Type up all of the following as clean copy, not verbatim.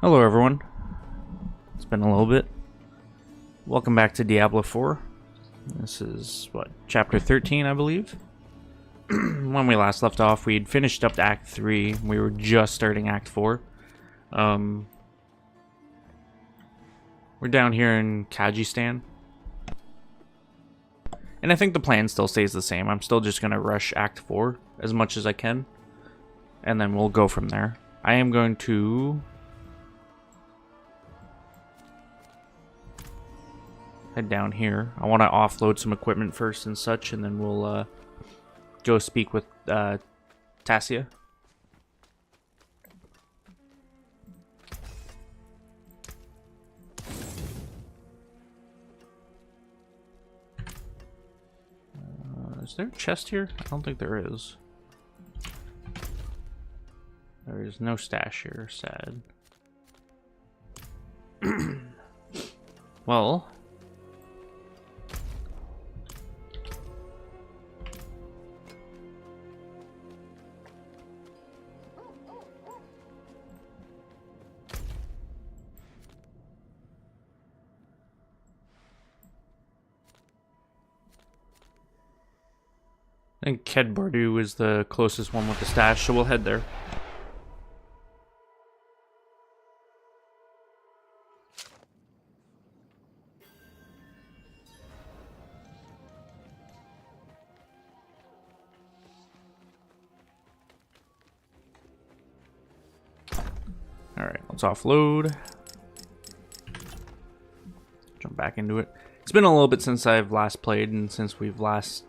Hello everyone, it's been a little bit. Welcome back to Diablo 4. This is, what, chapter 13 I believe? When we last left off, we'd finished up to Act 3, we were just starting Act 4. We're down here in Kajistan. And I think the plan still stays the same. I'm still just going to rush Act 4 as much as I can. And then we'll go from there. I am going to head down here. I want to offload some equipment first and such, and then we'll go speak with Tassia. Is there a chest here? I don't think there is. There is no stash here, sad. Well, I think Kedbardu is the closest one with the stash, so we'll head there. Alright, let's offload. Jump back into it. It's been a little bit since I've last played and since we've last,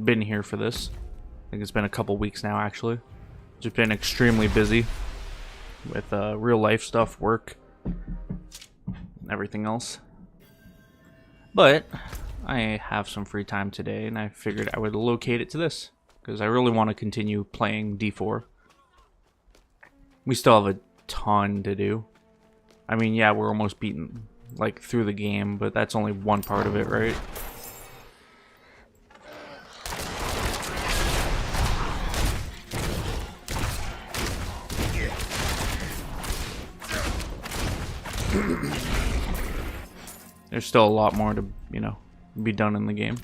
been here for this. I think it's been a couple weeks now, actually. Just been extremely busy with real life stuff, work, everything else. But I have some free time today, and I figured I would locate it to this because I really want to continue playing D4. We still have a ton to do. I mean, yeah, we're almost beaten like through the game, but that's only one part of it, right? There's still a lot more to, be done in the game.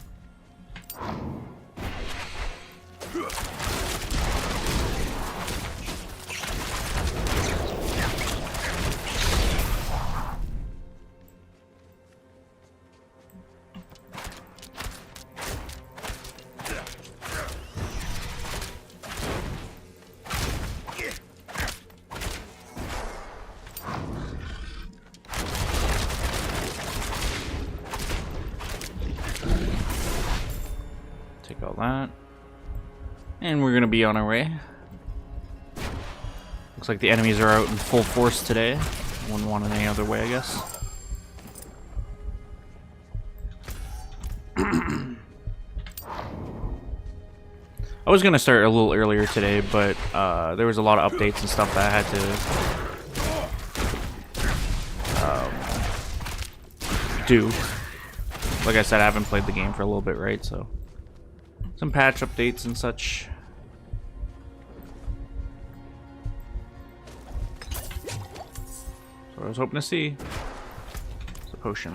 Take all that. And we're gonna be on our way. Looks like the enemies are out in full force today. Wouldn't want it any other way, I guess. I was gonna start a little earlier today, but there was a lot of updates and stuff that I had to do. Like I said, I haven't played the game for a little bit, right? So some patch updates and such. So I was hoping to see. It's a potion.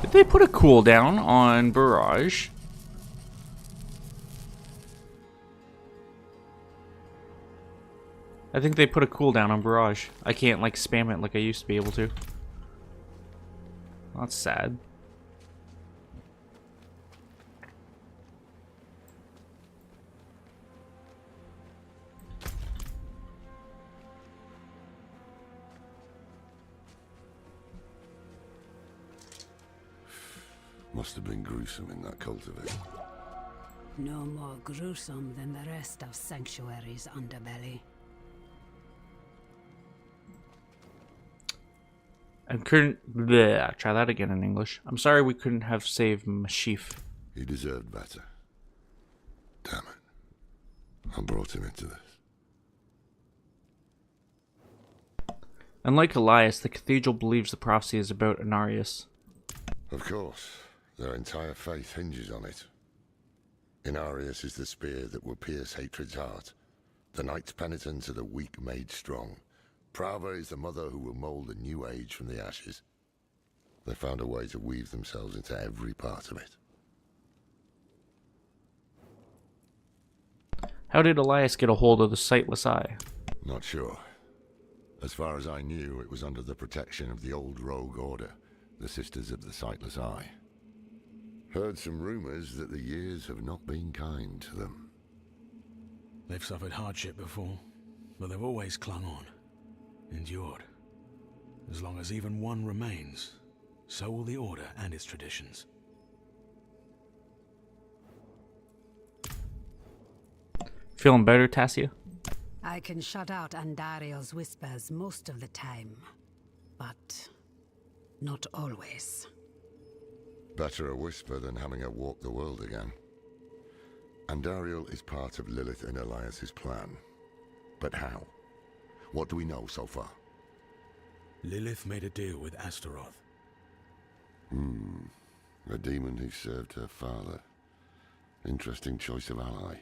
Did they put a cooldown on Barrage? I think they put a cooldown on Barrage. I can't like spam it like I used to be able to. That's sad. Must have been gruesome in that cultivator. No more gruesome than the rest of Sanctuary's underbelly. I couldn't... Bleh, try that again in English. I'm sorry we couldn't have saved Mashif. He deserved better. Damn it. I brought him into this. Unlike Elias, the cathedral believes the prophecy is about Anarius. Of course, their entire faith hinges on it. Inarius is the spear that will pierce hatred's heart. The knight's penitents are the weak made strong. Prava is the mother who will mold a new age from the ashes. They found a way to weave themselves into every part of it. How did Elias get a hold of the sightless eye? Not sure. As far as I knew, it was under the protection of the old rogue order, the Sisters of the Sightless Eye. Heard some rumors that the years have not been kind to them. They've suffered hardship before, but they've always clung on, endured. As long as even one remains, so will the Order and its traditions. Feeling better, Tassia? I can shut out Andario's whispers most of the time, but not always. Better a whisper than having her walk the world again. Andariel is part of Lilith and Elias's plan. But how? What do we know so far? Lilith made a deal with Astaroth. A demon who served her father. Interesting choice of ally.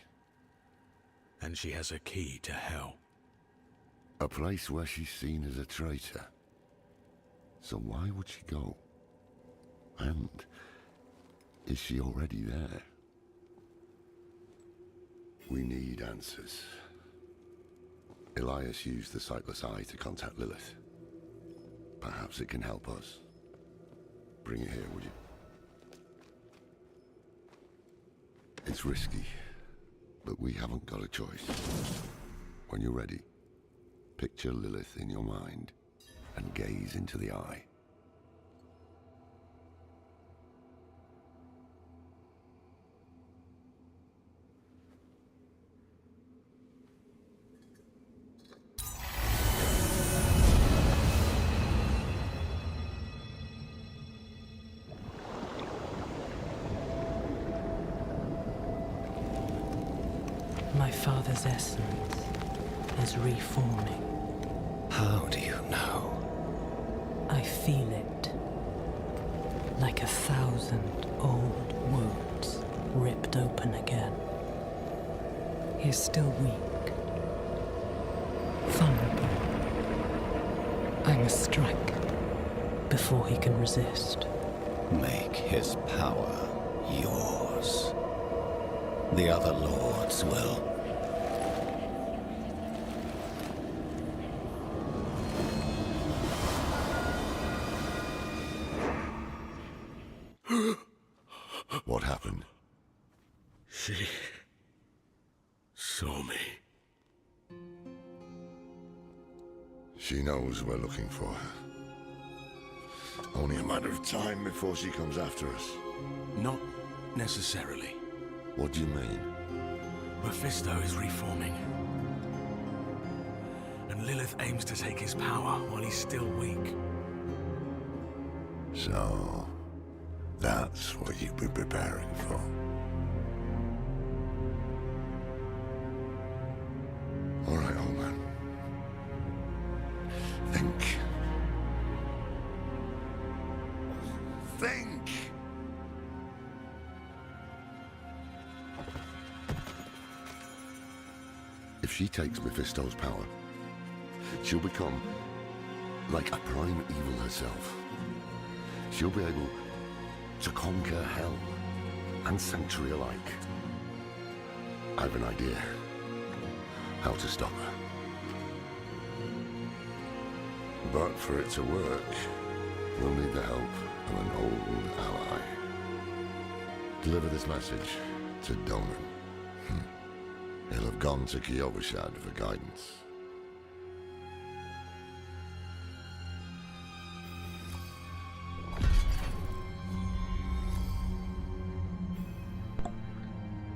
And she has a key to hell. A place where she's seen as a traitor. So why would she go? And is she already there? We need answers. Elias used the Sightless Eye to contact Lilith. Perhaps it can help us. Bring it here, would you? It's risky, but we haven't got a choice. When you're ready, picture Lilith in your mind and gaze into the eye. My father's essence is reforming. How do you know? I feel it. Like 1,000 old wounds ripped open again. He's still weak. Vulnerable. I must strike before he can resist. Make his power yours. The other lords will. What happened? She saw me. She knows we're looking for her. Only a matter of time before she comes after us. Not necessarily. What do you mean? Mephisto is reforming. And Lilith aims to take his power while he's still weak. So, that's what you've been preparing for. All right, old man. Think. Think! If she takes Mephisto's power, she'll become like a prime evil herself. She'll be able to conquer hell and sanctuary alike. I have an idea how to stop her. But for it to work, we'll need the help of an old ally. Deliver this message to Donan. He'll have gone to Kyovashad for guidance.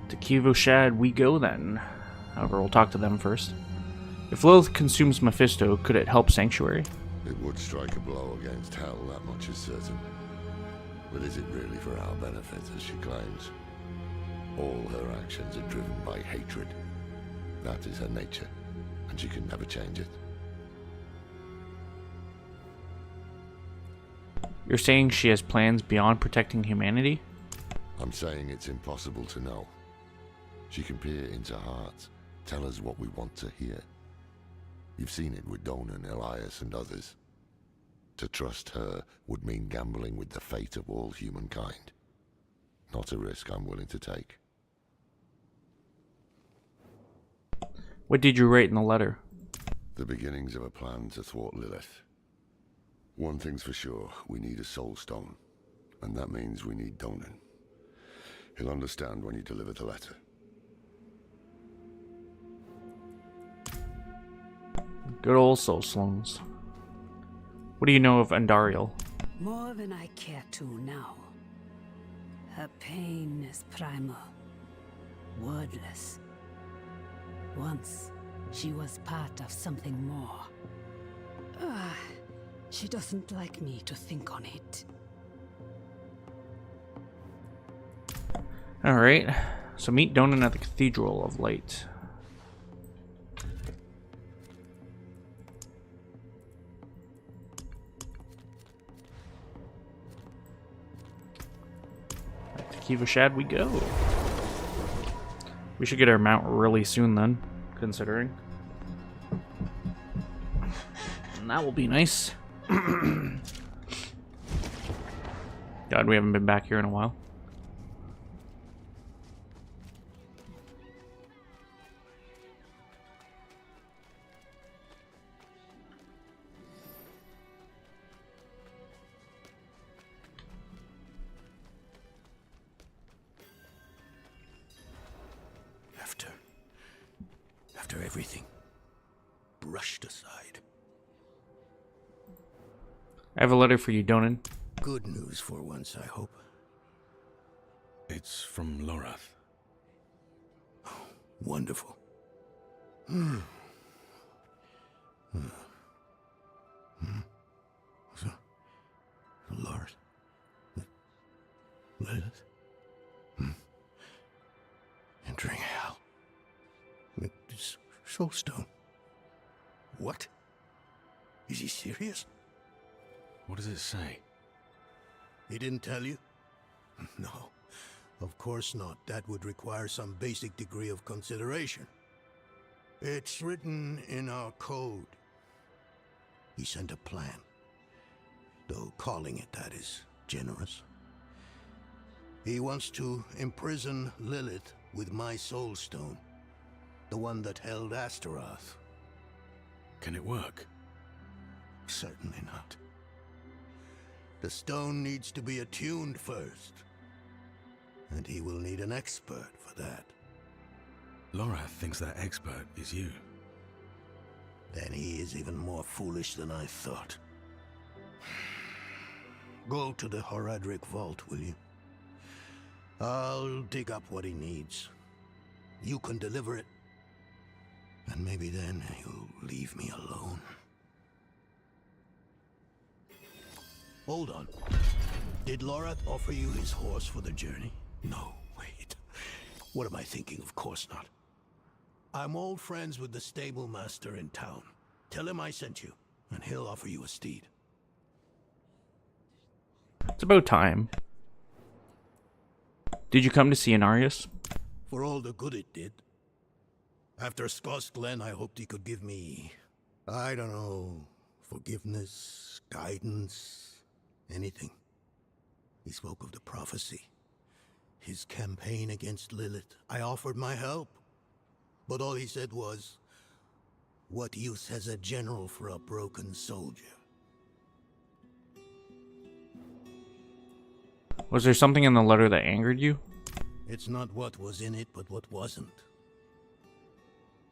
To Kyovashad we go then. However, we'll talk to them first. If Lilith consumes Mephisto, could it help Sanctuary? It would strike a blow against hell, that much is certain. But is it really for our benefit, as she claims? All her actions are driven by hatred. That is her nature, and she can never change it. You're saying she has plans beyond protecting humanity? I'm saying it's impossible to know. She can peer into hearts, tell us what we want to hear. You've seen it with Donan, Elias, and others. To trust her would mean gambling with the fate of all humankind. Not a risk I'm willing to take. What did you write in the letter? The beginnings of a plan to thwart Lilith. One thing's for sure, we need a soul stone. And that means we need Donan. He'll understand when you deliver the letter. Good old soul stones. What do you know of Andariel? More than I care to now. Her pain is primal, wordless. Once, she was part of something more. She doesn't like me to think on it. Alright, so meet Donan at the Cathedral of Light. Back to Kiva Shad we go. We should get our mount really soon then, considering. And that will be nice. God, we haven't been back here in a while. After everything brushed aside. I have a letter for you, Donan. Good news for once, I hope. It's from Lorath. Wonderful. Lord. Lilith. Entering hell. With this soulstone. What? Is he serious? What does it say? He didn't tell you? No, of course not. That would require some basic degree of consideration. It's written in our code. He sent a plan. Though calling it that is generous. He wants to imprison Lilith with my soulstone. The one that held Astaroth. Can it work? Certainly not. The stone needs to be attuned first. And he will need an expert for that. Lorath thinks that expert is you. Then he is even more foolish than I thought. Go to the Horadric vault, will you? I'll dig up what he needs. You can deliver it. And maybe then you'll leave me alone. Hold on. Did Lorath offer you his horse for the journey? No, wait. What am I thinking? Of course not. I'm old friends with the stable master in town. Tell him I sent you, and he'll offer you a steed. It's about time. Did you come to see Anarius? For all the good it did. After Skoss Glen, I hoped he could give me, I don't know, forgiveness, guidance, anything. He spoke of the prophecy, his campaign against Lilith. I offered my help, but all he said was, what use has a general for a broken soldier? Was there something in the letter that angered you? It's not what was in it, but what wasn't.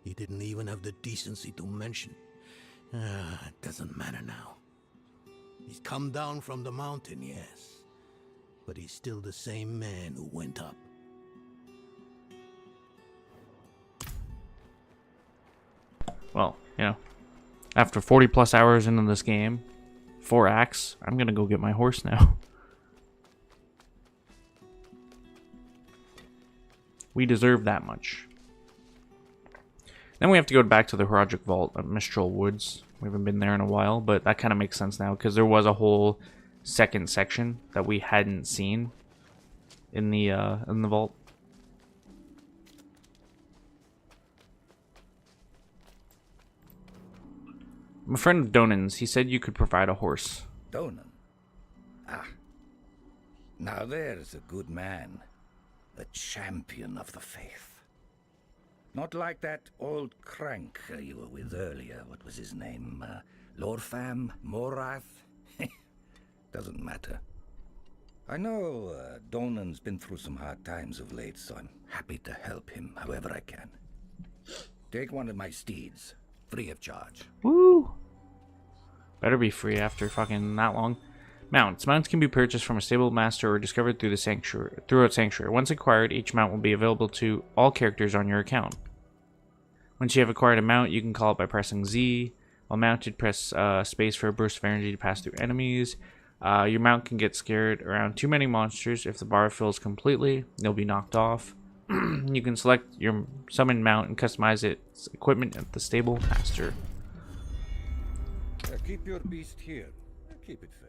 He didn't even have the decency to mention. It doesn't matter now. He's come down from the mountain, yes. But he's still the same man who went up. Well, you know, after 40 plus hours into this game, 4 acts, I'm gonna go get my horse now. We deserve that much. Then we have to go back to the Horadric Vault at Mistral Woods. We haven't been there in a while, but that kind of makes sense now because there was a whole second section that we hadn't seen in the vault. I'm a friend of Donan's. He said you could provide a horse. Donan? Ah. Now there's a good man. A champion of the faith. Not like that old crank you were with earlier. What was his name? Lorfam? Morath? Doesn't matter. I know Donan's been through some hard times of late, so I'm happy to help him however I can. Take one of my steeds, free of charge. Woo! Better be free after fucking that long. Mounts. Mounts can be purchased from a stable master or discovered through the throughout Sanctuary. Once acquired, each mount will be available to all characters on your account. Once you have acquired a mount, you can call it by pressing Z. While mounted, press space for a burst of energy to pass through enemies. Your mount can get scared around too many monsters. If the bar fills completely, they'll be knocked off. You can select your summoned mount and customize its equipment at the stable master. Keep your beast here. Keep it fed.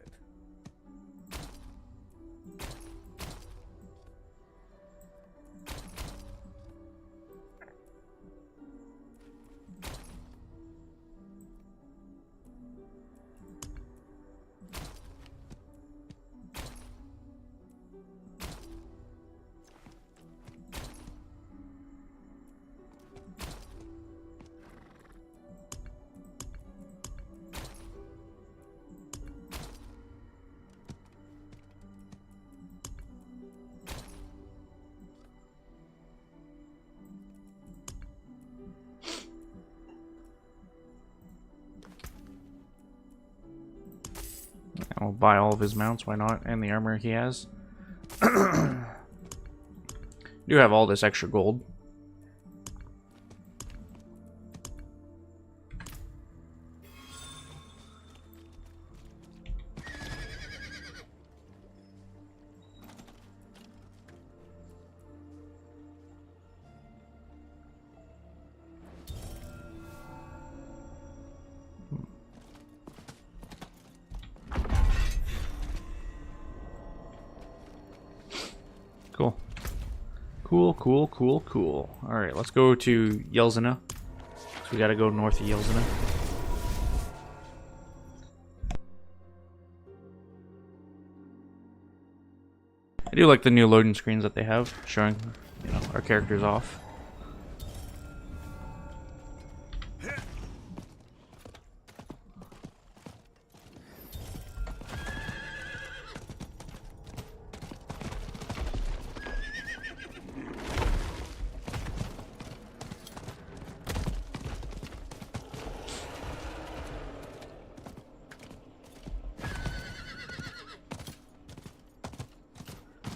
I'll buy all of his mounts, why not? And the armor he has. Do have all this extra gold. Cool. Cool. Alright, let's go to Yelzina. So we gotta go north of Yelzina. I do like the new loading screens that they have, showing, you know, our characters off.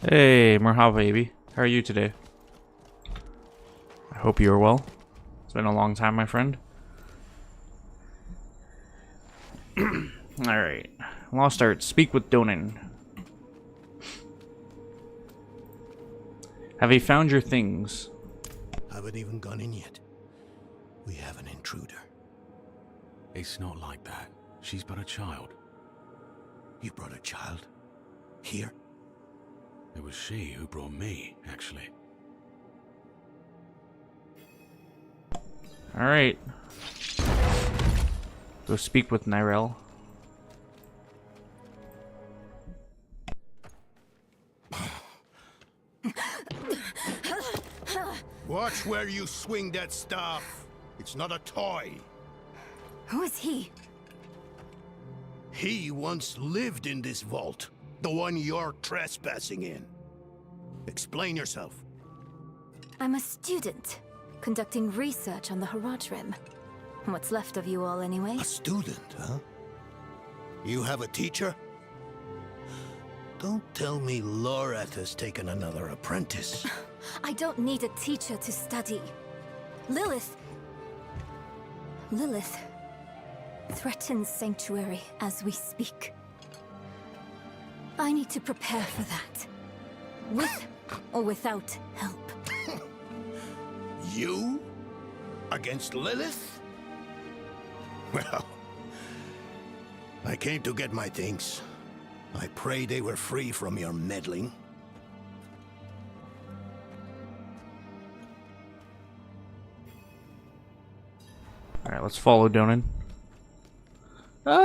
Hey, Merhaba baby. How are you today? I hope you are well. It's been a long time, my friend. Alright. Lost Art. Speak with Donan. Have you found your things? Haven't even gone in yet. We have an intruder. It's not like that. She's but a child. You brought a child? Here? It was she who brought me, actually. Alright. Go speak with Nyrel. Watch where you swing that staff. It's not a toy. Who is he? He once lived in this vault. The one you're trespassing in. Explain yourself. I'm a student, conducting research on the Horadrim. What's left of you all, anyway? A student, huh? You have a teacher? Don't tell me Lorath has taken another apprentice. I don't need a teacher to study. Lilith threatens Sanctuary as we speak. I need to prepare for that. With or without help. You? Against Lilith? Well, I came to get my things. I pray they were free from your meddling. Alright, let's follow Donan.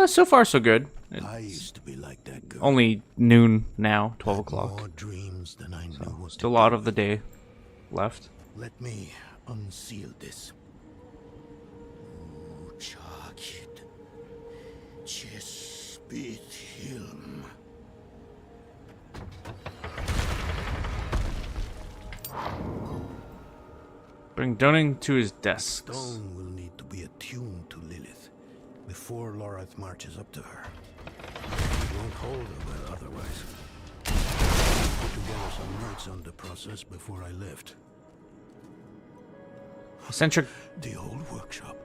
So far so good. I used to be like that girl. Only noon now, 12 o'clock. More dreams than I knew what Still a lot of the day left. Let me unseal this. Chakit. Chespit Hilm. Bring Donan to his desk. Stone will need to be attuned to Lilith before Lorath marches up to her. It won't hold her well otherwise. Put together some notes on the process before I left. Eccentric. The old workshop.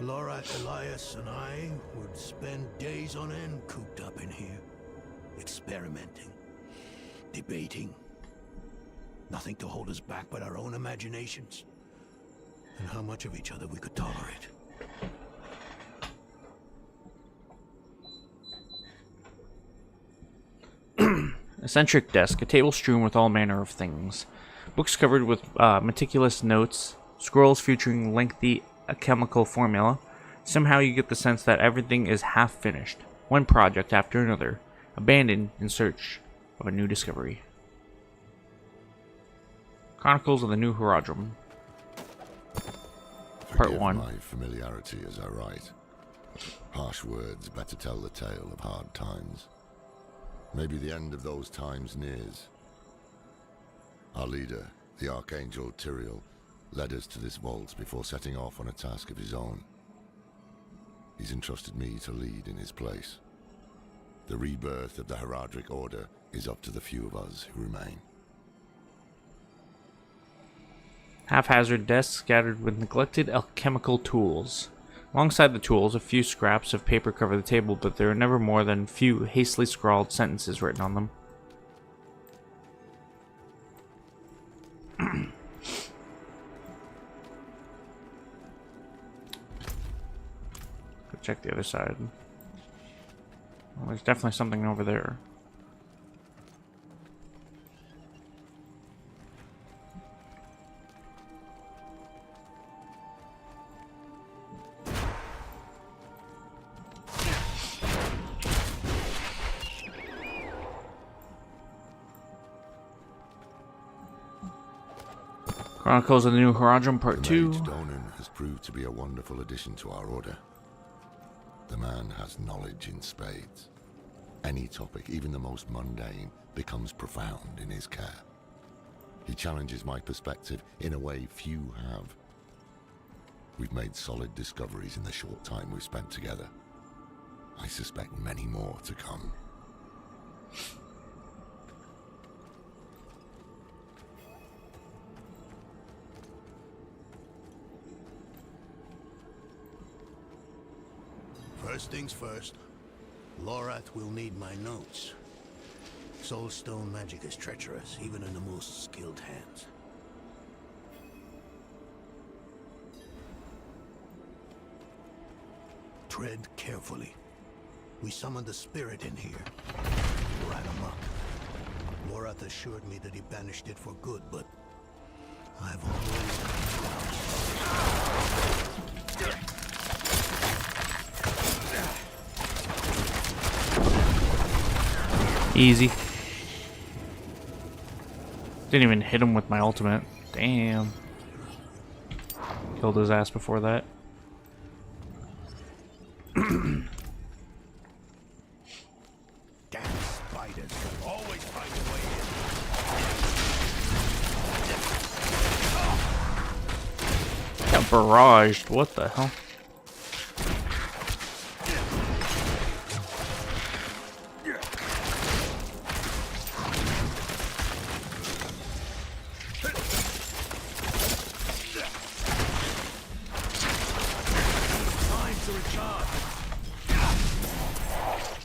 Lorath, Elias, and I would spend days on end cooped up in here, experimenting, debating. Nothing to hold us back but our own imaginations, and how much of each other we could tolerate. Eccentric desk, a table strewn with all manner of things. Books covered with meticulous notes, scrolls featuring lengthy chemical formula. Somehow you get the sense that everything is half finished, one project after another, abandoned in search of a new discovery. Chronicles of the New Horadrim. Part 1. My familiarity as I write. Harsh words better tell the tale of hard times. Maybe the end of those times nears. Our leader, the Archangel Tyrael, led us to this vault before setting off on a task of his own. He's entrusted me to lead in his place. The rebirth of the Heradric Order is up to the few of us who remain. Haphazard desks scattered with neglected alchemical tools. Alongside the tools, a few scraps of paper cover the table, but there are never more than a few hastily scrawled sentences written on them. Go check the other side. Well, there's definitely something over there. Chronicles of the New Horadrim, Part 2. Mage Donan has proved to be a wonderful addition to our order. The man has knowledge in spades. Any topic, even the most mundane, becomes profound in his care. He challenges my perspective in a way few have. We've made solid discoveries in the short time we've spent together. I suspect many more to come. First things first, Lorath will need my notes. Soulstone magic is treacherous, even in the most skilled hands. Tread carefully. We summoned the spirit in here. We ran amok. Lorath assured me that he banished it for good, but I've always... Easy. Didn't even hit him with my ultimate. Damn. Killed his ass before that. Damn spiders always find a way in. Got barraged. What the hell?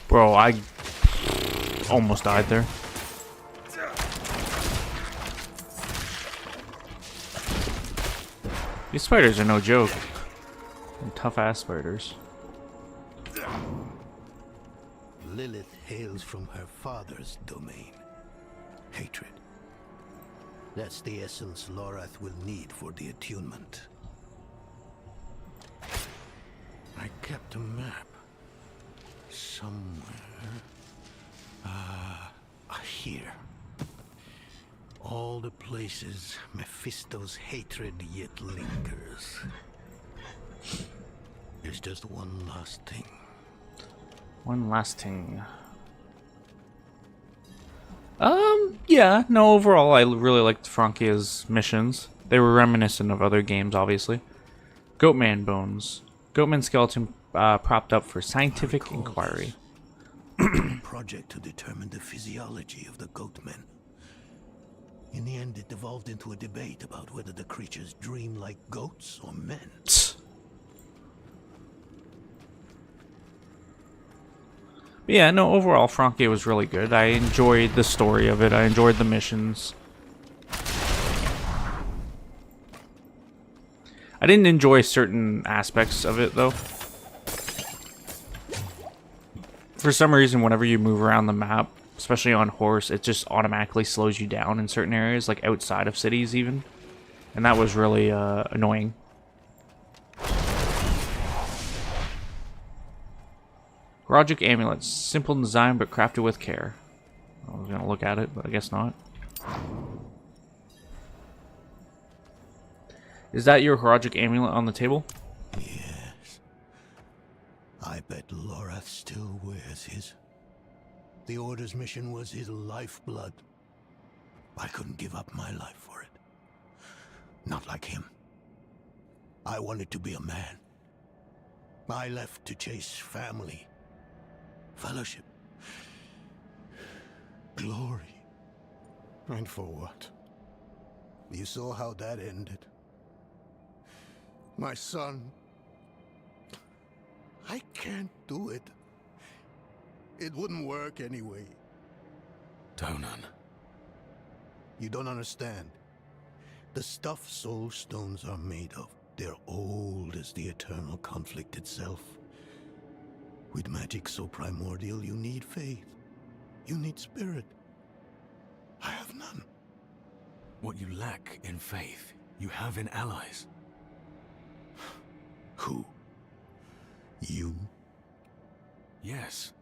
Bro, I almost died there. These spiders are no joke. They're tough-ass spiders. Lilith hails from her father's domain. Hatred. That's the essence Lorath will need for the attunement. I kept a map. Somewhere. Here. All the places Mephisto's hatred yet lingers. There's just one last thing. One last thing. Yeah, no, overall, I really liked Frankia's missions. They were reminiscent of other games, obviously. Goatman bones. Goatman skeleton propped up for scientific inquiry. A project to determine the physiology of the goatmen. In the end, it evolved into a debate about whether the creatures dream like goats or men. But yeah, no, overall, Frankia was really good. I enjoyed the story of it. I enjoyed the missions. I didn't enjoy certain aspects of it, though. For some reason, whenever you move around the map, especially on horse, it just automatically slows you down in certain areas, like outside of cities even. And that was really annoying. Horagic amulets. Simple in design, but crafted with care. I was going to look at it, but I guess not. Is that your Horagic amulet on the table? Yes. I bet Lorath still wears his. The Order's mission was his lifeblood. I couldn't give up my life for it. Not like him. I wanted to be a man. I left to chase family. Fellowship. Glory. And for what? You saw how that ended. My son. I can't do it. It wouldn't work anyway. Donan. You don't understand. The stuff soul stones are made of, they're old as the eternal conflict itself. With magic so primordial, you need faith. You need spirit. I have none. What you lack in faith, you have in allies. Who? You? Yes.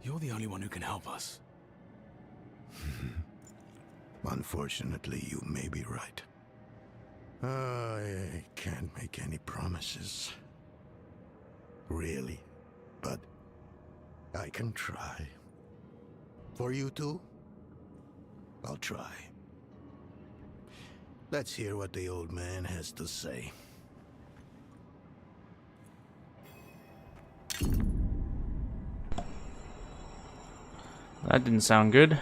You're the only one who can help us. Unfortunately, you may be right. I can't make any promises. Really. But I can try. For you two, I'll try. Let's hear what the old man has to say. That didn't sound good.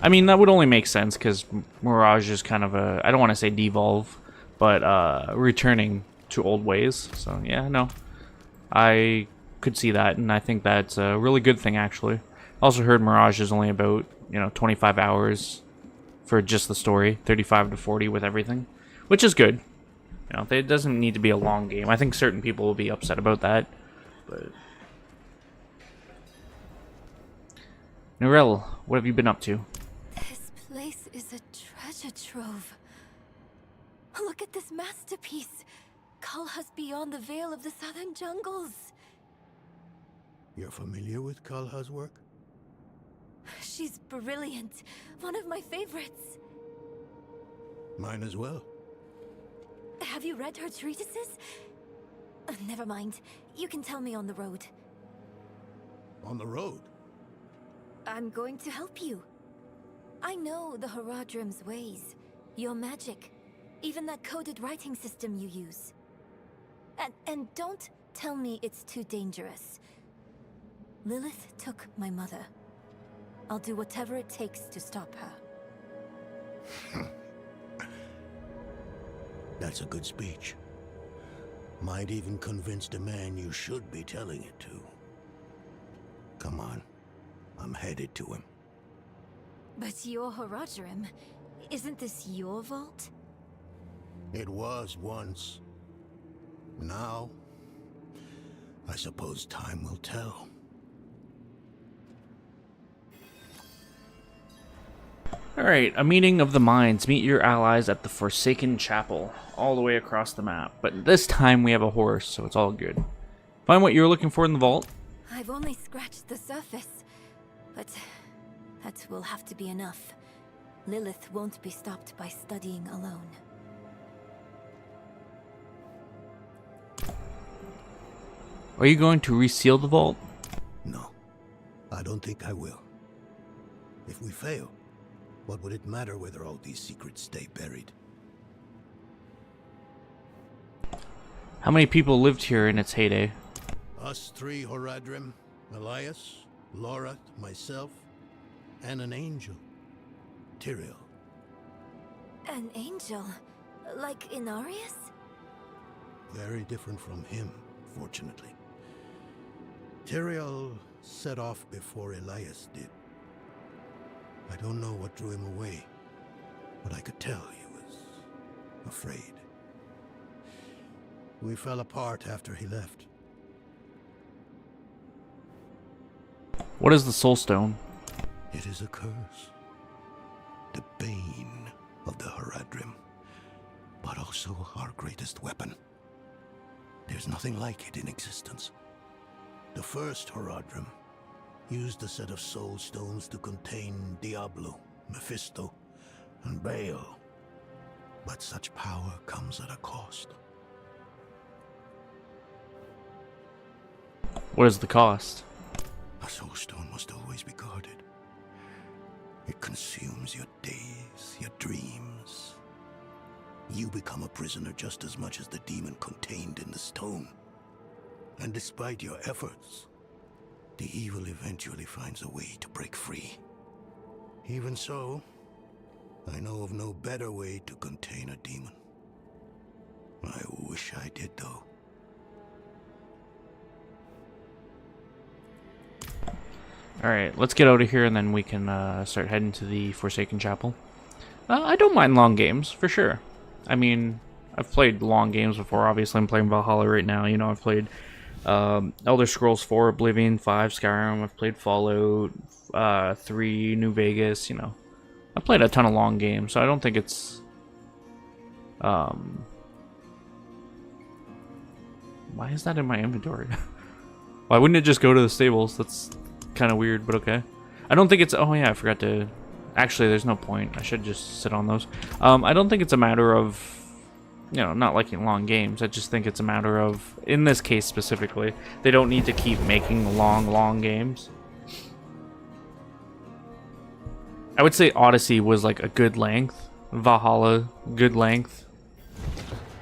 I mean, that would only make sense because Mirage is kind of a, I don't want to say devolve, but returning to old ways. So yeah, no, I could see that, and I think that's a really good thing actually. Also heard Mirage is only about 25 hours for just the story, 35 to 40 with everything, which is good. It doesn't need to be a long game. I think certain people will be upset about that, but Narelle, what have you been up to? This place is a treasure trove. Look at this masterpiece. Kalha's beyond the veil of the southern jungles. You're familiar with Kalha's work? She's brilliant. One of my favorites. Mine as well. Have you read her treatises? Never mind. You can tell me on the road. On the road? I'm going to help you. I know the Haradrim's ways. Your magic. Even that coded writing system you use. And don't tell me it's too dangerous. Lilith took my mother. I'll do whatever it takes to stop her. That's a good speech. Might even convince the man you should be telling it to. Come on. I'm headed to him. But you're Haradrim. Isn't this your vault? It was once. Now, I suppose time will tell. Alright, a meeting of the minds. Meet your allies at the Forsaken Chapel, all the way across the map. But this time we have a horse, so it's all good. Find what you're looking for in the vault. I've only scratched the surface, but that will have to be enough. Lilith won't be stopped by studying alone. Are you going to reseal the vault? No, I don't think I will. If we fail, what would it matter whether all these secrets stay buried? How many people lived here in its heyday? Us three, Horadrim, Elias, Lorath, myself, and an angel, Tyrael. An angel? Like Inarius? Very different from him, fortunately. Tyrael set off before Elias did. I don't know what drew him away, but I could tell he was afraid. We fell apart after he left. What is the Soul Stone? It is a curse. The bane of the Horadrim, but also our greatest weapon. There's nothing like it in existence. The first Horadrim used a set of soul stones to contain Diablo, Mephisto, and Baal. But such power comes at a cost. What is the cost? A soul stone must always be guarded. It consumes your days, your dreams. You become a prisoner just as much as the demon contained in the stone. And despite your efforts, the evil eventually finds a way to break free. Even so, I know of no better way to contain a demon. I wish I did, though. Alright, let's get out of here and then we can start heading to the Forsaken Chapel. I don't mind long games, for sure. I mean, I've played long games before. Obviously, I'm playing Valhalla right now. You know, I've played Elder Scrolls 4, Oblivion, 5, Skyrim. I've played Fallout 3, New Vegas, you know. I've played a ton of long games, so I don't think it's... Why is that in my inventory? Why wouldn't it just go to the stables? That's kind of weird, but okay. I don't think it's... Oh, yeah, I forgot to... Actually, there's no point. I should just sit on those. I don't think it's a matter of... You know, not liking long games. I just think it's a matter of, in this case specifically, they don't need to keep making long games. I would say Odyssey was like a good length. Valhalla, good length.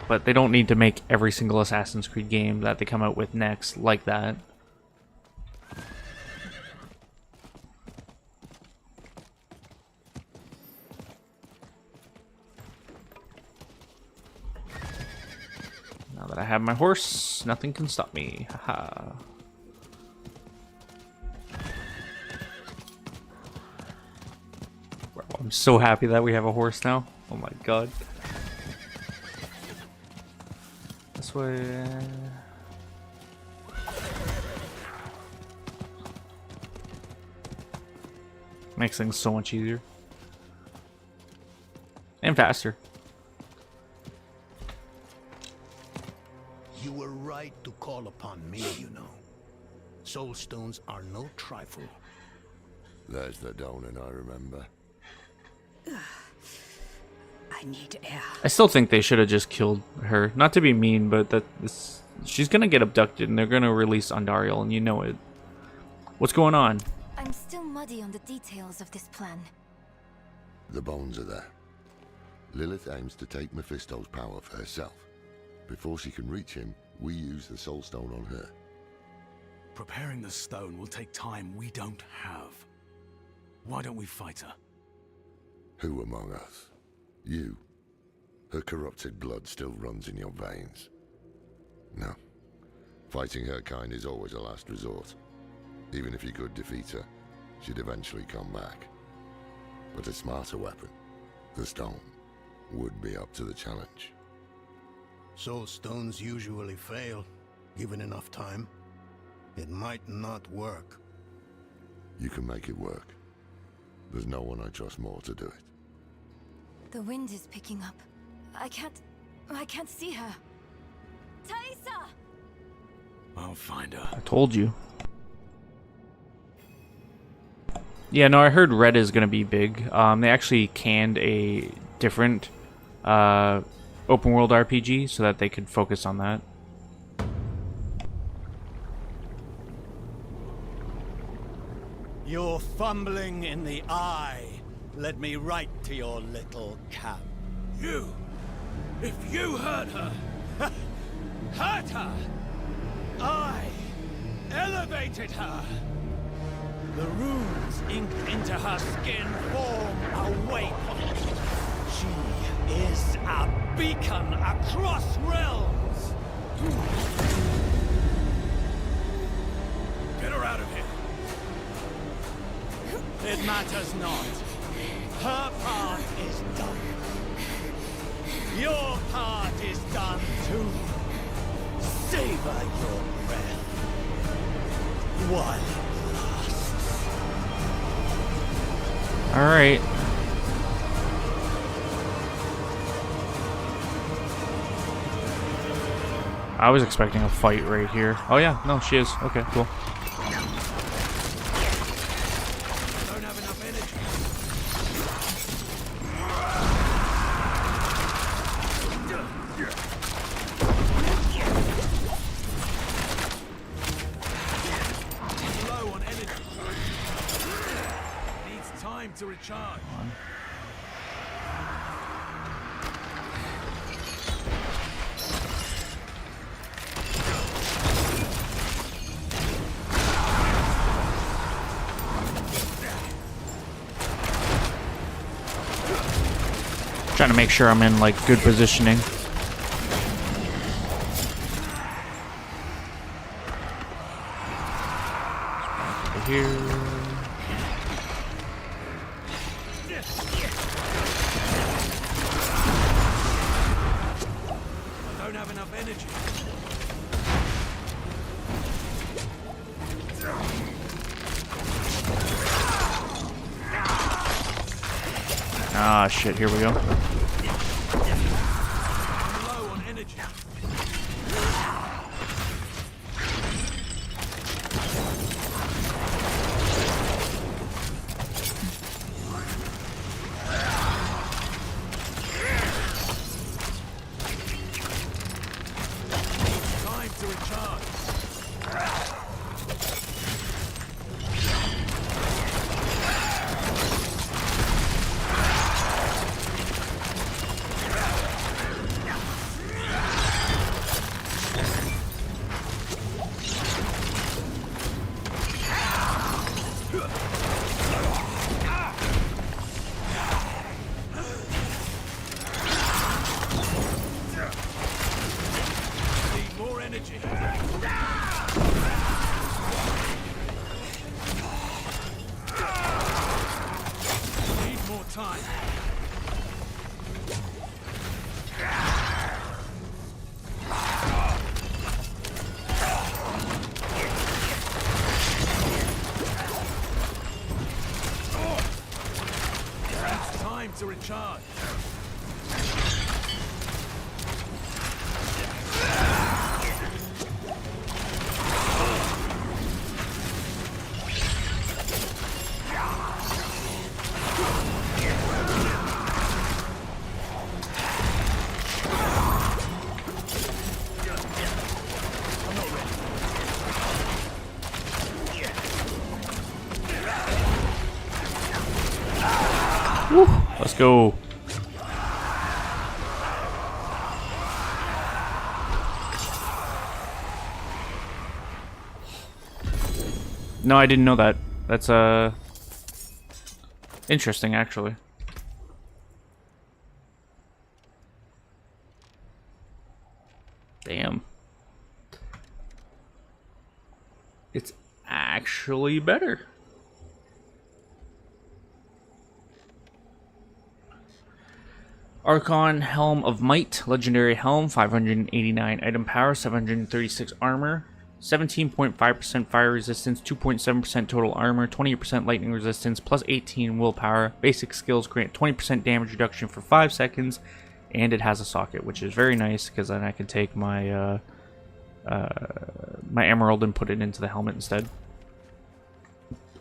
But they don't need to make every single Assassin's Creed game that they come out with next like that. Now that I have my horse, nothing can stop me. Haha. Wow, I'm so happy that we have a horse now. Oh my god. This way. Makes things so much easier. And faster. You were right to call upon me, you know. Soul stones are no trifle. There's the Donan I remember. I need air. I still think they should have just killed her. Not to be mean, but she's gonna get abducted and they're gonna release Andariel, and you know it. What's going on? I'm still muddy on the details of this plan. The bones are there. Lilith aims to take Mephisto's power for herself. Before she can reach him, we use the Soul Stone on her. Preparing the stone will take time we don't have. Why don't we fight her? Who among us? You. Her corrupted blood still runs in your veins. No. Fighting her kind is always a last resort. Even if you could defeat her, she'd eventually come back. But a smarter weapon, The stone would be up to the challenge. Soul stones usually fail, given enough time. It might not work. You can make it work. There's no one I trust more to do it. The wind is picking up. I can't see her. Thaisa! I'll find her. I told you. Yeah, no, I heard Red is gonna be big. They actually canned a different open world RPG so that they could focus on that. Your fumbling in the eye led me right to your little camp. If you hurt her, Hurt her! I elevated her! The runes inked into her skin form a waypoint. She is a beacon across realms! get her out of here. It matters not. Her part is done. Your part is done too. Savor your breath while it lasts. All right. I was expecting a fight right here. Oh yeah, no, she is. Okay, cool. Don't have enough energy. Low on energy. Needs time to recharge. Trying to make sure I'm in like good positioning. Over here. I don't have enough energy. Ah, shit, here we go. I'm low on energy. Time to recharge. Need more energy. Need more time. It's time to recharge. Let's go. No, I didn't know that. That's interesting actually. Damn. It's actually better. Archon Helm of Might, legendary helm, 589 item power, 736 armor, 17.5% fire resistance, 2.7% total armor, 20% lightning resistance, plus 18 willpower. Basic skills grant 20% damage reduction for 5 seconds, and it has a socket, which is very nice because then I can take my my emerald and put it into the helmet instead.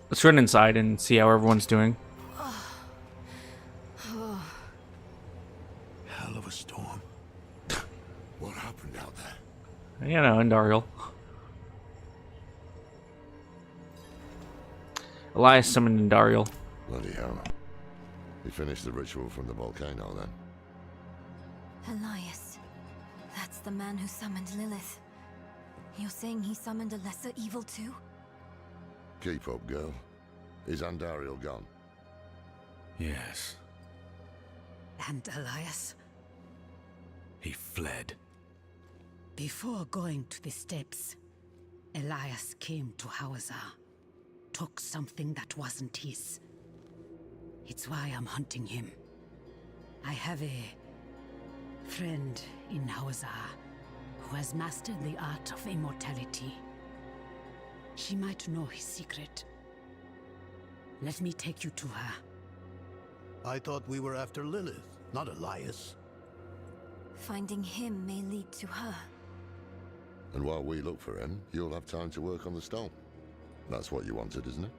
Let's run inside and see how everyone's doing. Hell of a storm. What happened out there? You know, Andariel. Elias summoned Andariel. Bloody hell. We finished the ritual from the volcano then. Elias. That's the man who summoned Lilith. You're saying he summoned a lesser evil too? Keep up, girl. Is Andariel gone? Yes, And Elias, he fled. before going to the steps, Elias came to Hawazar, took something that wasn't his. It's why I'm hunting him. I have a friend in Hawazar who has mastered the art of immortality. She might know his secret. Let me take you to her. I thought we were after Lilith, not Elias. Finding him may lead to her. And while we look for him, you'll have time to work on the stone. That's what you wanted, isn't it?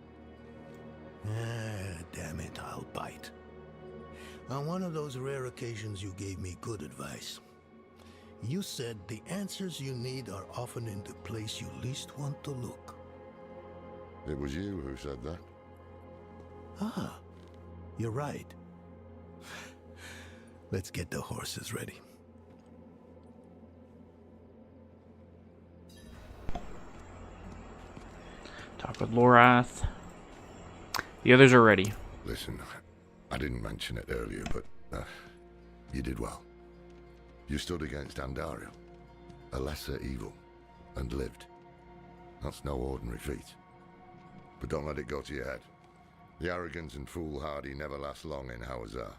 Damn it, I'll bite. On one of those rare occasions you gave me good advice. You said the answers you need are often in the place you least want to look. It was you who said that. Ah, you're right. Let's get the horses ready. Talk with Lorath. The others are ready. Listen, I didn't mention it earlier, but you did well. You stood against Andariel, a lesser evil, and lived. That's no ordinary feat. But don't let it go to your head. The arrogant and foolhardy never last long in Hawazar.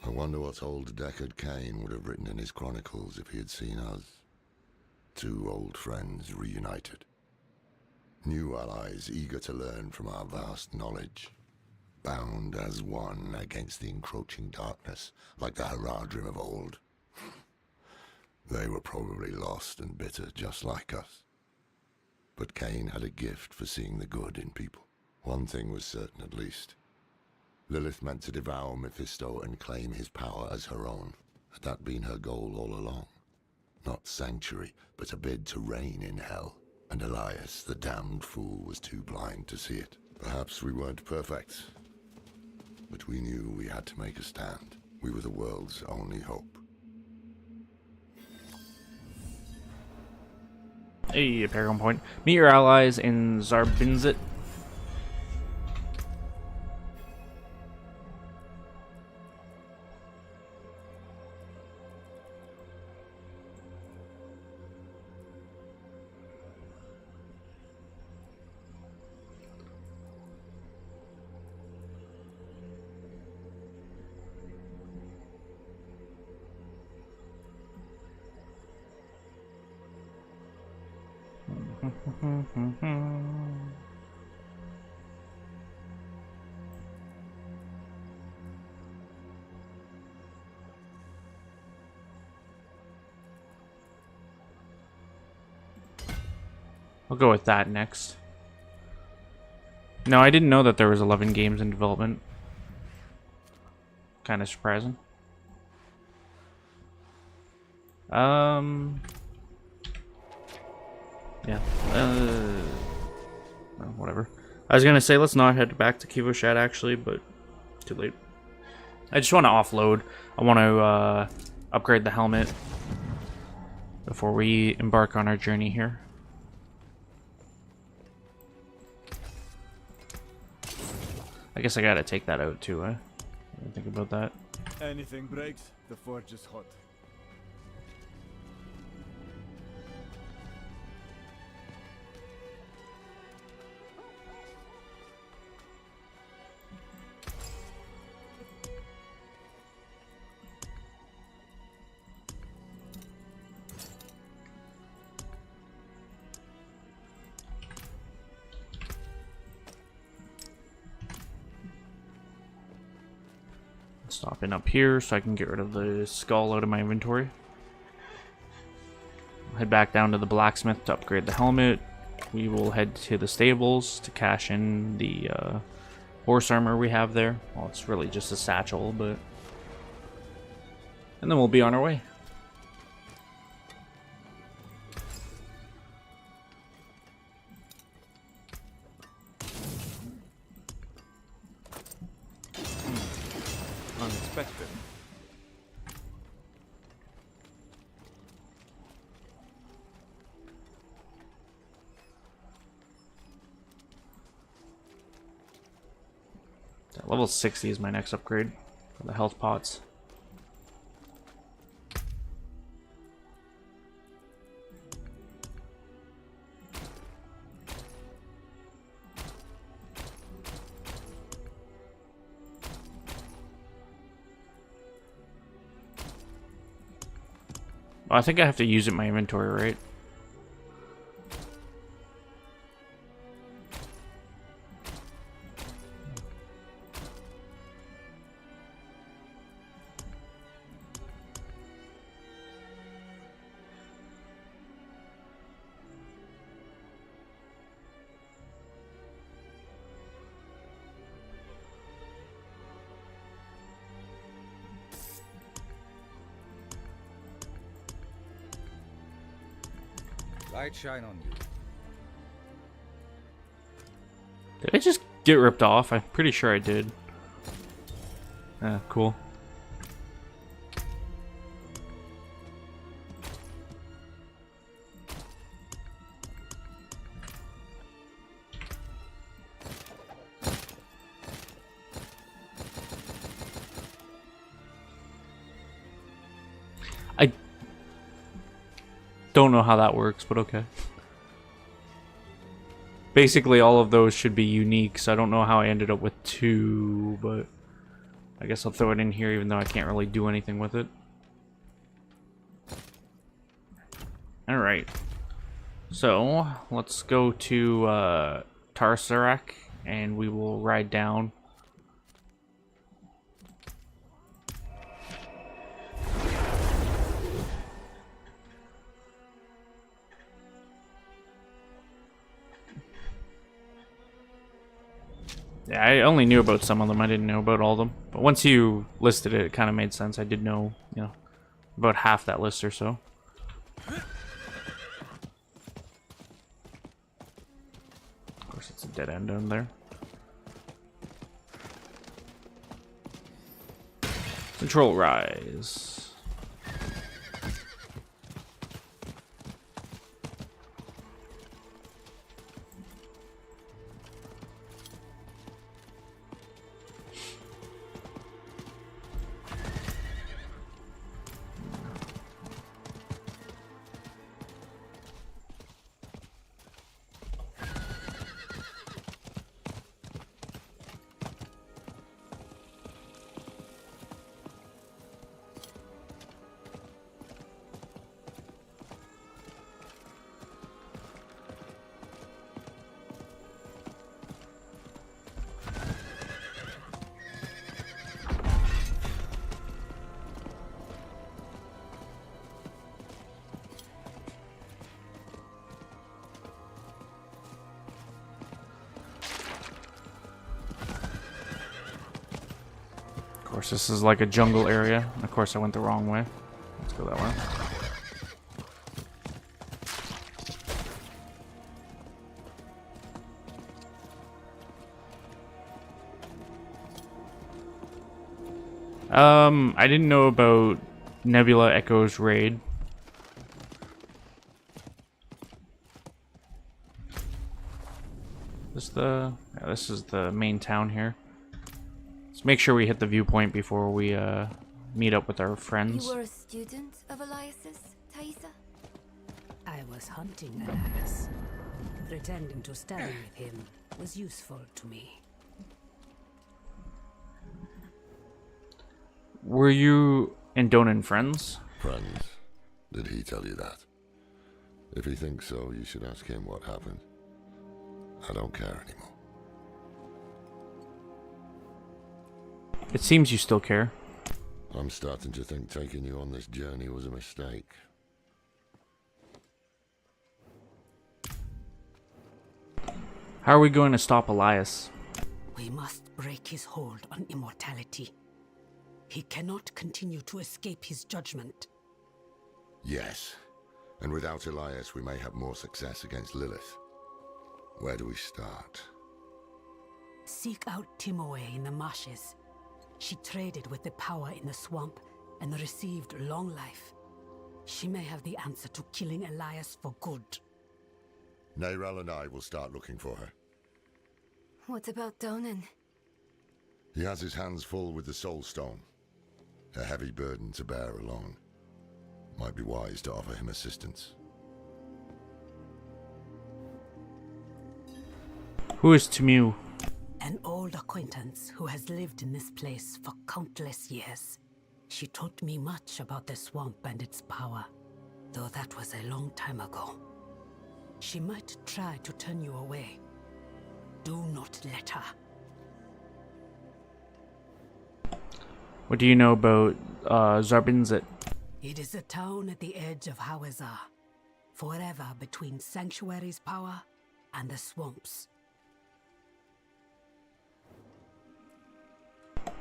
I wonder what old Deckard Cain would have written in his chronicles if he had seen us. Two old friends reunited. New allies eager to learn from our vast knowledge. Bound as one against the encroaching darkness, like the Haradrim of old. They were probably lost and bitter just like us. But Cain had a gift for seeing the good in people. One thing was certain at least. Lilith meant to devour Mephisto and claim his power as her own. Had that been her goal all along? Not sanctuary, but a bid to reign in hell. And Elias, the damned fool, was too blind to see it. Perhaps we weren't perfect, but we knew we had to make a stand. We were the world's only hope. Hey, Paragon Point. Meet your allies in Zarbinzit. I'll go with that next. No, I didn't know that there was 11 games in development. Kind of surprising. Yeah. Well, whatever. I was gonna say let's not head back to Kivoshat actually, but too late. I just want to offload. I want to upgrade the helmet before we embark on our journey here. I guess I gotta take that out too, I didn't think about that. Anything breaks, the forge is hot. Stopping up here so I can get rid of the skull out of my inventory. Head back down to the blacksmith to upgrade the helmet. We will head to the stables to cash in the horse armor we have there. Well, it's really just a satchel, but... And then we'll be on our way. Unexpected. Level 60 is my next upgrade for the health pots. Well, I think I have to use it in my inventory, right? Light shine on you. Did I just get ripped off? I'm pretty sure I did. Cool. I don't know how that works, but okay. Basically, all of those should be unique, so I don't know how I ended up with 2, but I guess I'll throw it in here even though I can't really do anything with it. Alright. So, let's go to Tarsarak, and we will ride down. Yeah, I only knew about some of them. I didn't know about all of them. But once you listed it, it kind of made sense. I did know, you know, about half that list or so. Of course, it's a dead end down there. Control rise. Of course, this is like a jungle area. Of course, I went the wrong way. Let's go that way. I didn't know about Nebula Echo's raid. This is the main town here. Let's make sure we hit the viewpoint before we meet up with our friends. You were a student of Elias's, Thaisa? I was hunting Elias. Pretending to study with him was useful to me. Were you and Donan friends? Friends? Did he tell you that? If he thinks so, you should ask him what happened. I don't care anymore. It seems you still care. I'm starting to think taking you on this journey was a mistake. How are we going to stop Elias? We must break his hold on immortality. He cannot continue to escape his judgment. Yes. And without Elias, we may have more success against Lilith. Where do we start? Seek out Timoe in the marshes. She traded with the power in the swamp and received long life. She may have the answer to killing Elias for good. Neyral and I will start looking for her. What about Donan? He has his hands full with the Soul Stone. A heavy burden to bear alone. Might be wise to offer him assistance. Who is Temu? An old acquaintance who has lived in this place for countless years. She taught me much about the swamp and its power, though that was a long time ago. She might try to turn you away. Do not let her. What do you know about Zarbinzit? It is a town at the edge of Hawazar, forever between Sanctuary's power and the swamps.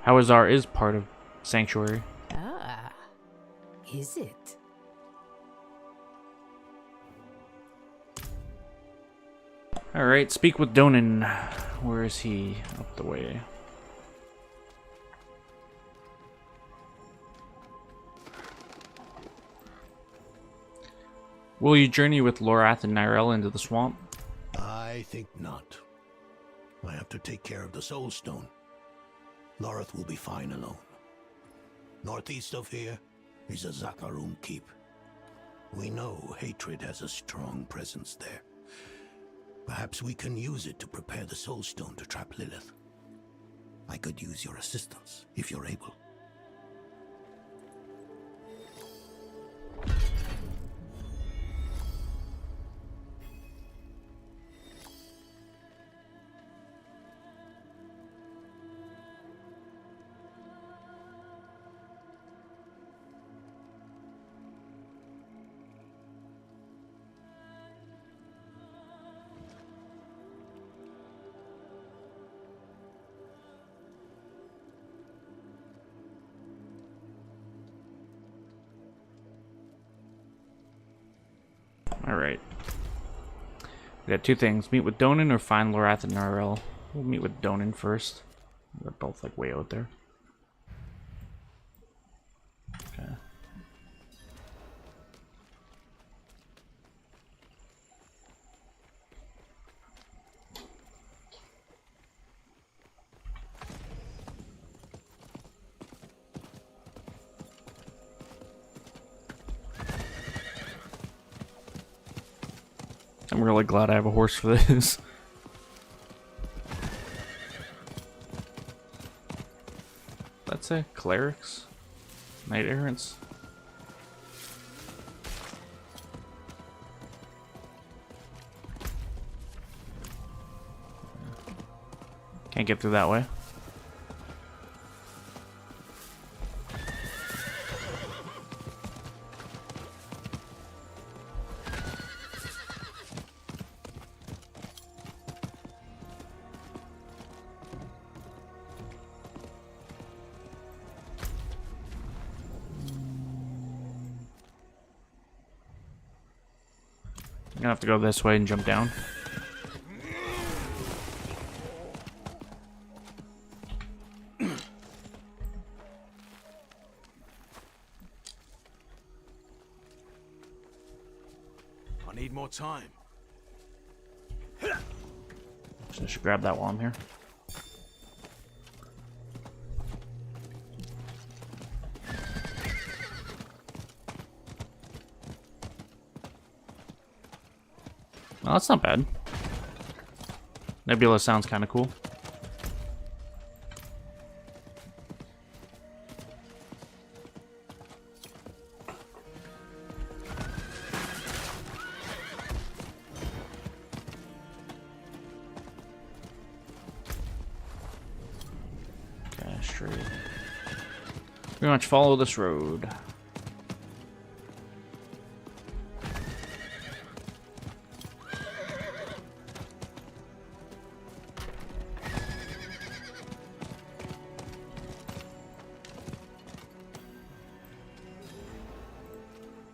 Hawazar is part of Sanctuary. Ah, is it? Alright, speak with Donan. Where is he? Up the way. Will you journey with Lorath and Nyrel into the swamp? I think not. I have to take care of the Soul Stone. Lorath will be fine alone. Northeast of here is a Zakarum keep. We know hatred has a strong presence there. Perhaps we can use it to prepare the Soul Stone to trap Lilith. I could use your assistance, if you're able. Alright. We got two things. Meet with Donan or find Lorath and Nyrel. We'll meet with Donan first. They're both like way out there. Okay. I'm really glad I have a horse for this. Let's say clerics, knight errants. Can't get through that way. I'm gonna have to go this way and jump down. I need more time. So I should grab that while I'm here. Oh, that's not bad. Nebula sounds kind of cool. Okay, straight. Pretty much follow this road.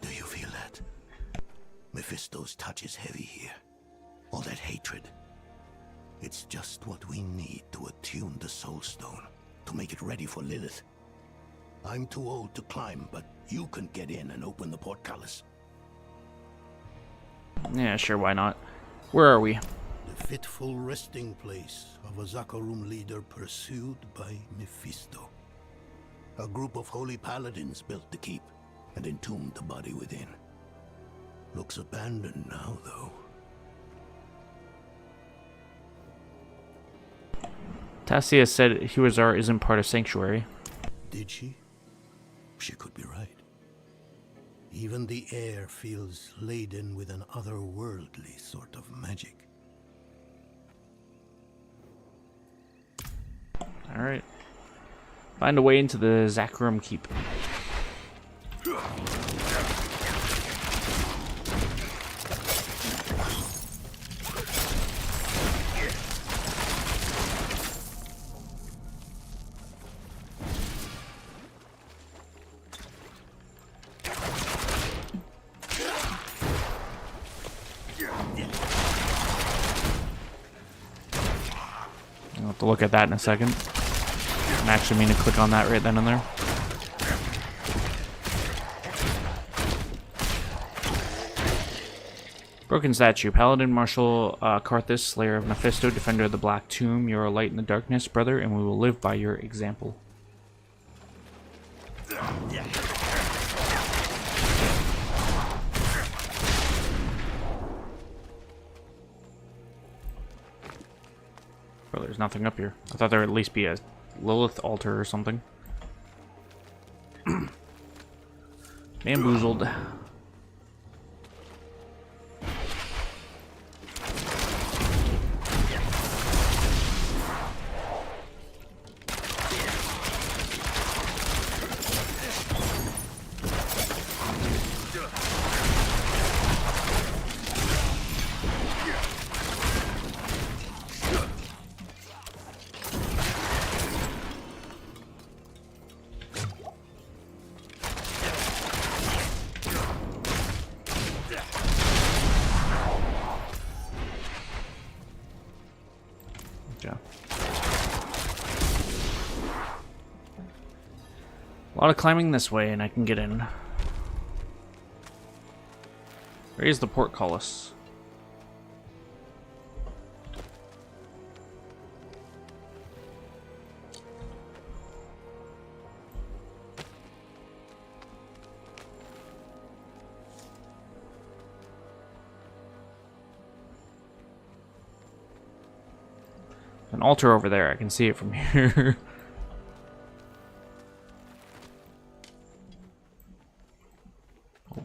Do you feel that? Mephisto's touch is heavy here. All that hatred. It's just what we need to attune the Soul Stone, to make it ready for Lilith. I'm too old to climb, but you can get in and open the portcullis. Yeah, sure, why not? Where are we? The fitful resting place of a Zakarum leader pursued by Mephisto. A group of holy paladins built the keep and entombed the body within. Looks abandoned now, though. Tassia said Huazar isn't part of Sanctuary. Did she? She could be right. Even the air feels laden with an otherworldly sort of magic. Alright. Find a way into the Zakarum Keep. I'll have to look at that in a second. I actually mean to click on that right then and there. Broken statue. Paladin Marshal Karthus, Slayer of Mephisto, Defender of the Black Tomb. You are a light in the darkness, brother, and we will live by your example. Well, there's nothing up here. I thought there would at least be a Lilith altar or something. Bamboozled. A lot of climbing this way and I can get in. Raise the portcullis. An altar over there, I can see it from here.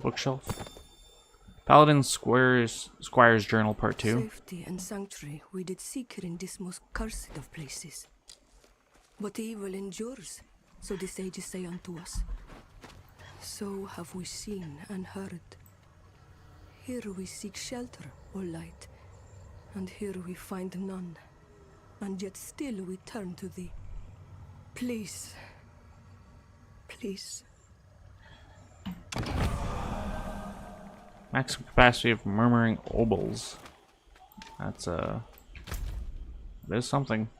Bookshelf. Paladin Squire's Journal Part 2. Safety and sanctuary we did seek in this most cursed of places. But evil endures, so the sages say unto us. So have we seen and heard. Here we seek shelter or light, and here we find none. And yet still we turn to thee. Please. Please. Maximum capacity of murmuring obols. That's there's something.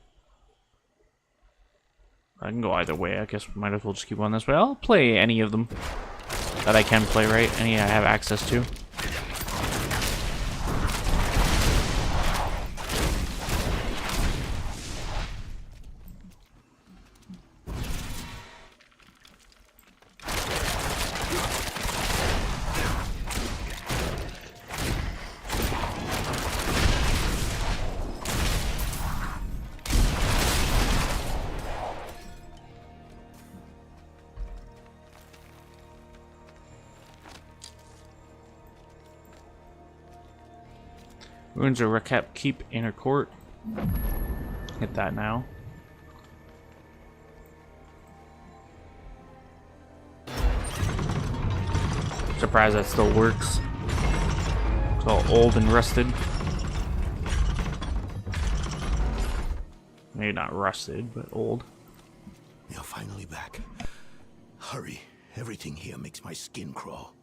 I can go either way. I guess we might as well just keep on this way. I'll play any of them that I can play, right? Any I have access to. Ruins of Recap Keep Inner Court. Hit that now. surprised that still works. It's all old and rusted. Maybe not rusted, but old. You're finally back. Hurry. Everything here makes my skin crawl.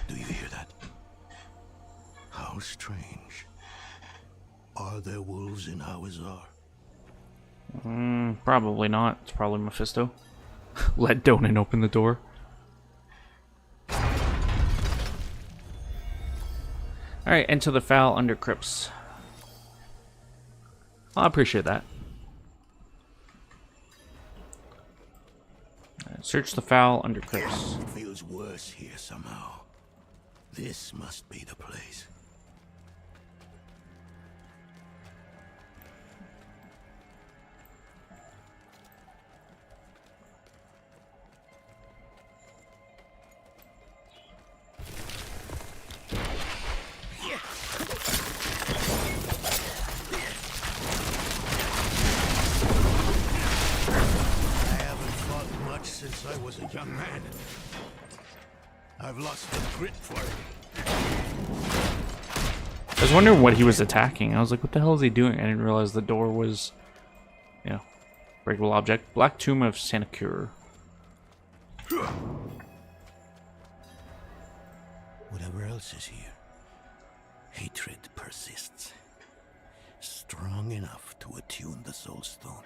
Do you hear that? How strange. Are there wolves in Hawazar? Probably not. It's probably Mephisto. Let Donan open the door. Alright, enter the foul under crypts. I appreciate that. Search the foul under crypts. It feels worse here somehow. This must be the place. Since I was a young man. I've lost the grit for it. I was wondering what he was attacking. I was like, what the hell is he doing? I didn't realize the door was, you know, breakable object. Black Tomb of Sanakure. Whatever else is here, hatred persists. Strong enough to attune the Soul Stone.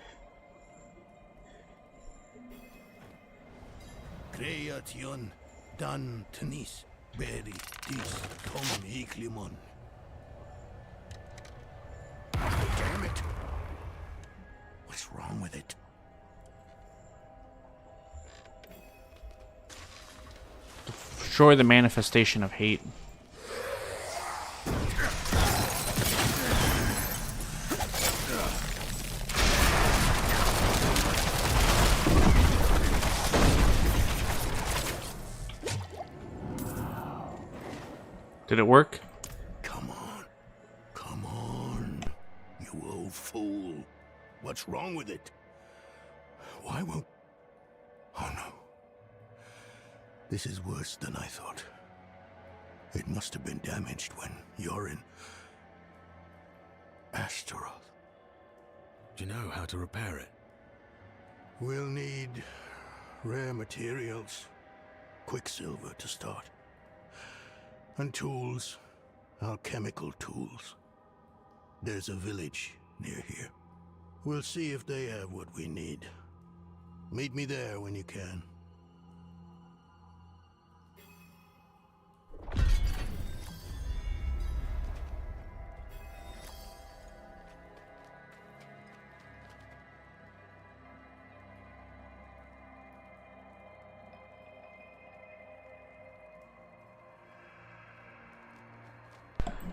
Creation dan tenis beri dis tom hiklimon. Damn it! What's wrong with it? Destroy the manifestation of hate. Did it work? Come on. Come on. You old fool. What's wrong with it? Why won't... Oh no. This is worse than I thought. It must have been damaged when you're in... Astaroth. Do you know how to repair it? We'll need rare materials. Quicksilver to start. And tools. Alchemical tools. There's a village near here. We'll see if they have what we need. Meet me there when you can.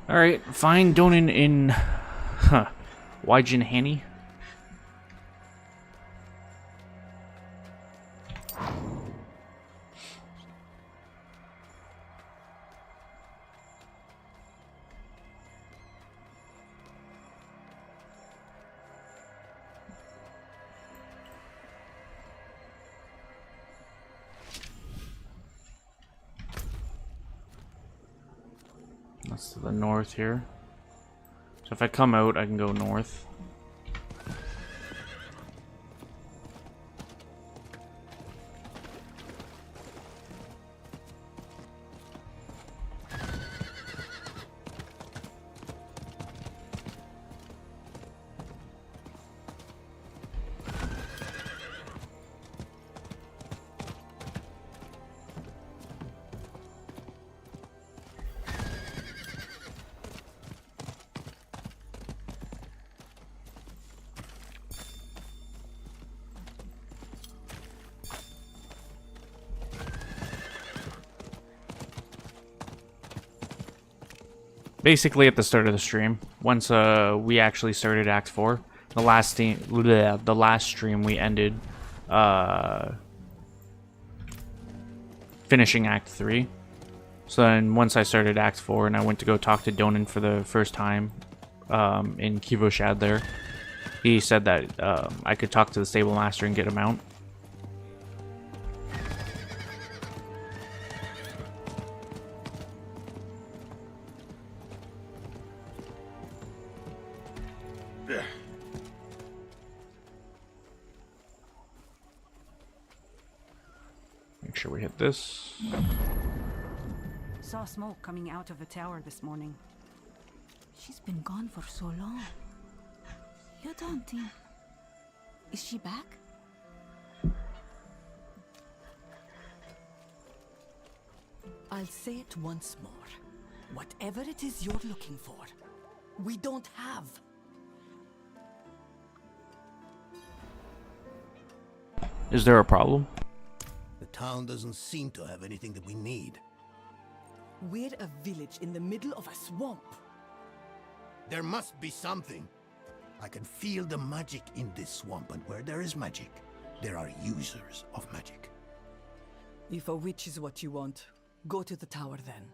Alright, find Donan in Waijinhani. That's to the north here. So if I come out, I can go north. Basically at the start of the stream, once we actually started Act 4, the last stream we ended finishing Act 3. So then once I started Act 4 and I went to go talk to Donan for the first time in Kivoshad there, he said that I could talk to the stable master and get a mount. Make sure we hit this. Saw smoke coming out of the tower this morning. She's been gone for so long. You don't think... Is she back? I'll say it once more. Whatever it is you're looking for, we don't have. Is there a problem? The town doesn't seem to have anything that we need. We're a village in the middle of a swamp. There must be something. I can feel the magic in this swamp, and where there is magic, there are users of magic. If a witch is what you want, go to the tower then.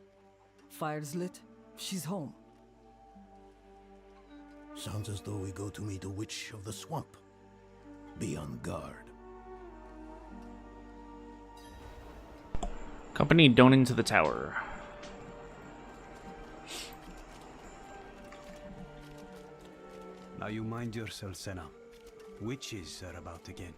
Fire's lit, she's home. Sounds as though we go to meet a witch of the swamp. Be on guard. Company Donan to the tower. Now you mind yourself, Senna. Witches are about again.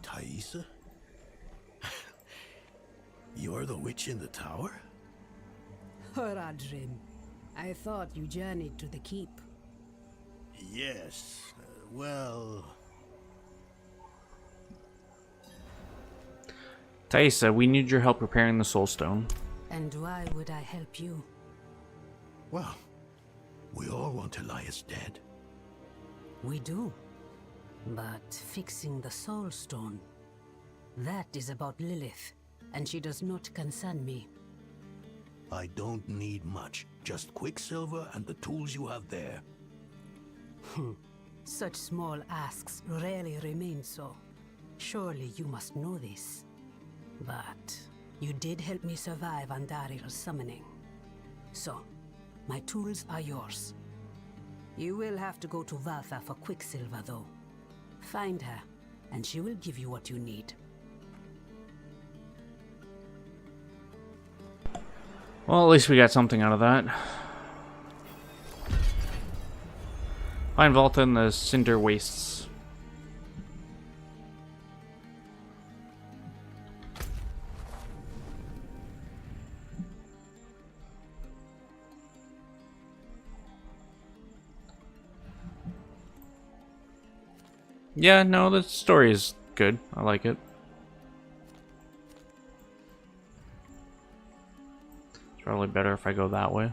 Thaisa? You're the witch in the tower? Horadrim, I thought you journeyed to the keep. Yes, well... Thaisa, we need your help repairing the soul stone. And why would I help you? Well, we all want Elias dead. We do. But fixing the soul stone, that is about Lilith, and she does not concern me. I don't need much, just Quicksilver and the tools you have there. Such small asks rarely remain so. Surely you must know this. But you did help me survive Andaril's summoning. So, my tools are yours. You will have to go to Valtha for Quicksilver, though. Find her, and she will give you what you need. Well, at least we got something out of that. Find Valtha in the Cinder Wastes. Yeah, no, the story is good. I like it. It's probably better if I go that way.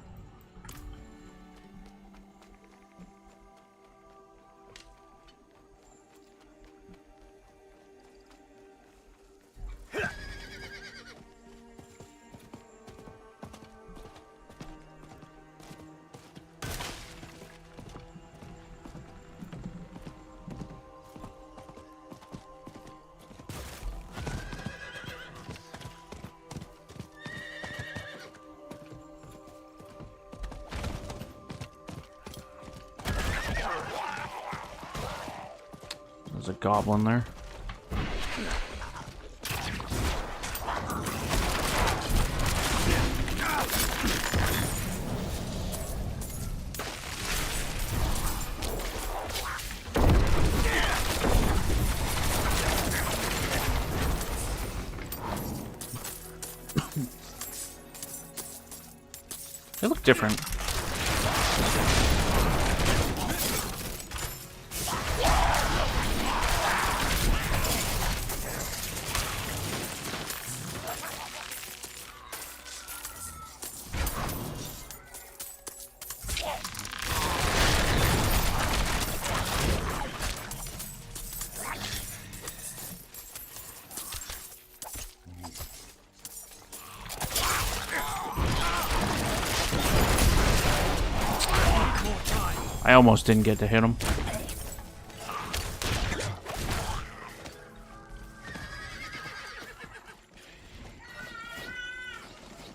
There's a goblin there. They look different. I almost didn't get to hit him.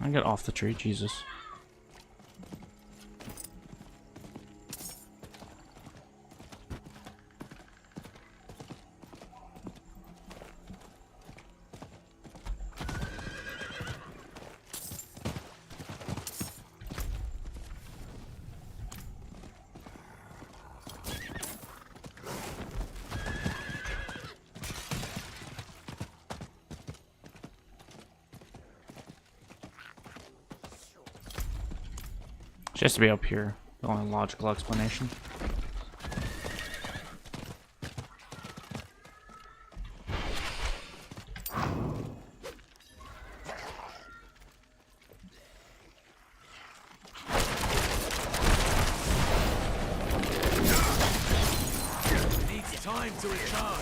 I get off the tree, Jesus. She has to be up here. The only logical explanation. Needs time to recharge.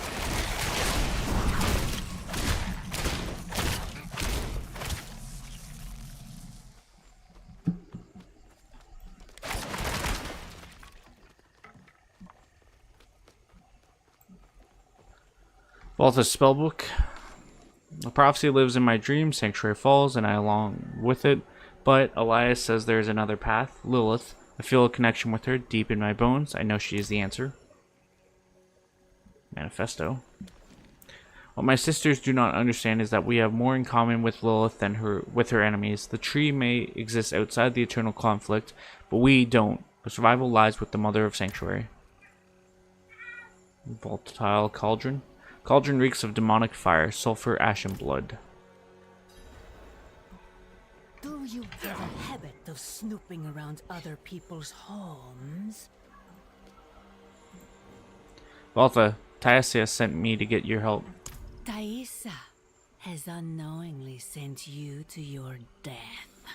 Balthus spellbook. The prophecy lives in my dream. Sanctuary falls, and I along with it. But Elias says there is another path. Lilith. I feel a connection with her deep in my bones. I know she is the answer. Manifesto. What my sisters do not understand is that we have more in common with Lilith than with her enemies. The tree may exist outside the eternal conflict, but we don't. The survival lies with the Mother of Sanctuary. Volatile cauldron. Cauldron reeks of demonic fire, sulfur, ash, and blood. Do you have a habit of snooping around other people's homes? Valtha, Tyasia sent me to get your help. Thaisa has unknowingly sent you to your death.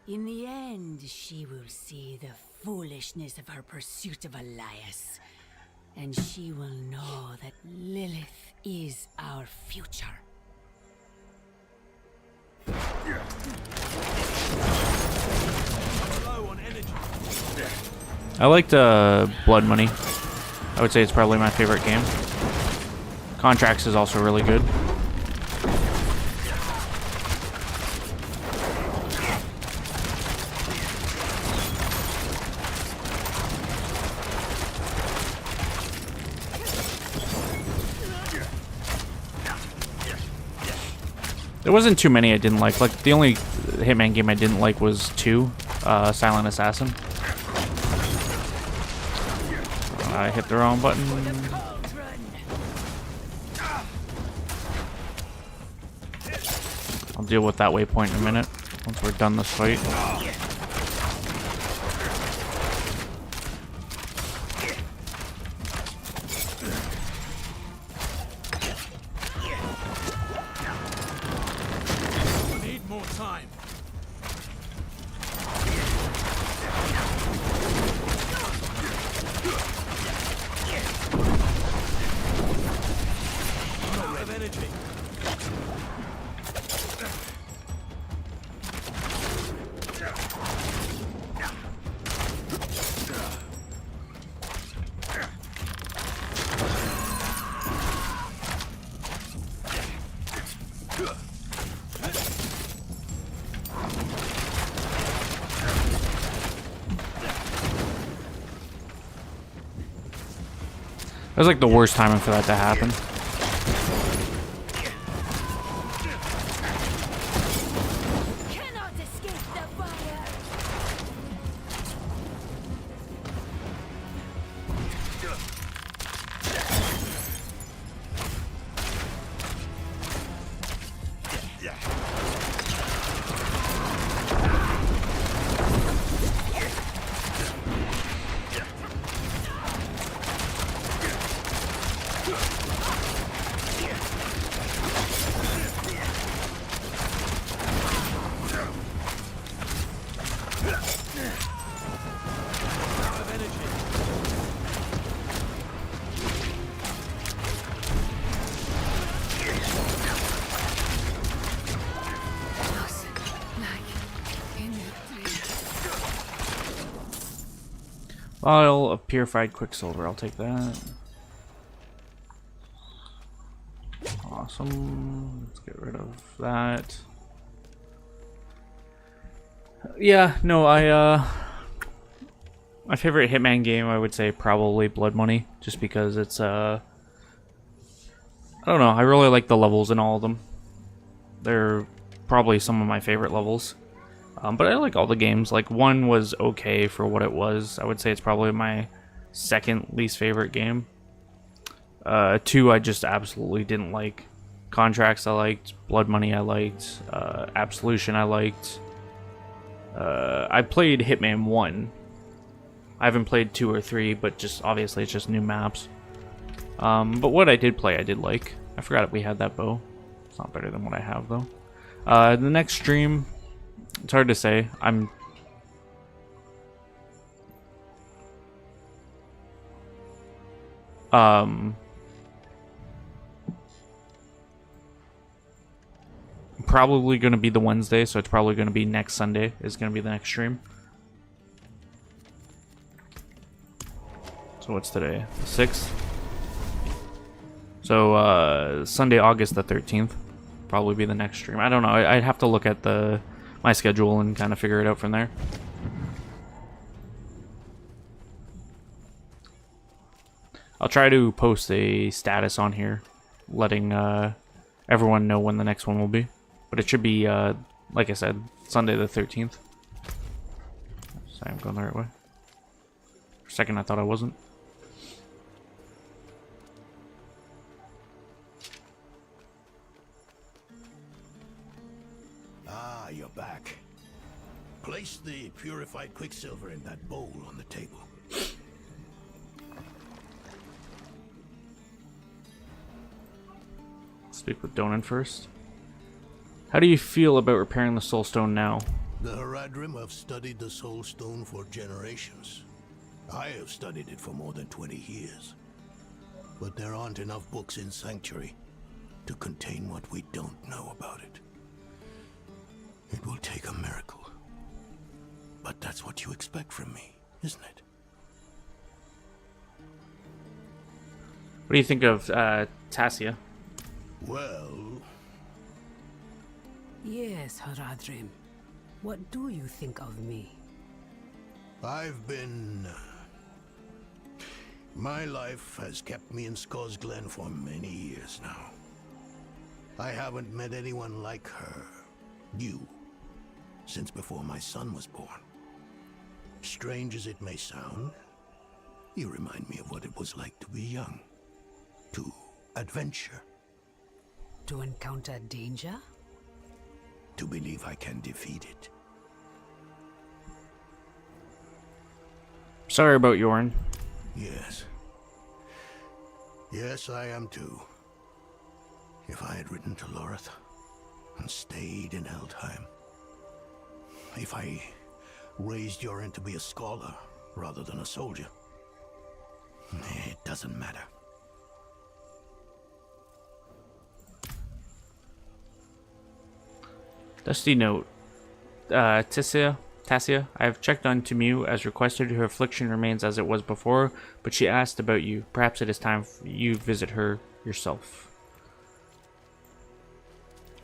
In the end, she will see the foolishness of her pursuit of Elias. And she will know that Lilith is our future. I liked Blood Money. I would say it's probably my favorite game. Contracts is also really good. There wasn't too many I didn't like. Like, the only Hitman game I didn't like was 2, Silent Assassin. I hit the wrong button. I'll deal with that waypoint in a minute, once we're done this fight. It was like the worst timing for that to happen. Vial of purified quicksilver. I'll take that. Awesome. Let's get rid of that. Yeah, no, my favorite Hitman game, I would say probably Blood Money, just because it's I don't know, I really like the levels in all of them. They're probably some of my favorite levels. But I like all the games. Like, 1 was okay for what it was. I would say it's probably my second least favorite game. 2 I just absolutely didn't like. Contracts I liked. Blood Money I liked. Absolution I liked. I played Hitman 1. I haven't played 2 or 3, but just obviously it's just new maps. But what I did play I did like. I forgot we had that bow. It's not better than what I have though. The next stream, it's hard to say. I'm probably going to be the Wednesday, so it's probably going to be next Sunday is going to be the next stream. So what's today? The 6th? So Sunday, August the 13th, probably be the next stream. I don't know. I'd have to look at my schedule and kind of figure it out from there. I'll try to post a status on here, letting everyone know when the next one will be. But it should be, like I said, Sunday the 13th. Sorry, I'm going the right way. For a second, I thought I wasn't. Ah, you're back. Place the purified quicksilver in that bowl on the table. Speak with Donan first. How do you feel about repairing the soul stone now? The Haradrim have studied the soul stone for generations. I have studied it for more than 20 years. But there aren't enough books in Sanctuary to contain what we don't know about it. It will take a miracle. But that's what you expect from me, isn't it? What do you think of Tassia? Well... Yes, Haradrim. What do you think of me? I've been... My life has kept me in Skull's Glen for many years now. I haven't met anyone like her, you, since before my son was born. Strange as it may sound, you remind me of what it was like to be young. To adventure. To encounter danger? To believe I can defeat it. Sorry about Yorn. Yes. Yes, I am too. If I had ridden to Lorith and stayed in Eldheim. If I raised Yorin to be a scholar rather than a soldier. It doesn't matter. Dusty note. Tassia, I have checked on Temu as requested. Her affliction remains as it was before, but she asked about you. Perhaps it is time for you to visit her yourself.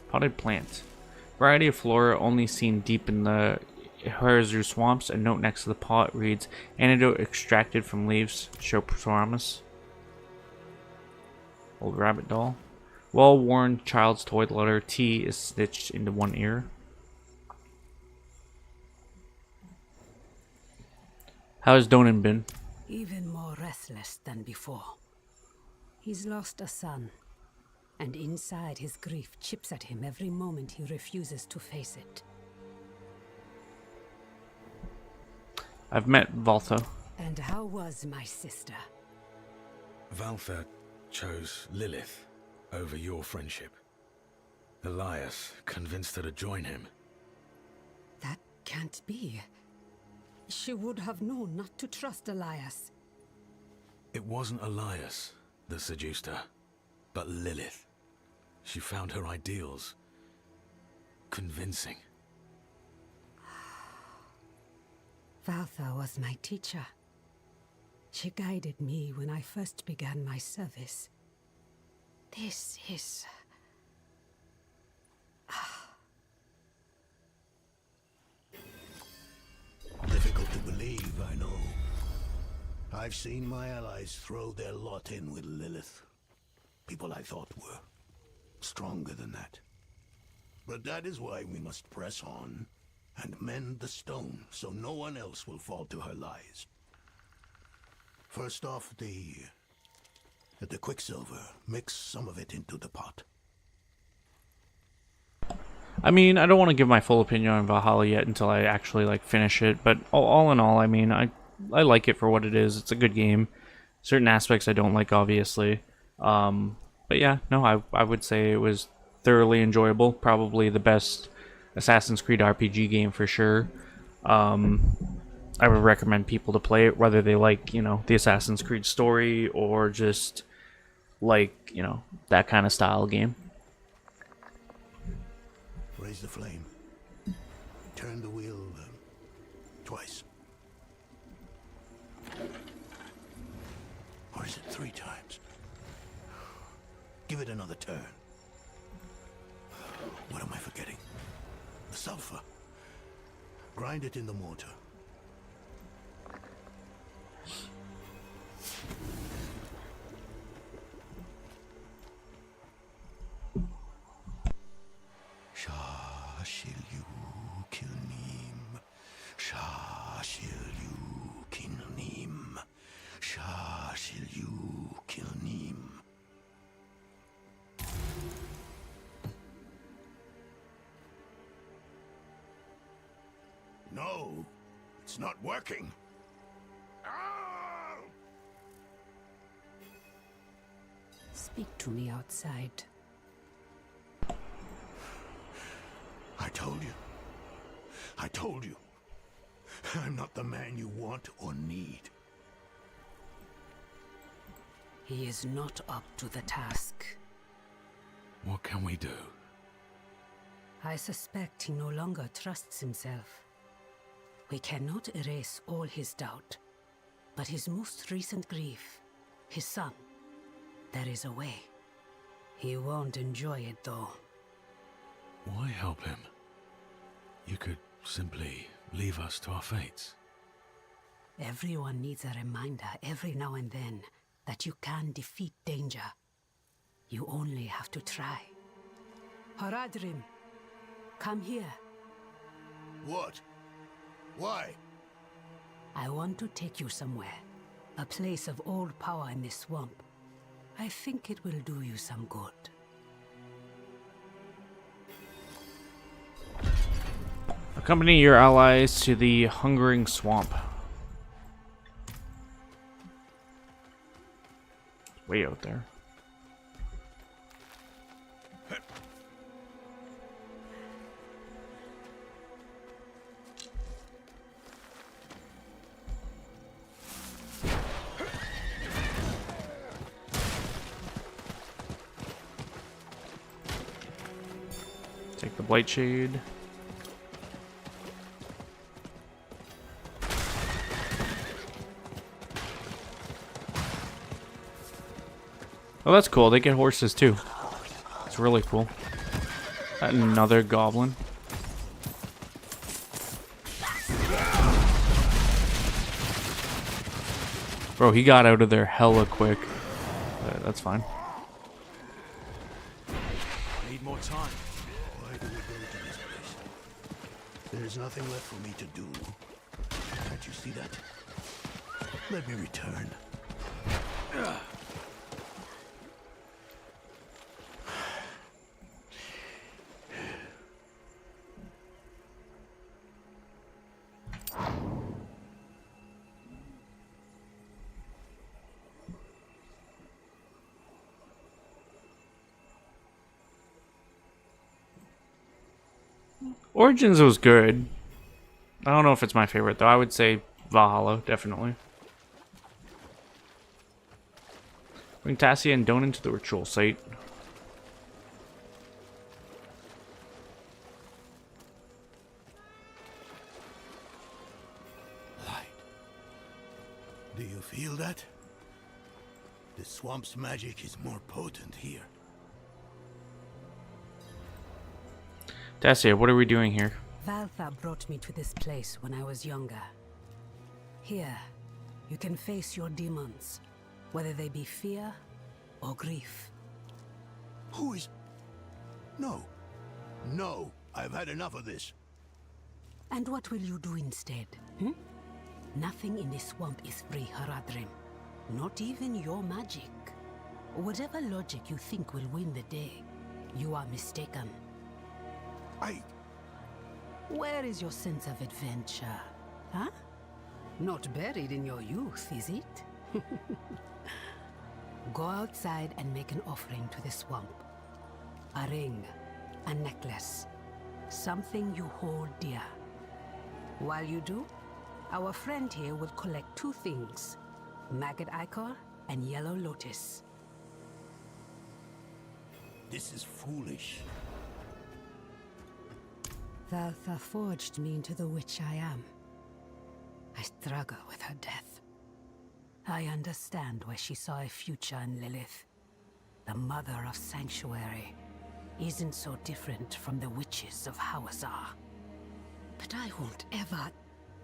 Potted plant. Variety of flora only seen deep in the Harazu swamps. A note next to the pot reads, antidote extracted from leaves. Show promise. Old rabbit doll. Well-worn child's toy letter T is stitched into one ear. How's Donan been? Even more restless than before. He's lost a son, and inside his grief chips at him every moment he refuses to face it. I've met Valtha. And how was my sister? Valtha chose Lilith over your friendship. Elias convinced her to join him. That can't be. She would have known not to trust Elias. It wasn't Elias that seduced her, but Lilith. She found her ideals convincing. Valtha was my teacher. She guided me when I first began my service. This is... Difficult to believe, I know. I've seen my allies throw their lot in with Lilith. People I thought were stronger than that. But that is why we must press on and mend the stone so no one else will fall to her lies. First off, the quicksilver. Mix some of it into the pot. I mean, I don't want to give my full opinion on Valhalla yet until I actually like finish it, but all in all, I mean, I like it for what it is. It's a good game. Certain aspects I don't like, obviously. But yeah, no, I would say it was thoroughly enjoyable. Probably the best Assassin's Creed RPG game for sure. I would recommend people to play it, whether they like, you know, the Assassin's Creed story or just like, you know, that kind of style game. Raise the flame. Turn the wheel twice. Or is it 3 times? Give it another turn. What am I forgetting? The sulfur. Grind it in the mortar. No, it's not working. Speak to me outside. I told you. I told you. I'm not the man you want or need. He is not up to the task. What can we do? I suspect he no longer trusts himself. We cannot erase all his doubt, but his most recent grief, his son, there is a way. He won't enjoy it, though. Why help him? You could simply leave us to our fates. Everyone needs a reminder every now and then that you can defeat danger. You only have to try. Haradrim, come here. What? Why? I want to take you somewhere. A place of old power in this swamp. I think it will do you some good. Accompany your allies to the Hungering Swamp. Way out there. Take the Blight Shade. Oh, that's cool. They get horses too. It's really cool. Another goblin. Bro, he got out of there hella quick. That's fine. Need more time. Why do we go to this place? There's nothing left for me to do. Can't you see that? Let me return. Origins was good. I don't know if it's my favorite though. I would say Valhalla, definitely. Bring Tassia and Donan to the ritual site. Light. Do you feel that? swamp's magic is more potent here. Dacia, what are we doing here? Valtha brought me to this place when I was younger. Here, you can face your demons, whether they be fear or grief. Who is... No. No, I've had enough of this. And what will you do instead? Nothing in this swamp is free, Haradrim. Not even your magic. Whatever logic you think will win the day, you are mistaken. Where is your sense of adventure? Huh? Not buried in your youth, is it? Go outside and make an offering to the swamp. A ring, a necklace, something you hold dear. While you do, our friend here will collect 2 things, maggot ichor and yellow lotus. This is foolish. Valtha forged me into the witch I am. I struggle with her death. I understand why she saw a future in Lilith. The mother of Sanctuary isn't so different from the witches of Hawazar. But I won't ever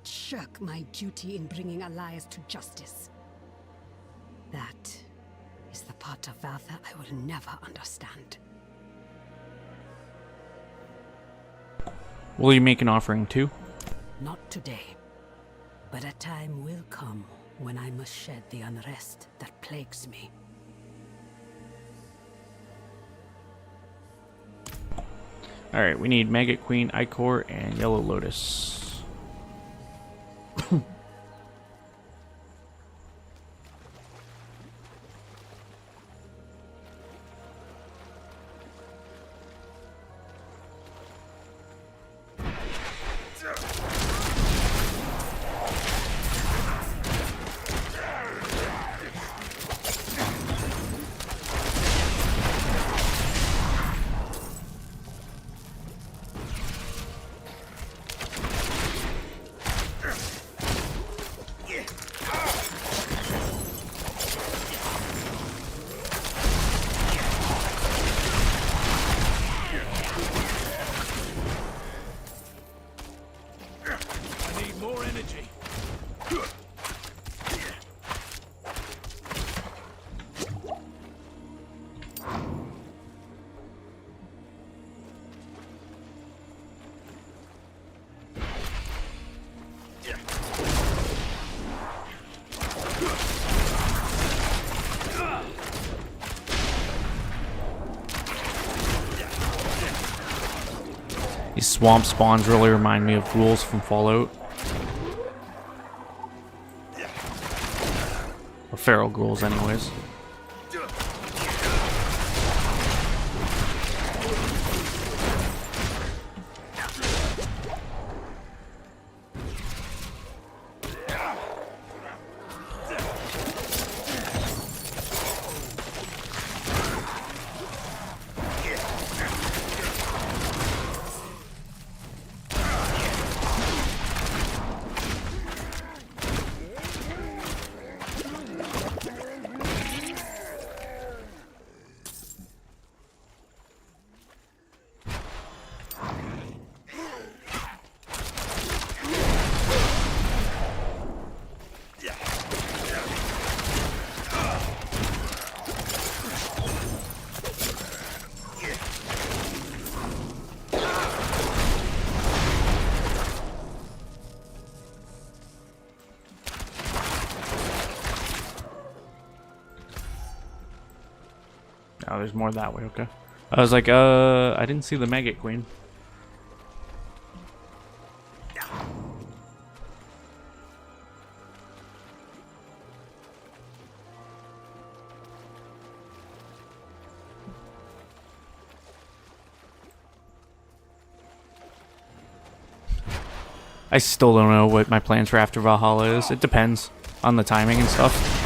shirk my duty in bringing Elias to justice. That is the part of Valtha I will never understand. Will you make an offering too? Not today, but a time will come when I must shed the unrest that plagues me. Alright, we need Maggot Queen, Ichor, and Yellow Lotus. These swamp spawns really remind me of ghouls from Fallout. Or feral ghouls, anyways. Oh, there's more that way, okay. I was like, I didn't see the Maggot Queen. I still don't know what my plans for after Valhalla is. It depends on the timing and stuff.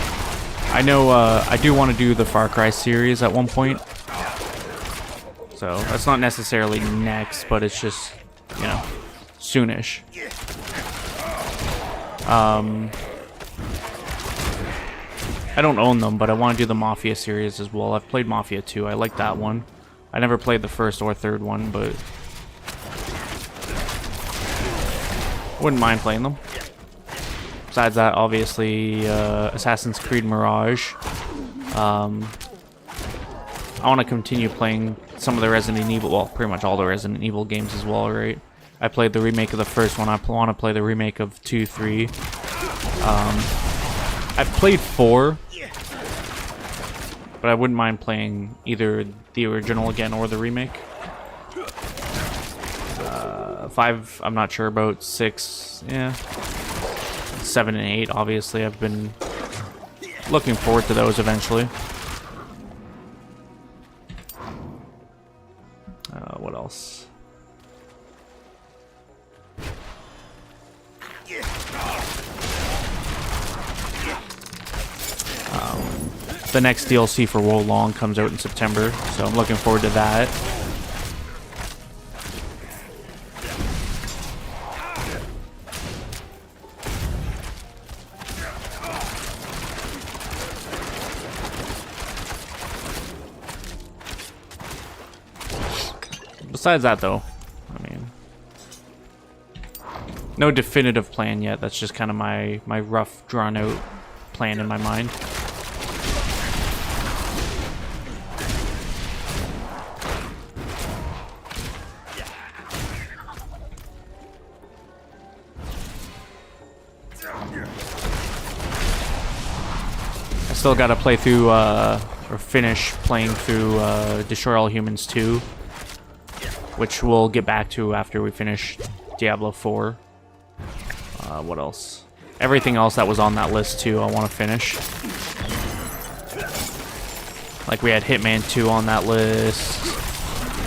I know I do want to do the Far Cry series at one point. So that's not necessarily next, but it's just, you know, soonish. I don't own them, but I want to do the Mafia series as well. I've played Mafia 2. I like that one. I never played the first or third one, but wouldn't mind playing them. Besides that, obviously, Assassin's Creed Mirage. I want to continue playing some of the Resident Evil, well, pretty much all the Resident Evil games as well, right? I played the remake of the first one. I want to play the remake of 2, 3. I've played 4, but I wouldn't mind playing either the original again or the remake. 5, I'm not sure about. 6, yeah. 7 and 8, obviously, I've been looking forward to those eventually. What else? The next DLC for Wo Long comes out in September, so I'm looking forward to that. Besides that, though, I mean, no definitive plan yet. That's just kind of my rough, drawn-out plan in my mind. I still got to play through, or finish playing through Destroy All Humans 2. Which we'll get back to after we finish Diablo 4. What else? Everything else that was on that list too, I want to finish. Like we had Hitman 2 on that list.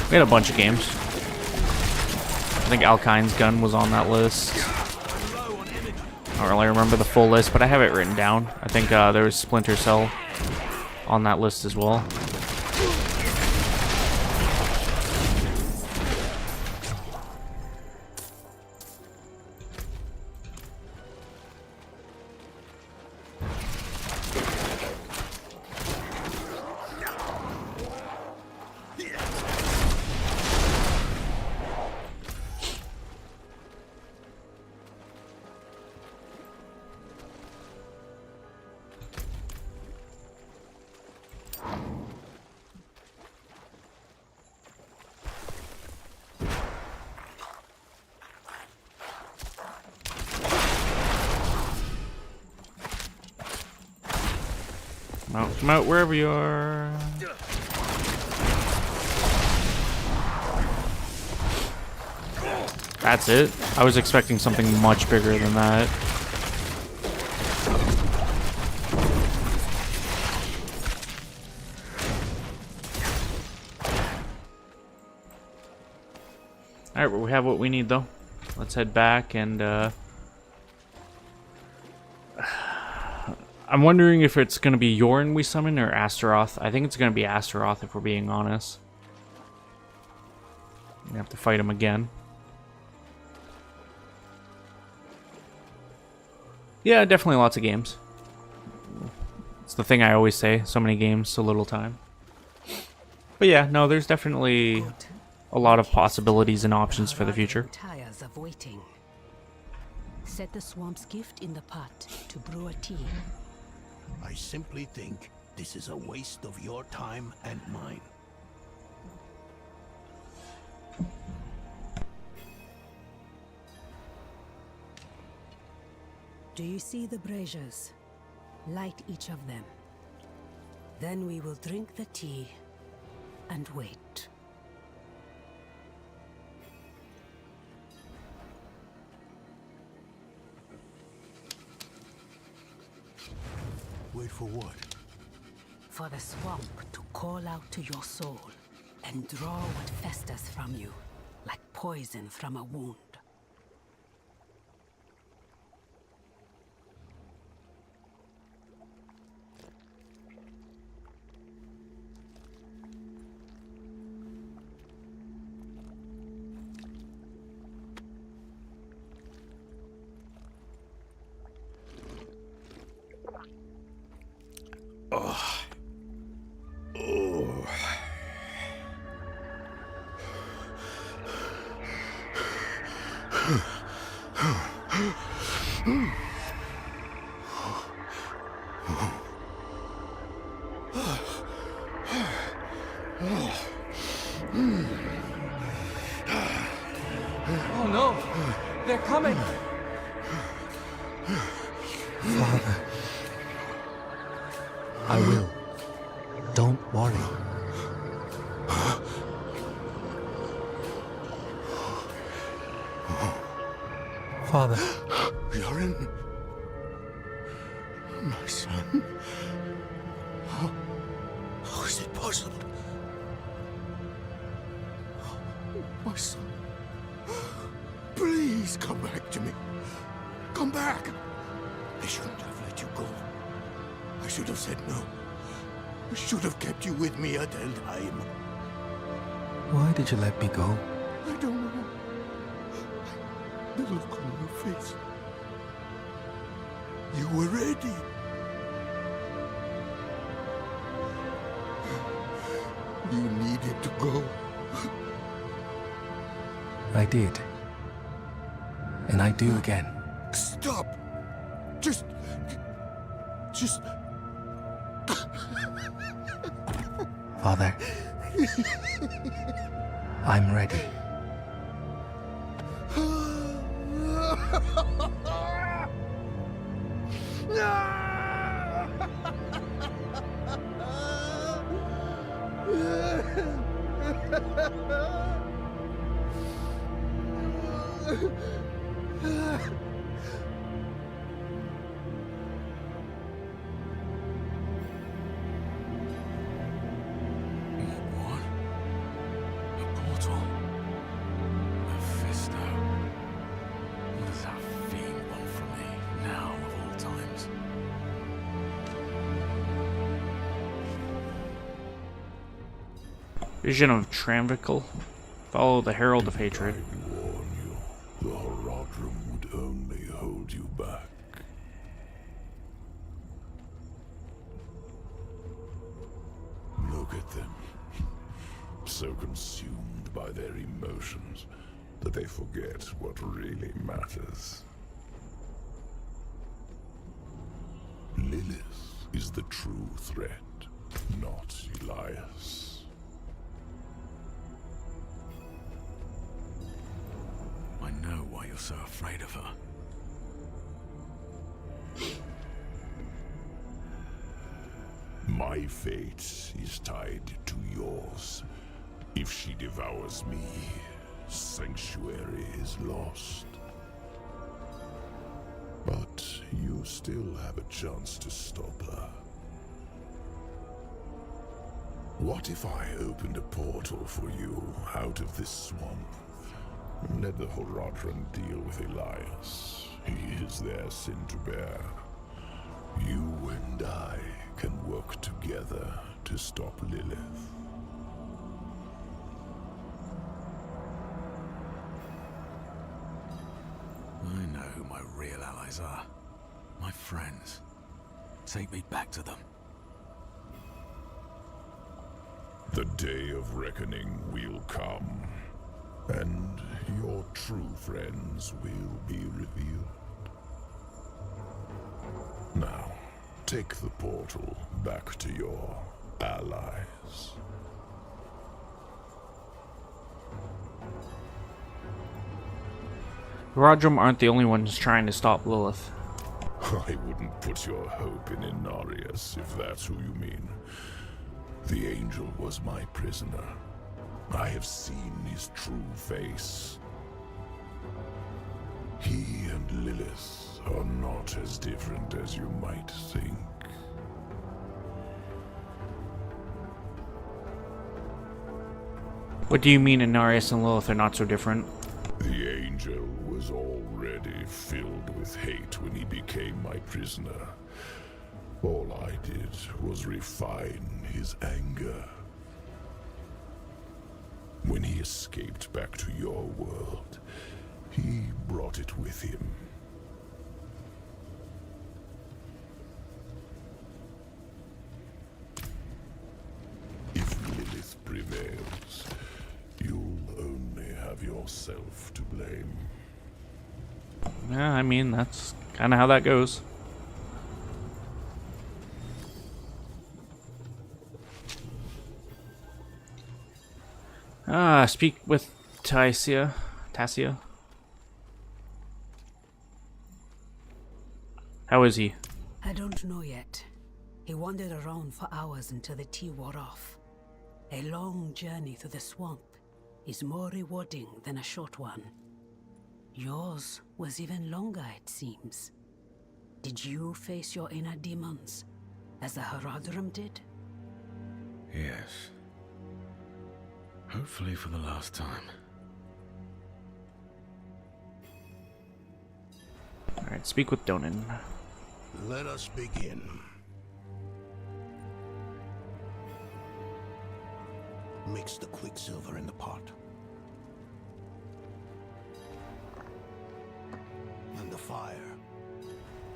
We had a bunch of games. I think Alkine's Gun was on that list. I don't really remember the full list, but I have it written down. I think there was Splinter Cell on that list as well. Come out wherever you are. That's it. I was expecting something much bigger than that. Alright, well, we have what we need though. Let's head back and I'm wondering if it's going to be Yorn we summon or Astaroth. I think it's going to be Astaroth if we're being honest. We have to fight him again. Yeah, definitely lots of games. It's the thing I always say. So many games, so little time. But yeah, no, there's definitely a lot of possibilities and options for the future. Tires of waiting. Set the swamp's gift in the pot to brew a tea. I simply think this is a waste of your time and mine. Do you see the braziers? Light each of them. Then we will drink the tea and wait. Wait for what? For the swamp to call out to your soul and draw what festers from you, like poison from a wound. Oh no! They're coming! Father. I will. Don't worry. Father. Yorin. My son. How is it possible? My son. Please come back to me. Come back. I shouldn't have let you go. I should have said no. I should have kept you with me at Eldheim. Why did you let me go? I don't know. The look on your face. You were ready. You needed to go. I did. And I do again. Stop! Just... Father. I'm ready. What? A portal? Mephisto. What does that fiend want from me, now of all times? Vision of Tranvical. Follow the Herald of Hatred. I warn you, the Horadrim would only hold you back. Look at them. So consumed by their emotions that they forget what really matters. Lilith is the true threat, not Elias. I know why you're so afraid of her. My fate is tied to yours. If she devours me, Sanctuary is lost. But you still have a chance to stop her. What if I opened a portal for you out of this swamp? Let the Horadrim deal with Elias. He is their sin to bear. You and I can work together to stop Lilith. I know who my real allies are. My friends. Take me back to them. The day of reckoning will come, and your true friends will be revealed. Now, take the portal back to your allies. Horadrim aren't the only ones trying to stop Lilith. I wouldn't put your hope in Inarius, if that's who you mean. The angel was my prisoner. I have seen his true face. He and Lilith are not as different as you might think. What do you mean Inarius and Lilith are not so different? The angel was already filled with hate when he became my prisoner. All I did was refine his anger. When he escaped back to your world, he brought it with him. If Lilith prevails, you'll only have yourself to blame. Yeah, I mean, that's kind of how that goes. Speak with Tassia. How is he? I don't know yet. He wandered around for hours until the tea wore off. A long journey through the swamp is more rewarding than a short one. Yours was even longer, it seems. Did you face your inner demons, as the Haradrim did? Yes. Hopefully for the last time. Alright, speak with Donan. Let us begin. Mix the quicksilver in the pot. And the fire.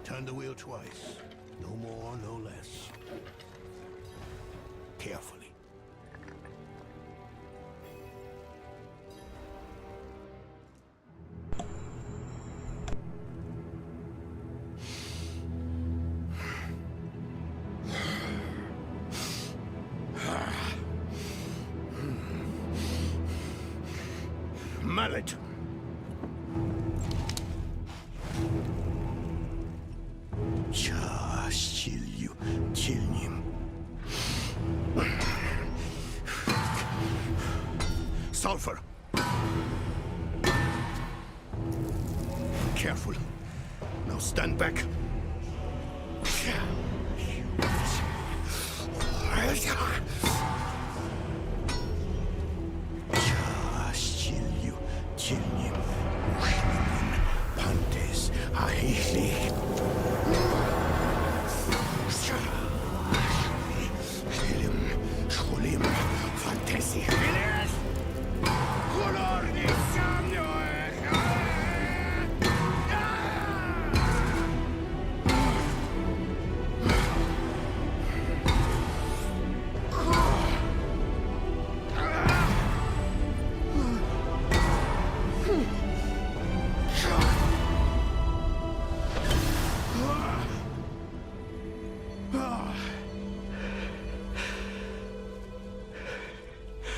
Turn the wheel twice. No more, no less. Carefully. Mallet. Sulfur. Careful. Now stand back.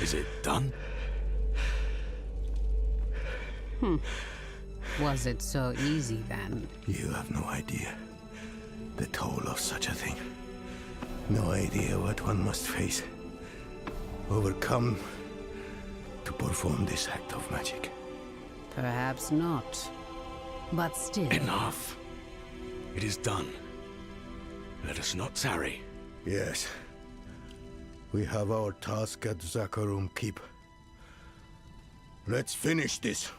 Is it done? Was it so easy then? You have no idea the toll of such a thing. No idea what one must face. Overcome to perform this act of magic. Perhaps not. But still... Enough. It is done. Let us not tarry. Yes. We have our task at Zakarum Keep. Let's finish this.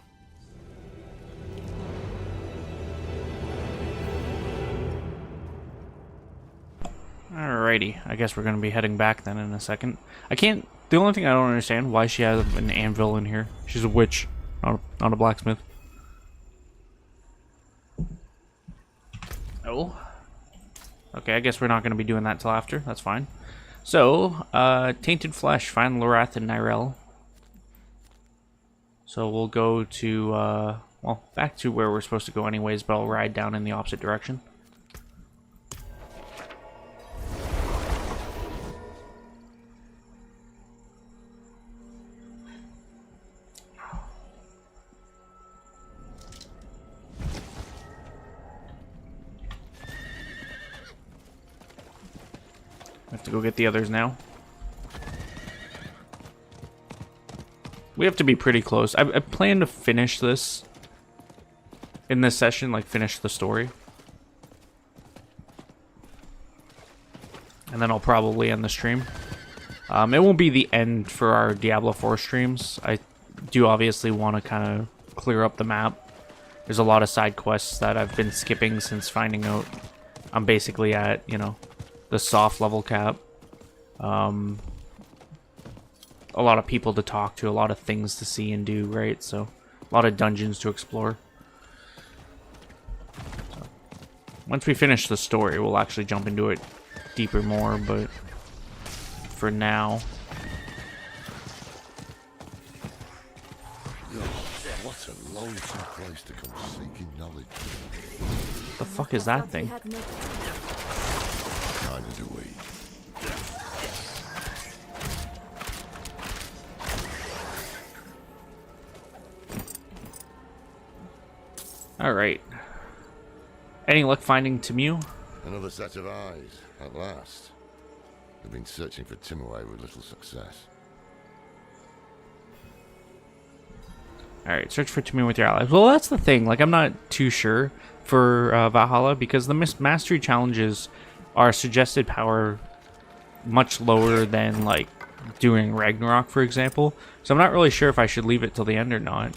Alrighty, I guess we're gonna be heading back then in a second. The only thing I don't understand, why she has an anvil in here. She's a witch, not a blacksmith. Oh. Okay, I guess we're not gonna be doing that till after, that's fine. So, Tainted Flesh, find Lorath and Nyrel. So we'll go to, well, back to where we're supposed to go anyways, but I'll ride down in the opposite direction. I have to go get the others now. We have to be pretty close. I plan to finish this in this session, like finish the story. And then I'll probably end the stream. It won't be the end for our Diablo 4 streams. I do obviously want to kind of clear up the map. There's a lot of side quests that I've been skipping since finding out I'm basically at, you know, the soft level cap. A lot of people to talk to, a lot of things to see and do, right? So, a lot of dungeons to explore. So, once we finish the story, we'll actually jump into it deeper more, but for now... What a lonesome place to come seeking knowledge. The fuck is that thing? Neither do we. Alright. Any luck finding Temu? Another set of eyes, at last. We've been searching for Timaway with little success. Alright, search for Temu with your allies. Well, that's the thing. Like, I'm not too sure for Valhalla, because the mastery challenges are suggested power much lower than, like, doing Ragnarok, for example. So I'm not really sure if I should leave it till the end or not.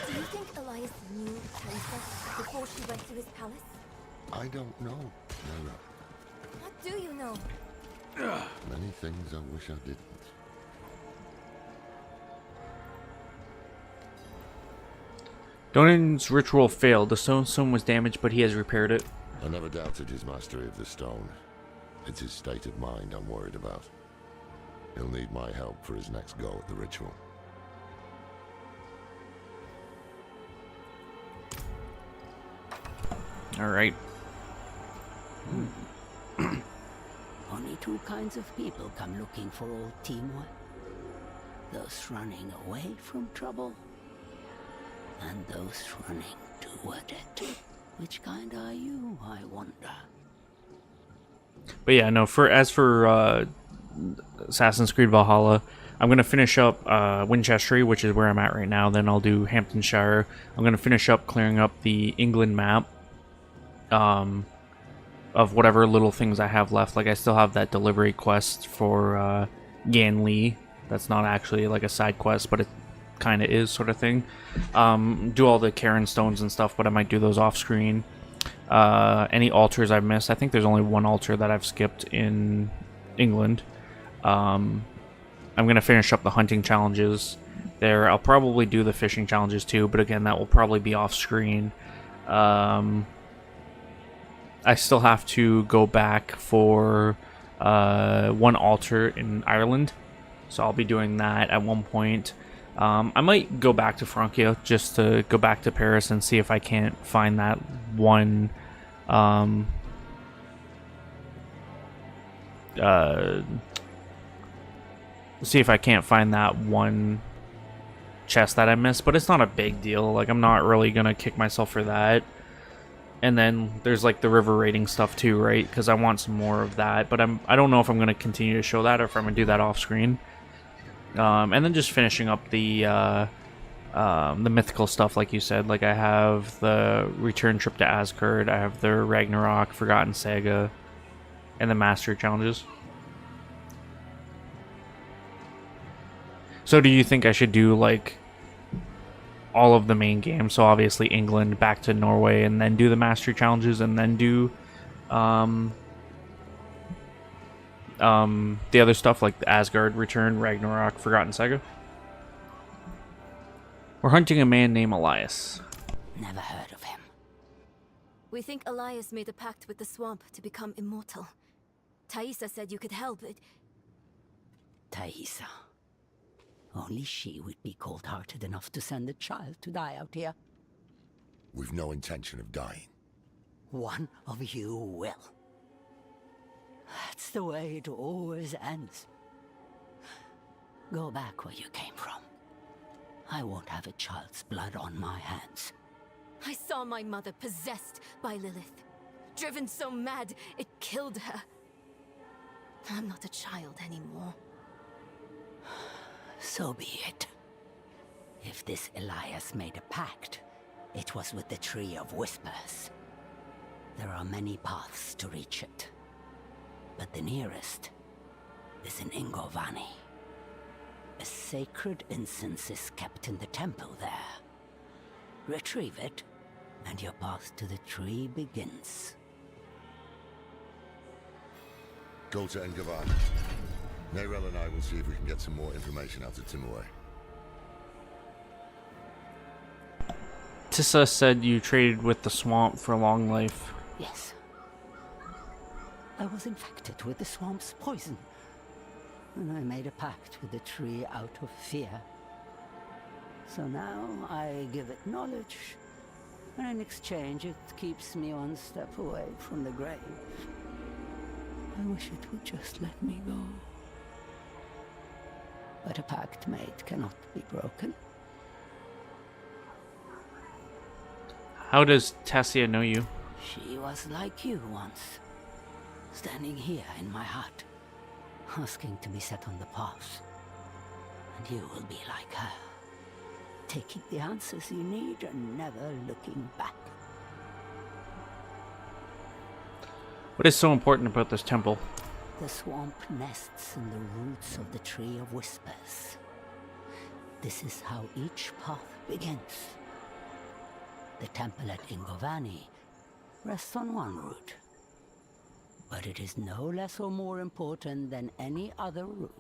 Do you think Elias knew Teresa before she went to his palace? I don't know, Nora. What do you know? Many things I wish I didn't. Donin's ritual failed. The stone was damaged, but he has repaired it. I never doubted his mastery of the stone. It's his state of mind I'm worried about. He'll need my help for his next go at the ritual. Alright. Only two kinds of people come looking for old Timur. Those running away from trouble, and those running toward it. Which kind are you, I wonder? But yeah, no, as for Assassin's Creed Valhalla, I'm going to finish up Winchester, which is where I'm at right now. Then I'll do Hamptonshire. I'm going to finish up clearing up the England map of whatever little things I have left. Like, I still have that delivery quest for Gan Lee. That's not actually like a side quest, but it kind of is, sort of thing. Do all the Karen stones and stuff, but I might do those off screen. Any altars I've missed. I think there's only one altar that I've skipped in England. I'm going to finish up the hunting challenges there. I'll probably do the fishing challenges too, but again, that will probably be off screen. I still have to go back for one altar in Ireland, so I'll be doing that at one point. I might go back to Francia just to go back to Paris and see if I can't find that one chest that I missed, but it's not a big deal. Like, I'm not really gonna kick myself for that. And then there's like the river raiding stuff too, right? Because I want some more of that, but I don't know if I'm gonna continue to show that or if I'm gonna do that off screen. And then just finishing up the mythical stuff, like you said. Like, I have the return trip to Asgard, I have the Ragnarok, Forgotten Saga, and the Mastery challenges. So do you think I should do like all of the main games? So obviously England, back to Norway, and then do the Mastery challenges, and then do the other stuff like the Asgard, Return, Ragnarok, Forgotten Saga? We're hunting a man named Elias. Never heard of him. We think Elias made a pact with the swamp to become immortal. Thaisa said you could help, but... Thaisa. Only she would be cold-hearted enough to send a child to die out here. We've no intention of dying. One of you will. That's the way it always ends. Go back where you came from. I won't have a child's blood on my hands. I saw my mother possessed by Lilith. Driven so mad, it killed her. I'm not a child anymore. So be it. If this Elias made a pact, it was with the Tree of Whispers. There are many paths to reach it, but the nearest is in Ingovani. A sacred incense is kept in the temple there. Retrieve it, and your path to the tree begins. Go to Engavan. Nerel and I will see if we can get some more information out of Timaway. Tissa said you traded with the swamp for long life. Yes. I was infected with the swamp's poison. and I made a pact with the tree out of fear. So now I give it knowledge, and in exchange it keeps me one step away from the grave. I wish it would just let me go. But a pact made cannot be broken. How does Tassia know you? She was like you once, standing here in my hut, asking to be set on the path. And you will be like her, taking the answers you need and never looking back. What is so important about this temple? The swamp nests in the roots of the Tree of Whispers. This is how each path begins. The temple at Ingovani rests on one route, but it is no less or more important than any other route.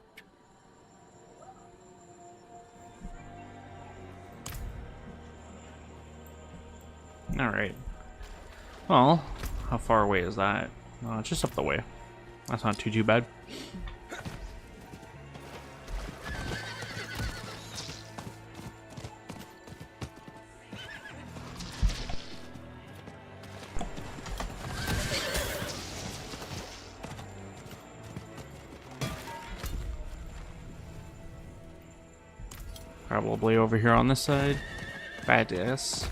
Alright. Well, how far away is that? It's just up the way. That's not too bad. Probably over here on this side. Badass.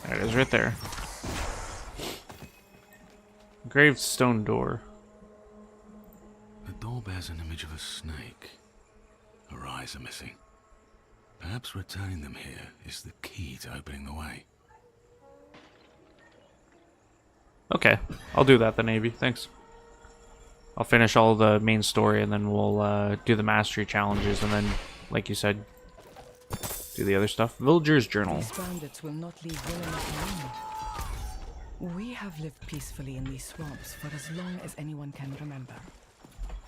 There it is, right there. Gravestone door. The door bears an image of a snake. Her eyes are missing. Perhaps returning them here is the key to opening the way. Okay, I'll do that then, Avi. Thanks. I'll finish all the main story and then we'll do the mastery challenges and then, like you said, do the other stuff. Villager's Journal. These bandits will not leave villains alone. We have lived peacefully in these swamps for as long as anyone can remember.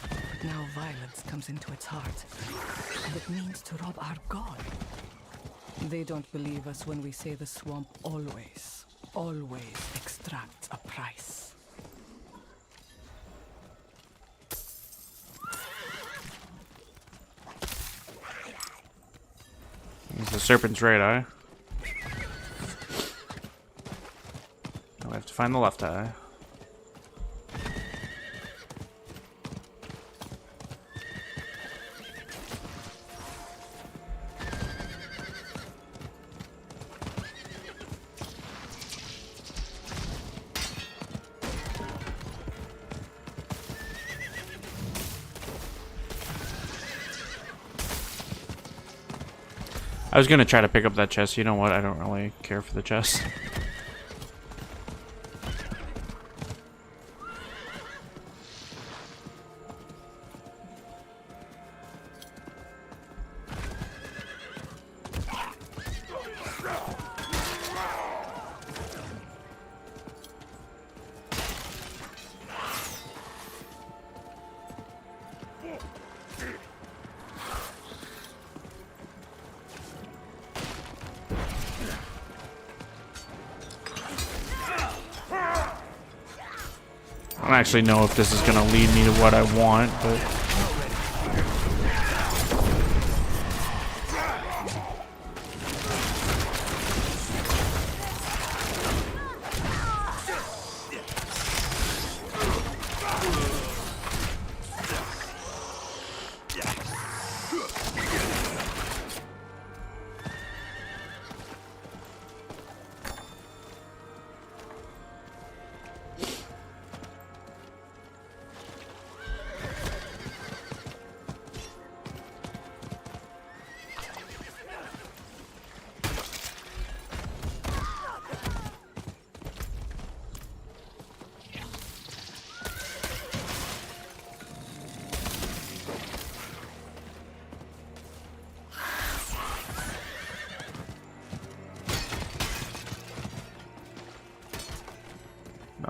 But now violence comes into its heart, and it means to rob our god. They don't believe us when we say the swamp always extracts a price. It's the serpent's right eye. Now we have to find the left eye. I was gonna try to pick up that chest. You know what? I don't really care for the chest. I don't actually know if this is gonna lead me to what I want, but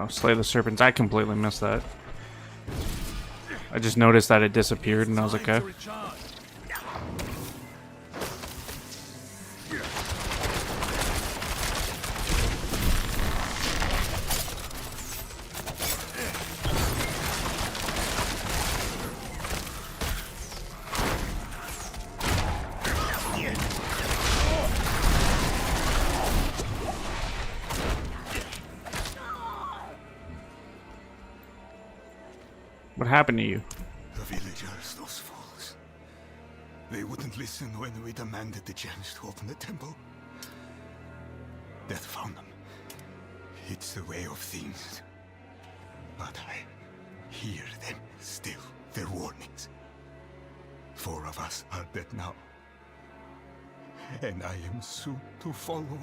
Oh, slay the serpents. I completely missed that. I just noticed that it disappeared and I was like, okay. What happened to you? The villagers, those fools. They wouldn't listen when we demanded the gems to open the temple. Death found them. It's the way of things. But I hear them still, their warnings. 4 of us are dead now. And I am soon to follow.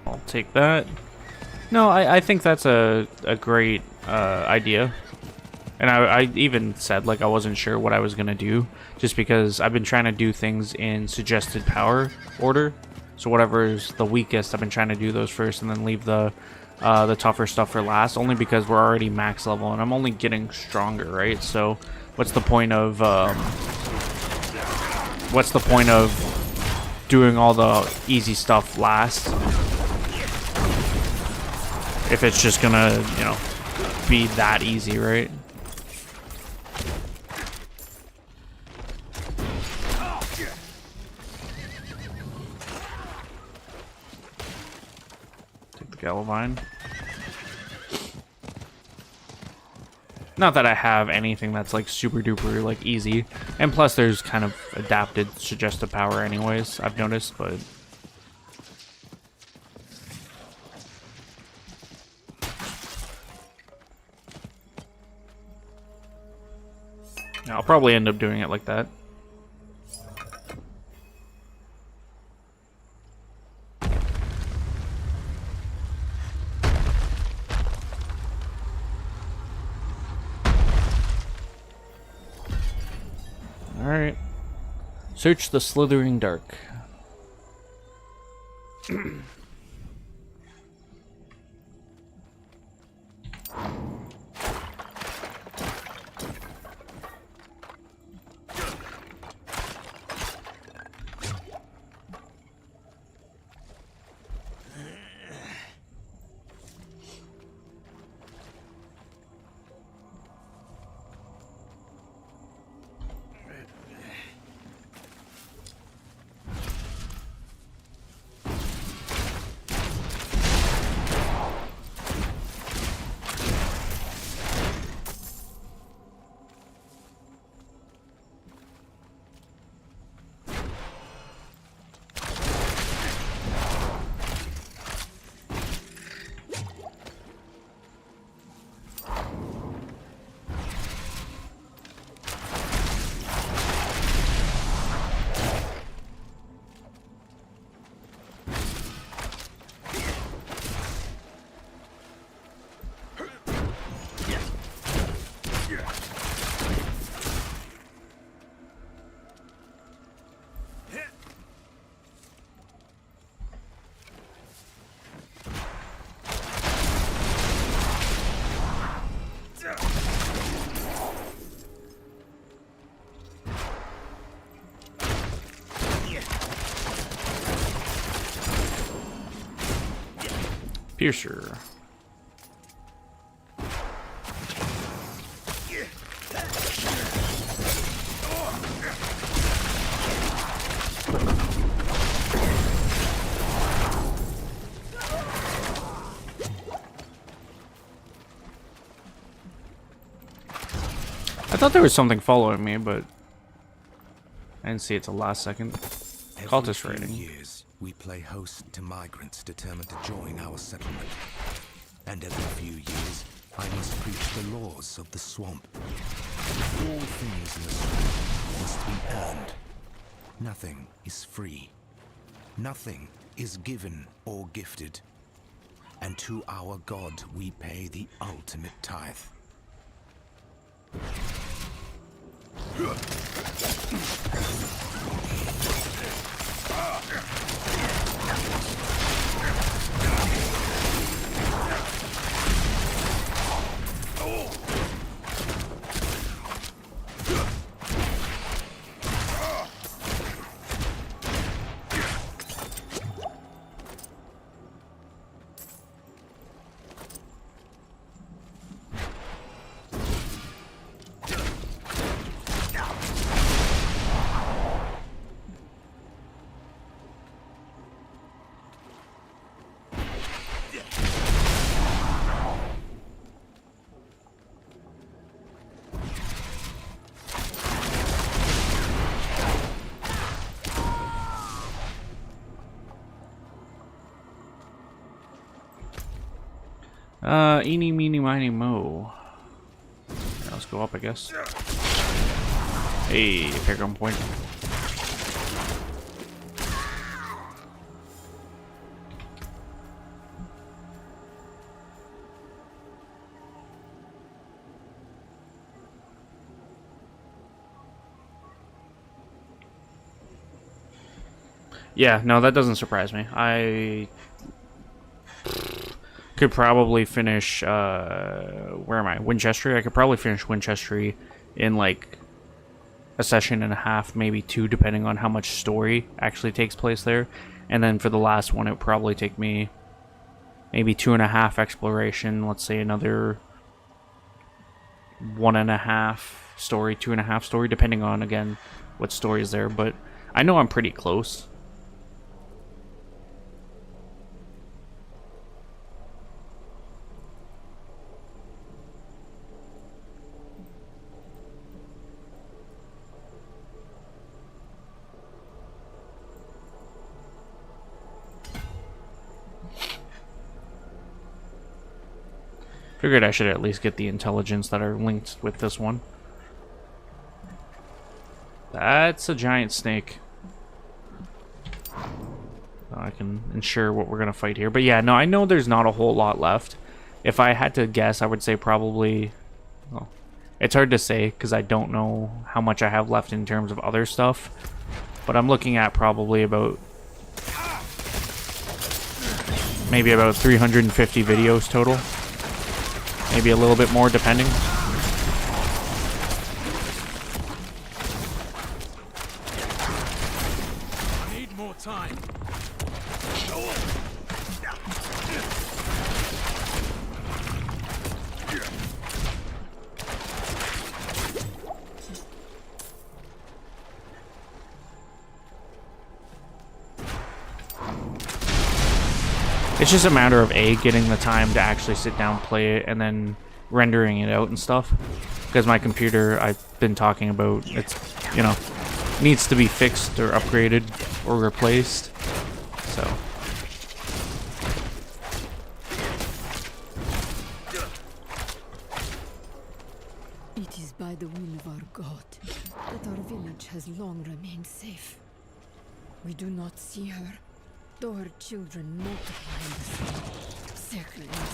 I'll take that. No, I think that's a great idea. And I even said, like, I wasn't sure what I was going to do. Just because I've been trying to do things in suggested power order. So whatever is the weakest, I've been trying to do those first and then leave the tougher stuff for last. Only because we're already max level and I'm only getting stronger, right? So what's the point of doing all the easy stuff last? If it's just gonna, you know, be that easy, right? Take the Galavine. Not that I have anything that's like super duper like easy. And plus there's kind of adapted suggestive power anyways, I've noticed, but I'll probably end up doing it like that. Alright. Search the slithering dark. Piercer. I thought there was something following me, but I didn't see it till last second. Cultist raiding. Years, we play host to migrants determined to join our settlement. And every few years, I must preach the laws of the swamp. All things in the swamp must be earned. Nothing is free. Nothing is given or gifted. And to our God we pay the ultimate tithe. Eeny, meeny, miny, mo. Yeah, let's go up, I guess. Hey, Paragon Point. Yeah, no, that doesn't surprise me. I could probably finish, where am I? Winchester? I could probably finish Winchester in like a session and a half, maybe two, depending on how much story actually takes place there. And then for the last one, it would probably take me maybe 2.5 exploration, let's say another 1.5 story, 2.5 story, depending on, again, what story is there. But I know I'm pretty close. Figured I should at least get the intelligence that are linked with this one. That's a giant snake. I can ensure what we're gonna fight here. But yeah, no, I know there's not a whole lot left. If I had to guess, I would say probably... Well, it's hard to say because I don't know how much I have left in terms of other stuff. But I'm looking at probably about... maybe about 350 videos total. Maybe a little bit more, depending. I need more time. It's just a matter of getting the time to actually sit down, play it, and then rendering it out and stuff. Because my computer, I've been talking about, it's, you know, needs to be fixed or upgraded or replaced. So. It is by the will of our God that our village has long remained safe. We do not see her, though her children multiply in the sea, circling us,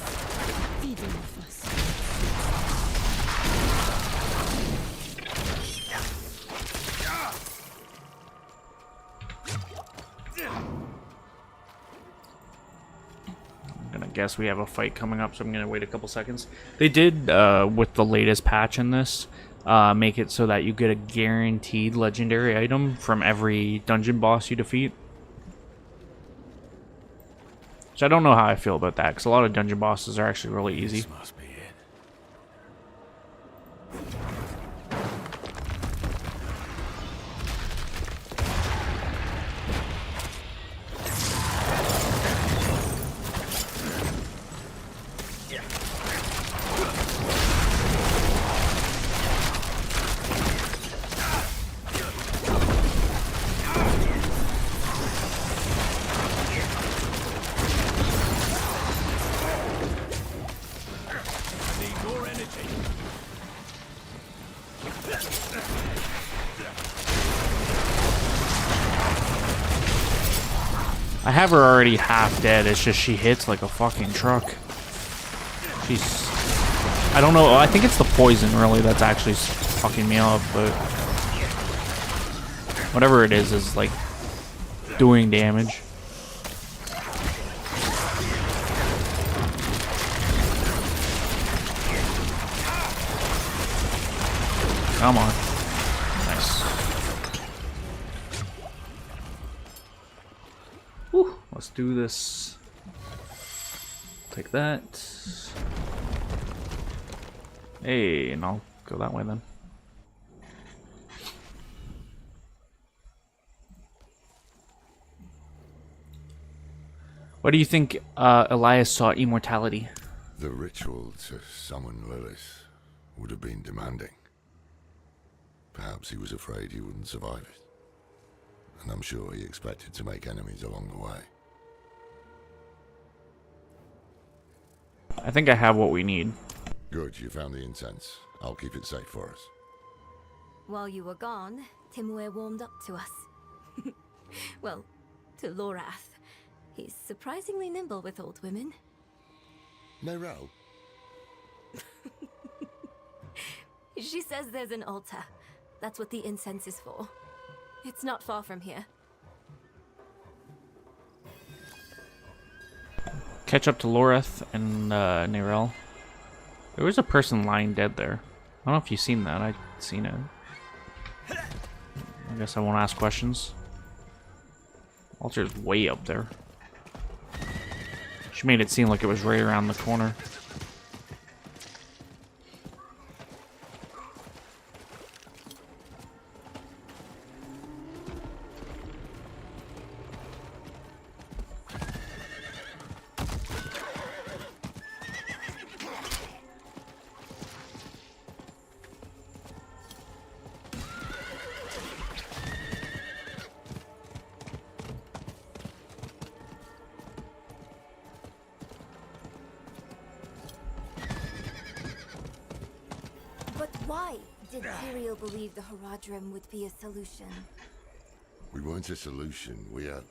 feeding off us. I'm gonna guess we have a fight coming up, so I'm gonna wait a couple seconds. They did, with the latest patch in this, make it so that you get a guaranteed legendary item from every dungeon boss you defeat. Which I don't know how I feel about that, because a lot of dungeon bosses are actually really easy. This must be it. I have her already half dead, it's just she hits like a fucking truck. She's... I don't know, I think it's the poison really that's actually fucking me up, but... whatever it is like doing damage. Come on. Nice. Whew, let's do this. Take that. Hey, and I'll go that way then. Why do you think Elias sought immortality? The ritual to summon Lilith would have been demanding. Perhaps he was afraid he wouldn't survive it. And I'm sure he expected to make enemies along the way. I think I have what we need. Good, you found the incense. I'll keep it safe for us. While you were gone, Timur warmed up to us. Well, to Lorath. He's surprisingly nimble with old women. Nerel? She says there's an altar. That's what the incense is for. It's not far from here. Catch up to Lorath and Nerel. There was a person lying dead there. I don't know if you've seen that. I've seen it. I guess I won't ask questions. Altar's way up there. She made it seem like it was right around the corner. Why did Tyrael believe the Horadrim would be a solution? We weren't a solution, we are...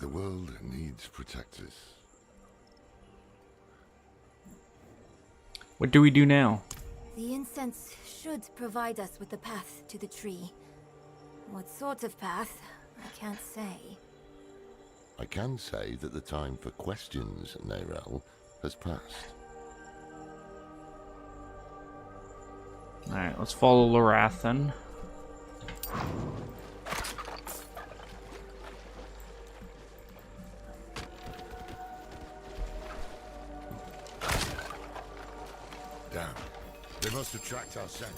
The world needs protectors. What do we do now? The incense should provide us with the path to the tree. What sort of path, I can't say. I can say that the time for questions, Nerel, has passed. Alright, let's follow Lorath then. Damn. They must have tracked our scent.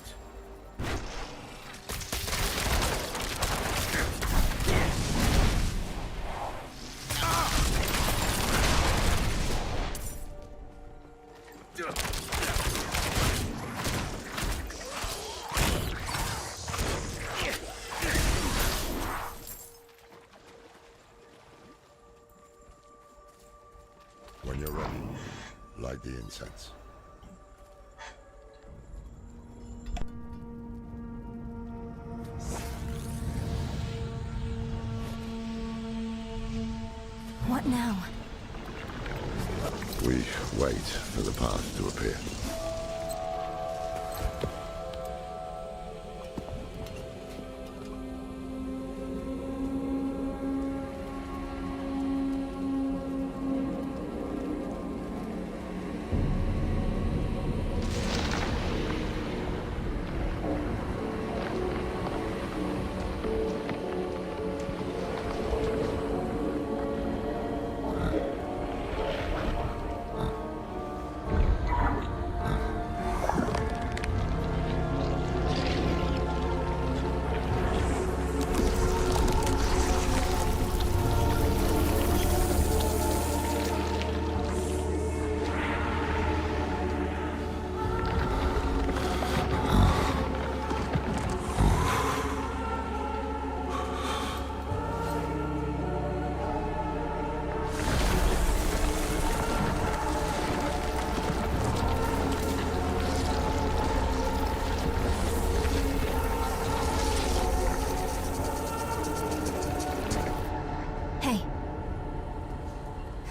When you're ready, light the incense. What now? We wait for the path to appear.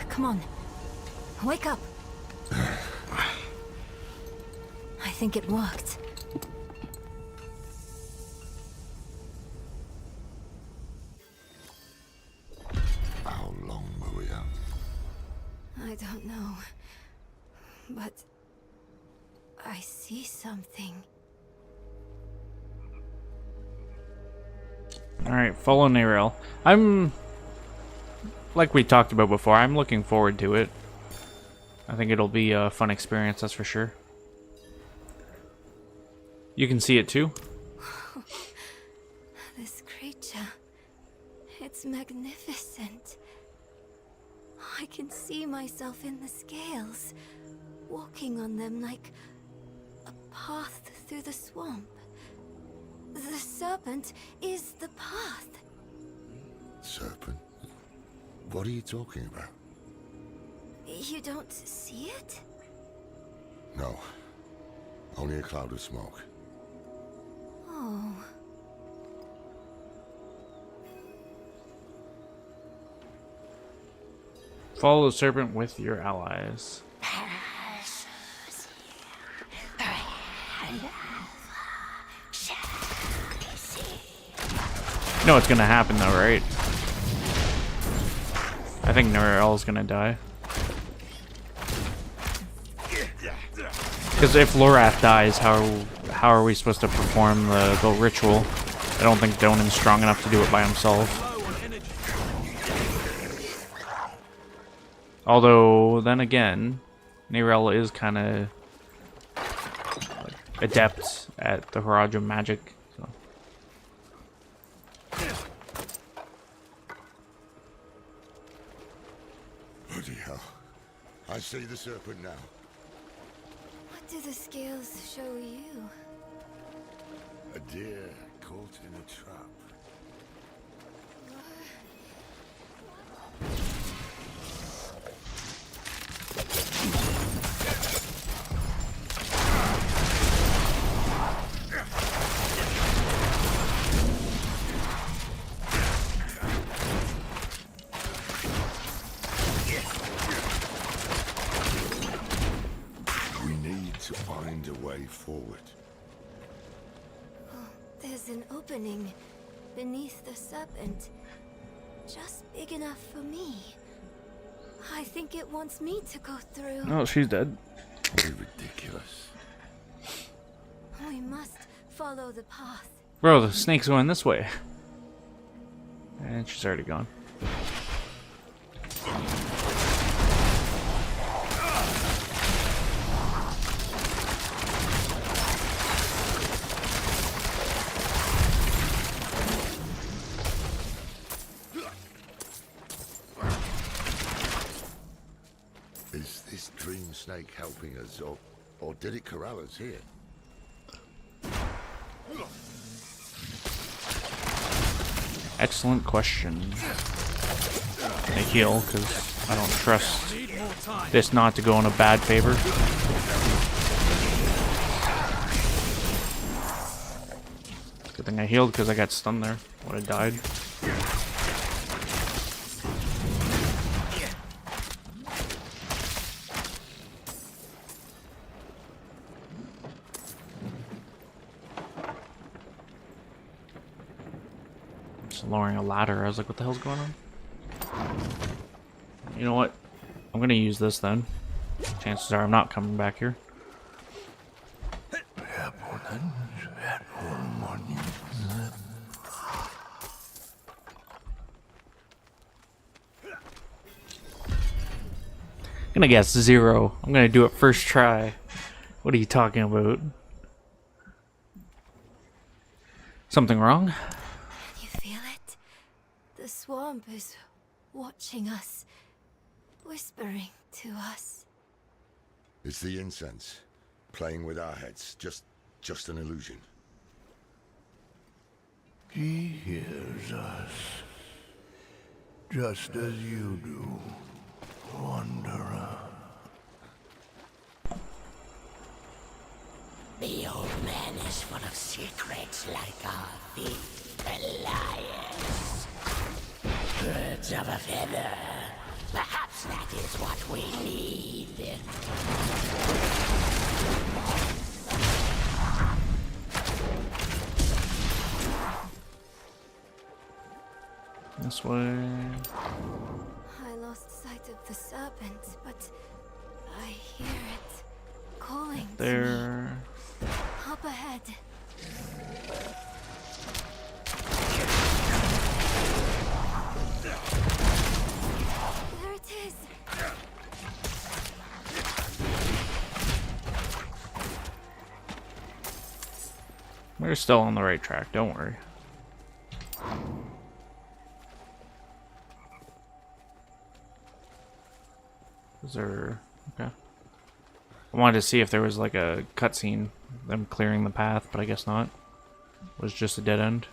Come on. Wake up. I think it worked. How long were we out? I don't know. But... I see something. Alright, follow Nerel. Like we talked about before, I'm looking forward to it. I think it'll be a fun experience, that's for sure. You can see it too? This creature... It's magnificent. I can see myself in the scales, walking on them like a path through the swamp. The serpent is the path. Serpent? What are you talking about? You don't see it? No. Only a cloud of smoke. Oh. Follow the serpent with your allies. You know what's gonna happen though, right? I think Norel's gonna die. Because if Lorath dies, how are we supposed to perform the ritual? I don't think Donan's strong enough to do it by himself. Although, then again, Norel is kind of adept at the Haradrim magic. So. Bloody hell. I see the serpent now. What do the scales show you? A deer caught in a trap. We need to find a way forward. Oh, there's an opening beneath the serpent. Just big enough for me. I think it wants me to go through. Oh, she's dead. Very ridiculous. We must follow the path. Bro, the snake's going this way. And she's already gone. Is this dream snake helping us, or did it corral us here? Excellent question. I heal, because I don't trust this not to go in a bad favor. Good thing I healed, because I got stunned there when I died. Lowering a ladder. I was like, what the hell's going on? You know what? I'm gonna use this then. Chances are I'm not coming back here. I'm gonna guess 0. I'm gonna do it first try. What are you talking about? Something wrong? You feel it? The swamp is watching us, whispering to us. It's the incense, playing with our heads. Just an illusion. He hears us, just as you do, Wanderer. The old man is full of secrets like our thief, Elias. Birds of a feather. Perhaps that is what we need. This way. I lost sight of the serpent, but I hear it calling There. to me. Up ahead. There it is. We're still on the right track, don't worry. Is there... okay. I wanted to see if there was like a cutscene, them clearing the path, but I guess not. It was just a dead end.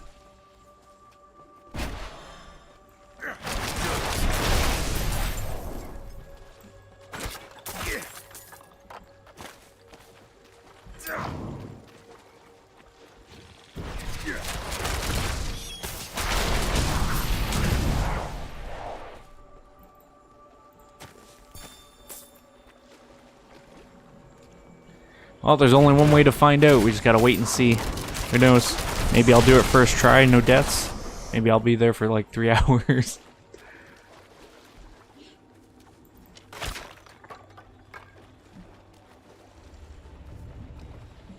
Well, there's only one way to find out. We just gotta wait and see. Who knows? Maybe I'll do it first try, no deaths. Maybe I'll be there for like 3 hours.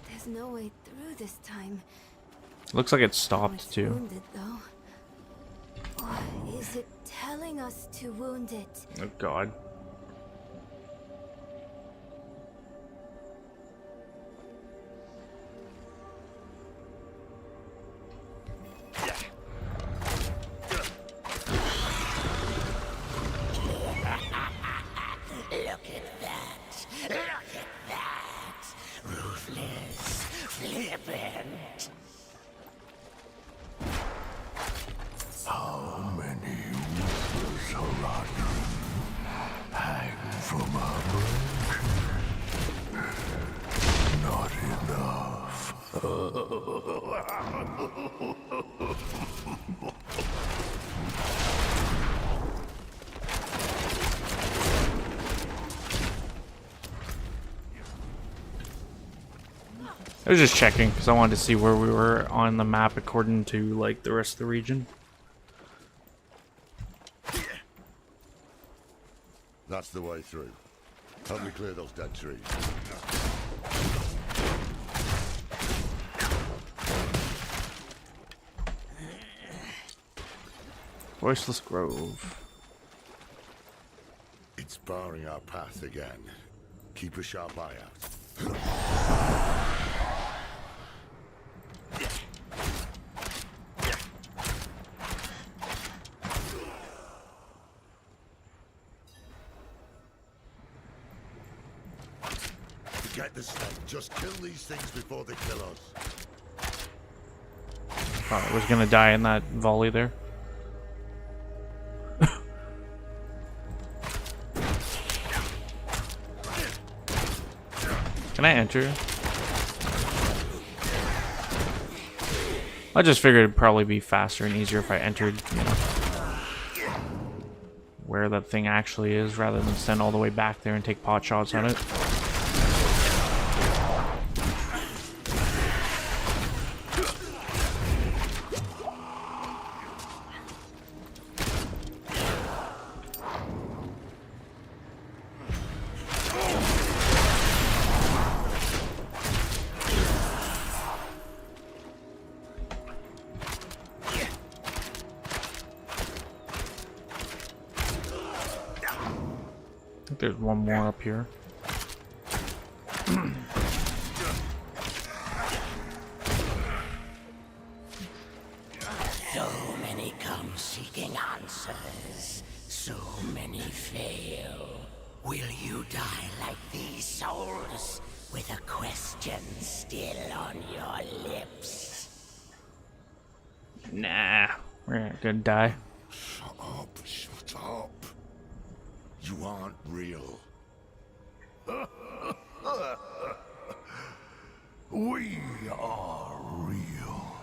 There's no way through this time. Looks like it stopped It's too. wounded, though. Or is it telling us to wound it? Oh god. Look at that! Look at that! Ruthless, flippant. How many ruthless Horadrim hang from our branches? Not enough. I was just checking because I wanted to see where we were on the map according to like the rest of the region. That's the way through. Help me clear those dead trees. Voiceless Grove. It's barring our path again. Keep a sharp eye out. Forget the snake. Just kill these things before they kill us. Thought I was gonna die in that volley there. Can I enter? I just figured it'd probably be faster and easier if I entered, you know, where that thing actually is rather than send all the way back there and take pot shots on it. I think there's one more up here. So many come seeking answers. So many fail. Will you die like these souls, with a question still on your lips? Nah, we're not gonna die. Shut up, shut up. You aren't real. We are real.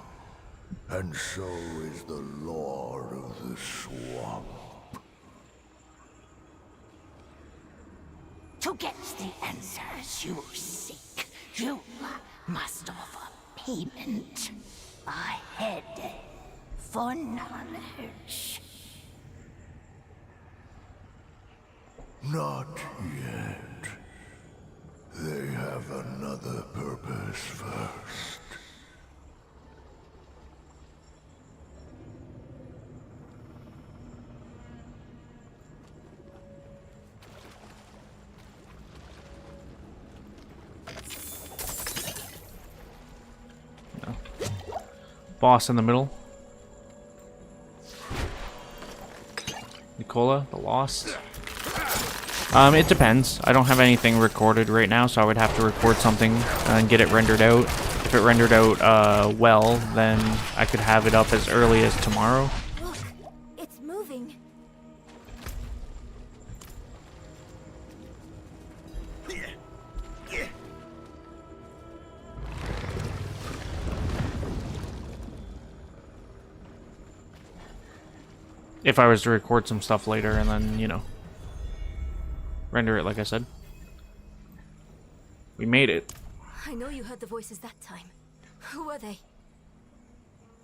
And so is the Lord of the Swamp. To get the answers you seek, you must offer payment. A head for knowledge. Not yet. They have another purpose first. No. Boss in the middle. Nicola, the Lost. It depends. I don't have anything recorded right now, so I would have to record something and get it rendered out. If it rendered out well, then I could have it up as early as tomorrow. Look, it's moving. If I was to record some stuff later and then, you know, render it like I said. We made it. I know you heard the voices that time. Who were they?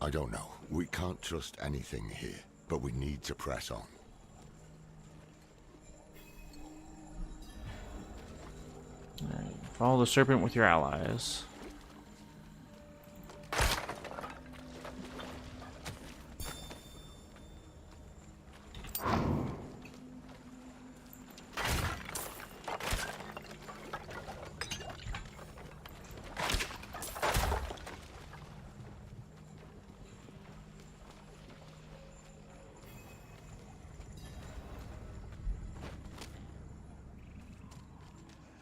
I don't know. We can't trust anything here, but we need to press on. Alright, follow the serpent with your allies.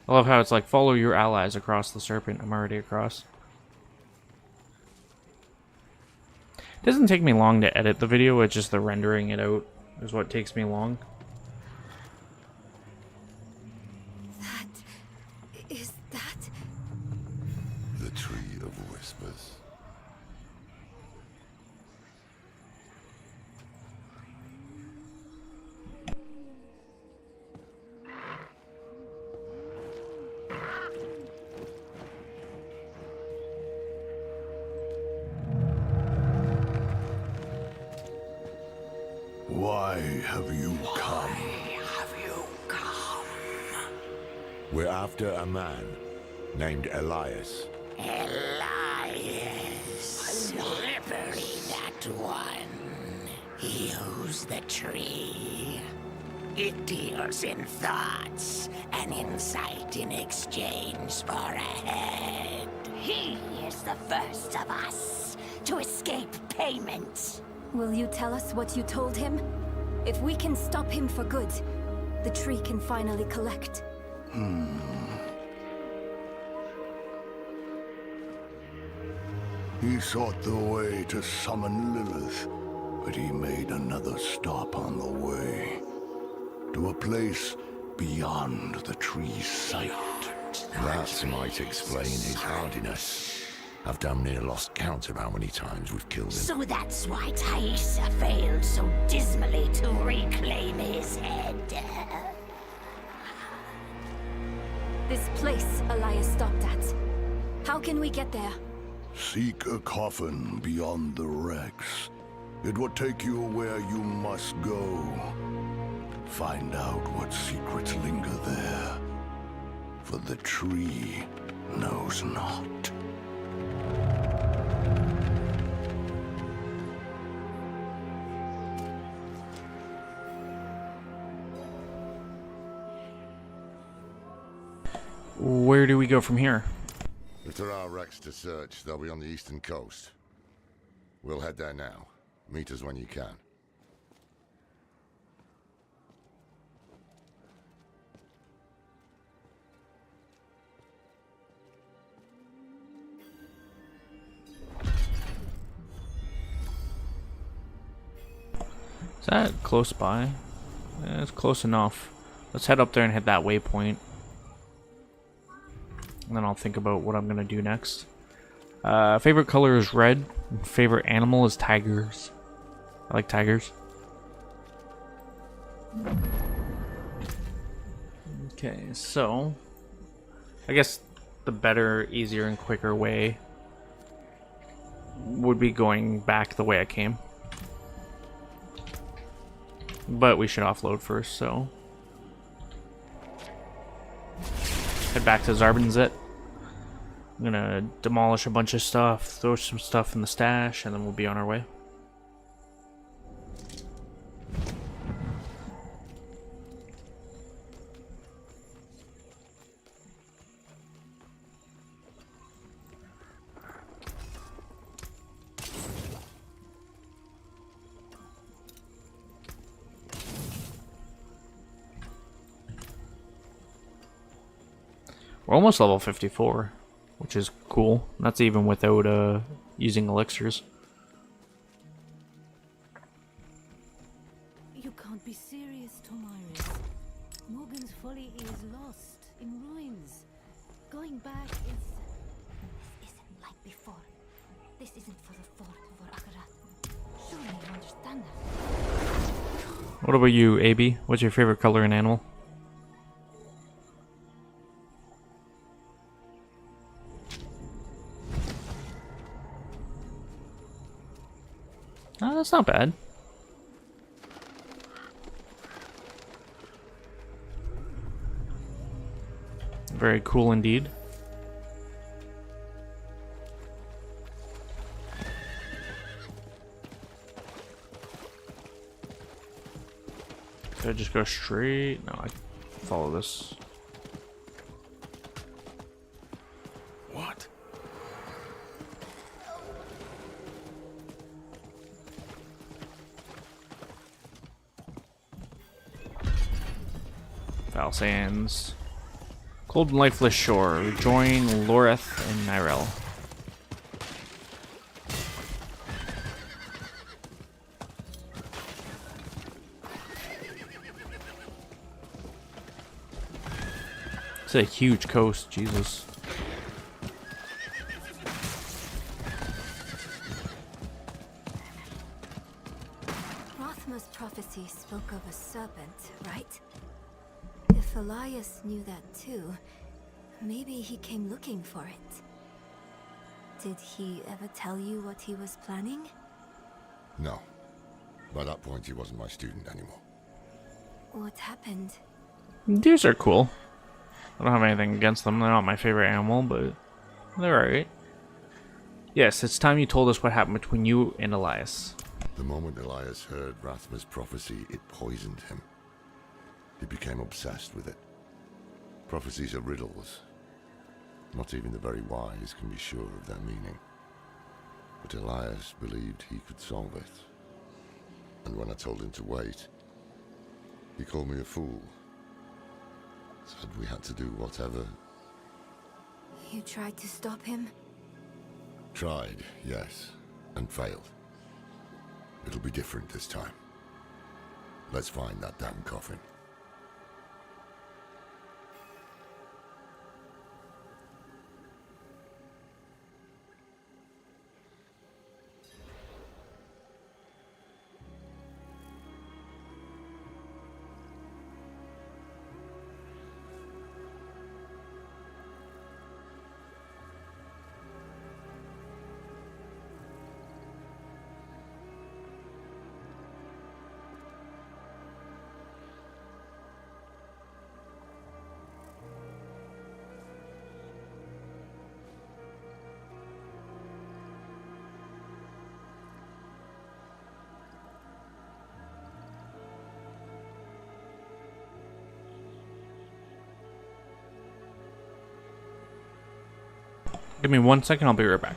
I love how it's like, follow your allies across the serpent. I'm already across. It doesn't take me long to edit the video, it's just the rendering it out is what takes me long. Is that... The Tree of Whispers. Why have you come? We're after a man named Elias. Elias. Slippery, that one. He owns the tree. It deals in thoughts and insight in exchange for a head. He is the first of us to escape payment. Will you tell us what you told him? If we can stop him for good, the tree can finally collect. He sought the way to summon Lilith, but he made another stop on the way. To a place beyond the tree's sight. That might explain his hardiness. I've damn near lost count of how many times we've killed him. So that's why Thaisa failed so dismally to reclaim his head. This place Elias stopped at. How can we get there? Seek a coffin beyond the wrecks. It will take you where you must go. Find out what secrets linger there. For the tree knows not. Where do we go from here? If there are wrecks to search, they'll be on the eastern coast. We'll head there now. Meet us when you can. Is that close by? Yeah, it's close enough. Let's head up there and hit that waypoint. And then I'll think about what I'm gonna do next. Favorite color is red. Favorite animal is tigers. I like tigers. Okay, so I guess the better, easier, and quicker way would be going back the way I came. But we should offload first, so head back to Zarbinzit. I'm gonna demolish a bunch of stuff, throw some stuff in the stash, and then we'll be on our way. We're almost level 54, which is cool. That's even without using elixirs. You can't be serious, Tomaris. Morgan's folly is lost, in ruins. Going back is... This isn't like before. This isn't for the fort, for Akarat. Surely you understand that. What about you, AB? What's your favorite color and animal? Oh, that's not bad. Very cool indeed. Did I just go straight? No, I follow this. What? Foul Sands. Cold and lifeless shore. Rejoin Loreth and Nyrel. It's a huge coast, Jesus. Rothma's prophecy spoke of a serpent, right? If Elias knew that too, maybe he came looking for it. Did he ever tell you what he was planning? No. By that point, he wasn't my student anymore. What happened? Deers are cool. I don't have anything against them. They're not my favorite animal, but they're alright. Yes, it's time you told us what happened between you and Elias. The moment Elias heard Rathma's prophecy, it poisoned him. He became obsessed with it. Prophecies are riddles. Not even the very wise can be sure of their meaning. But Elias believed he could solve it. And when I told him to wait, he called me a fool. Said we had to do whatever. You tried to stop him? Tried, yes, and failed. It'll be different this time. Let's find that damn coffin. Give me 1 second, I'll be right back.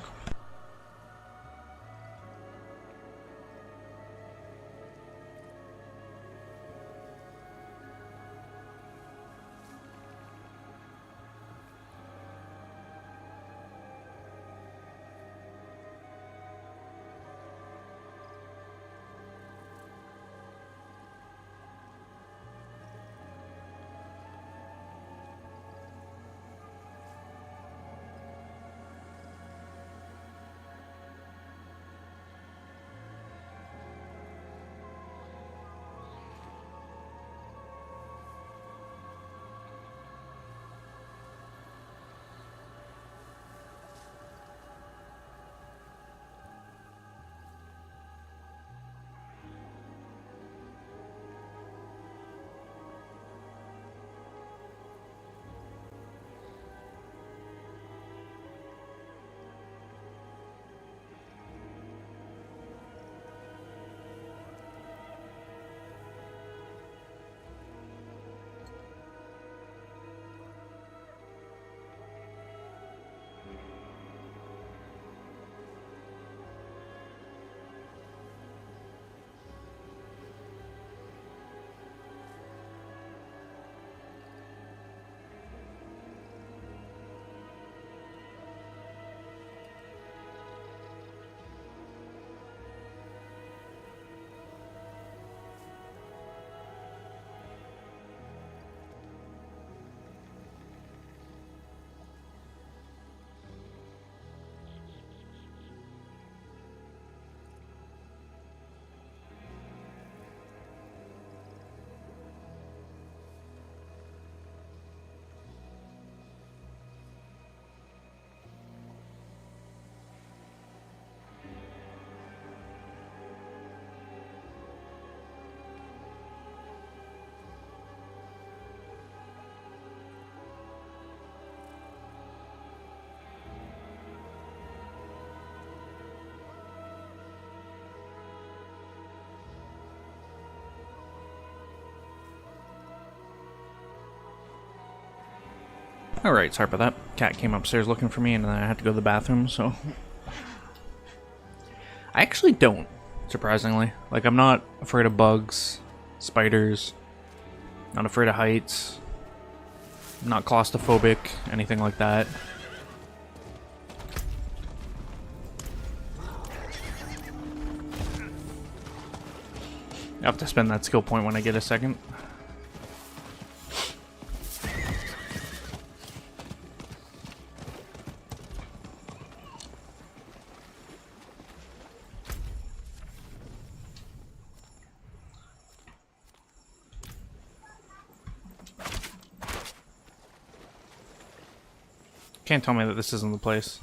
Alright, sorry about that. Cat came upstairs looking for me and then I had to go to the bathroom, so... I actually don't, surprisingly. Like, I'm not afraid of bugs, spiders, not afraid of heights, not claustrophobic, anything like that. I have to spend that skill point when I get a second. Can't tell me that this isn't the place.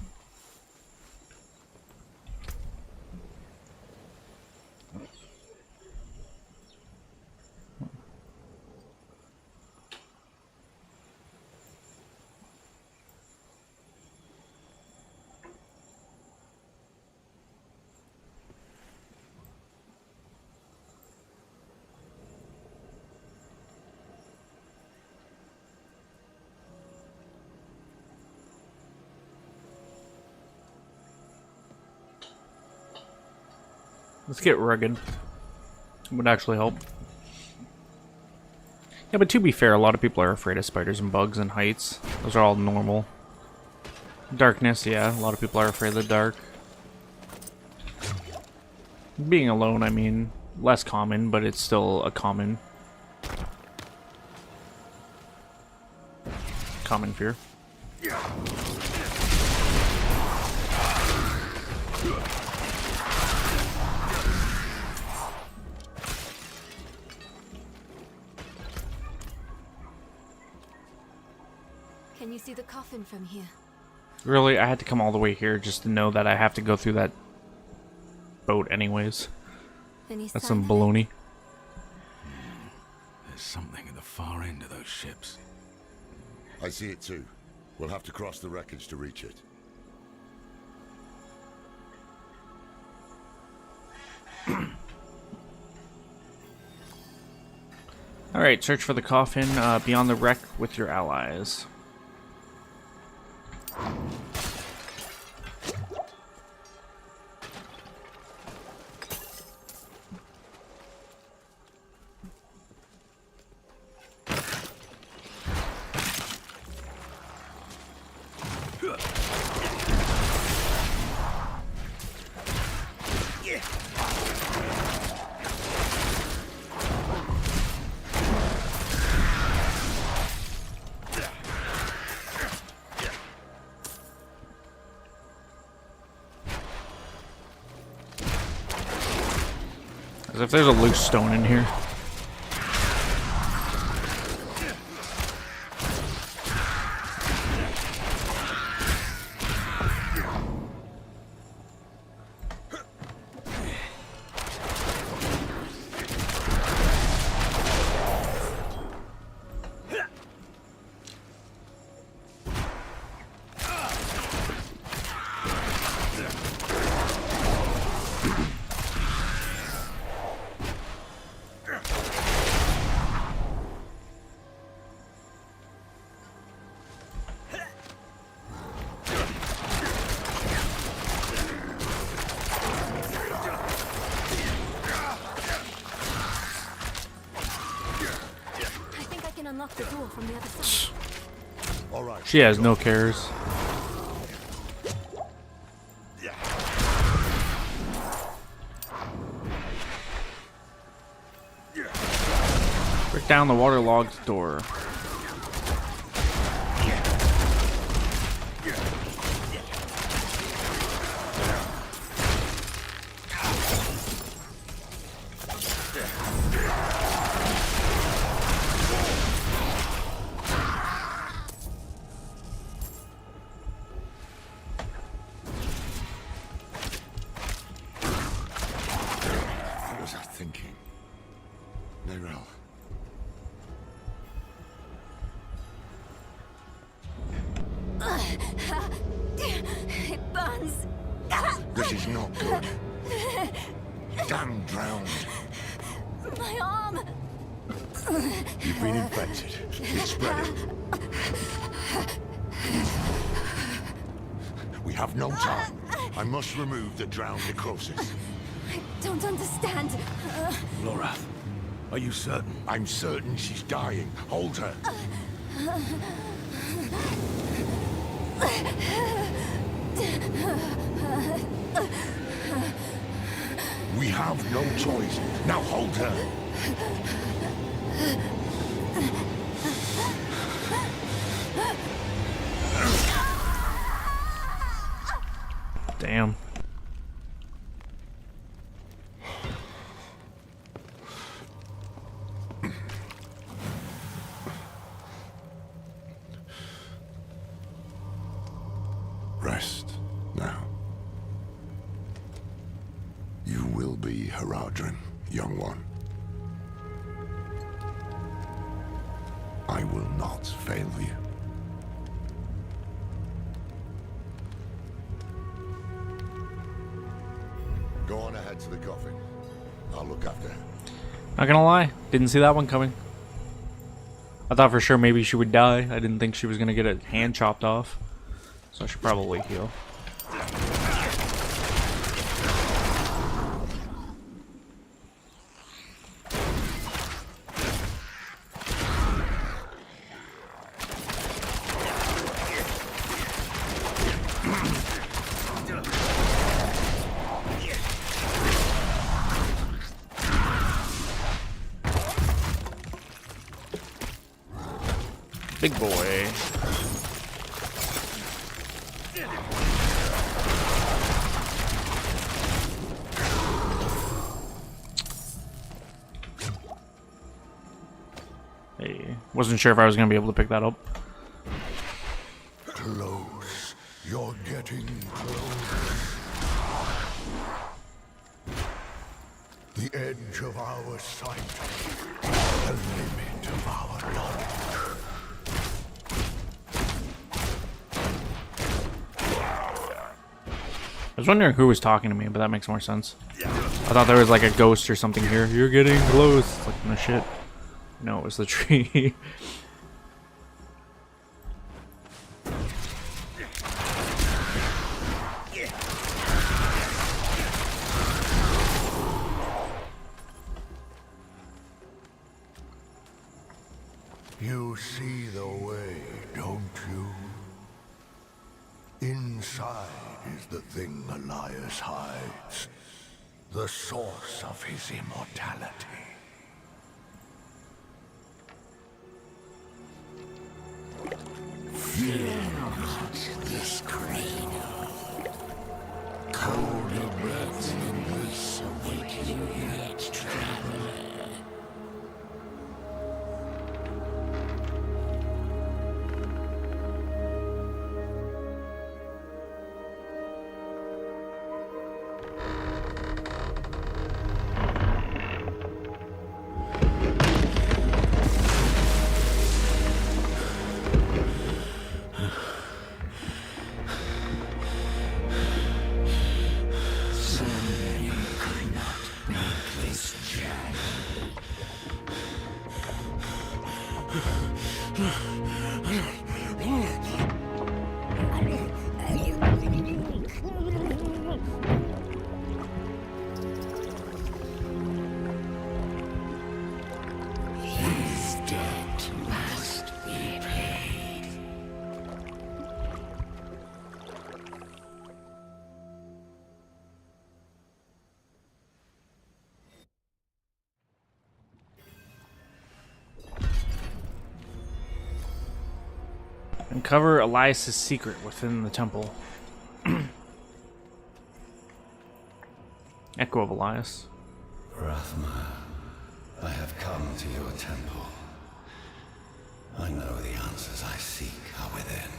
Let's get rugged. Would actually help. Yeah, but to be fair, a lot of people are afraid of spiders and bugs and heights. Those are all normal. Darkness, yeah, a lot of people are afraid of the dark. Being alone, I mean, less common, but it's still a common fear. Can you see the coffin from here? Really, I had to come all the way here just to know that I have to go through that boat anyways. That's some baloney. There's something at the far end of those ships. I see it too. We'll have to cross the wreckage to reach it. Alright, search for the coffin beyond the wreck with your allies. As if there's a loose stone in here. Unlock the door from the other side. All right. She has no cares. Break down the waterlogged door. It burns. This is not good. Damn drowned. My arm. You've been infected. It's spreading. We have no time. I must remove the drowned necrosis. I don't understand. Lorath, are you certain? I'm certain she's dying. Hold her. We have no choice. Now hold her. Damn. Rest now. You will be Haradrim, young one. I will not fail you. Go on ahead to the coffin. I'll look after her. Not gonna lie, didn't see that one coming. I thought for sure maybe she would die. I didn't think she was gonna get a hand chopped off. So I should probably heal. Big boy. Hey, wasn't sure if I was gonna be able to pick that up. Close. You're getting close. The edge of our sight. The limit of our knowledge. I was wondering who was talking to me, but that makes more sense. I thought there was like a ghost or something here. You're getting close. It's like, no shit. No, it was the tree. You see the way, don't you? Inside is the thing Elias hides. The source of his immortality. Fear not this cradle. Colder breaths than this await you yet, traveler. His debt must be paid. Uncover Elias's secret within the temple. Echo of Elias. Rathma, I have come to your temple. I know the answers I seek are within.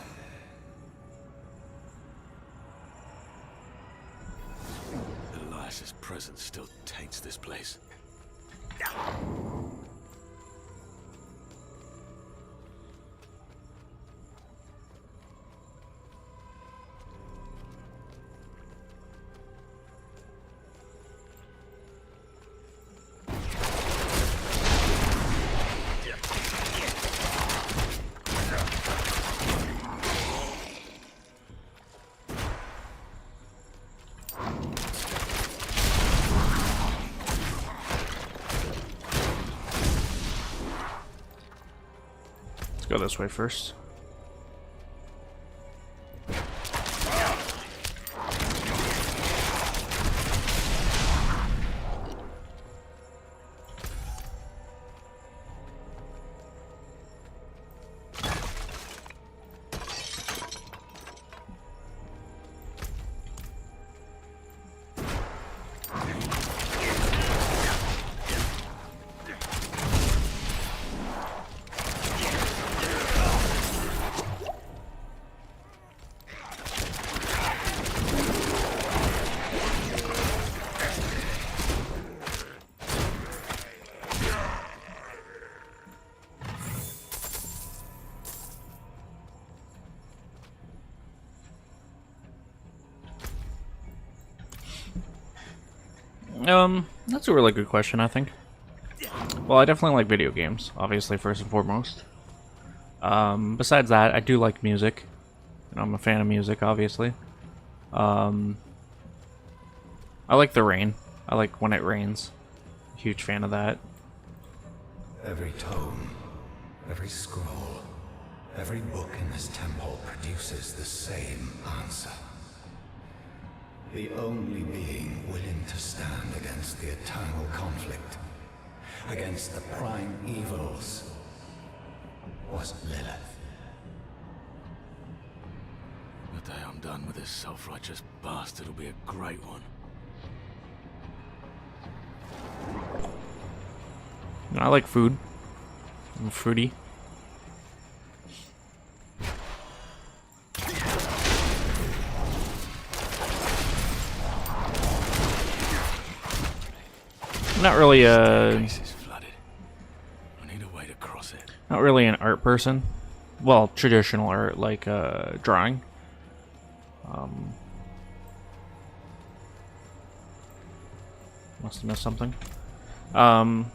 Elias's presence still taints this place. go this way first. That's a really good question, I think. Well, I definitely like video games, obviously, first and foremost. Besides that, I do like music. And I'm a fan of music, obviously. I like the rain. I like when it rains. Huge fan of that. Every tome, every scroll, every book in this temple produces the same answer. The only being willing to stand against the eternal conflict, against the prime evils, was Lilith. The day I'm done with this self-righteous bastard will be a great one. I like food. I'm fruity. Not really not really an art person. Well, traditional art like drawing. Must have missed something. But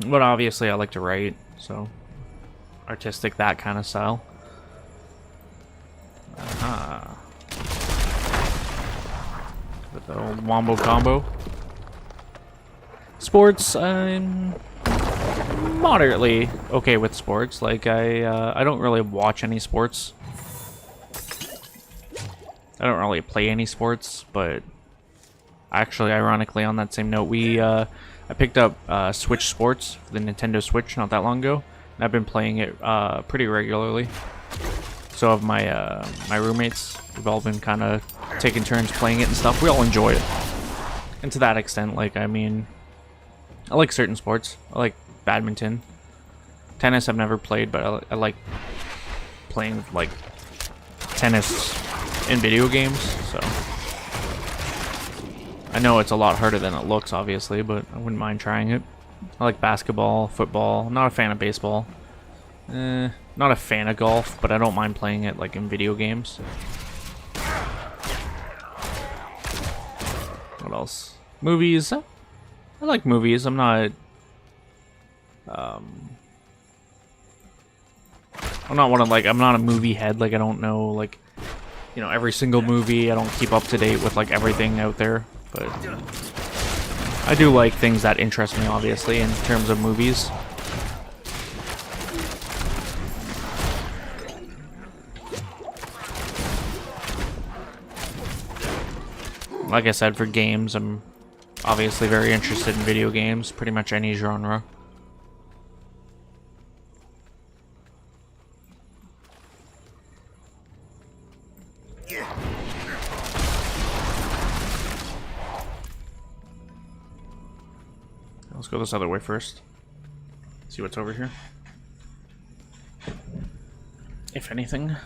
obviously I like to write, so artistic, that kind of style. With the old wombo combo. Sports, I'm moderately okay with sports. Like I don't really watch any sports. I don't really play any sports, but actually, ironically, on that same note, I picked up Switch Sports for the Nintendo Switch not that long ago, and I've been playing it pretty regularly. So have my my roommates. We've all been kind of taking turns playing it and stuff. We all enjoy it, and to that extent, like I mean, I like certain sports. I like badminton, tennis. I've never played, but I like playing like tennis in video games. So I know it's a lot harder than it looks, obviously, but I wouldn't mind trying it. I like basketball, football. I'm not a fan of baseball. Not a fan of golf, but I don't mind playing it like in video games. What else? Movies. I like movies. I'm not one of I'm not a movie head. Like I don't know like every single movie. I don't keep up to date with like everything out there, but I do like things that interest me, obviously, in terms of movies. Like I said, for games, I'm obviously very interested in video games, pretty much any genre. Let's go this other way first. See what's over here. If anything.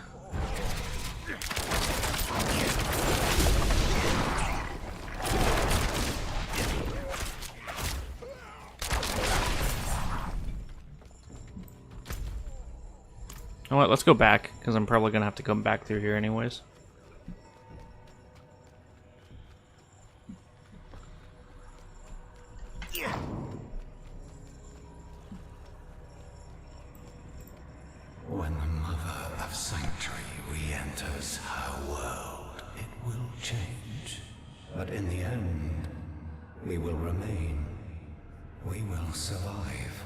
You know what, let's go back, because I'm probably going to have to come back through here anyways. When the Mother of Sanctuary re-enters her world, it will change. But in the end, we will remain. We will survive.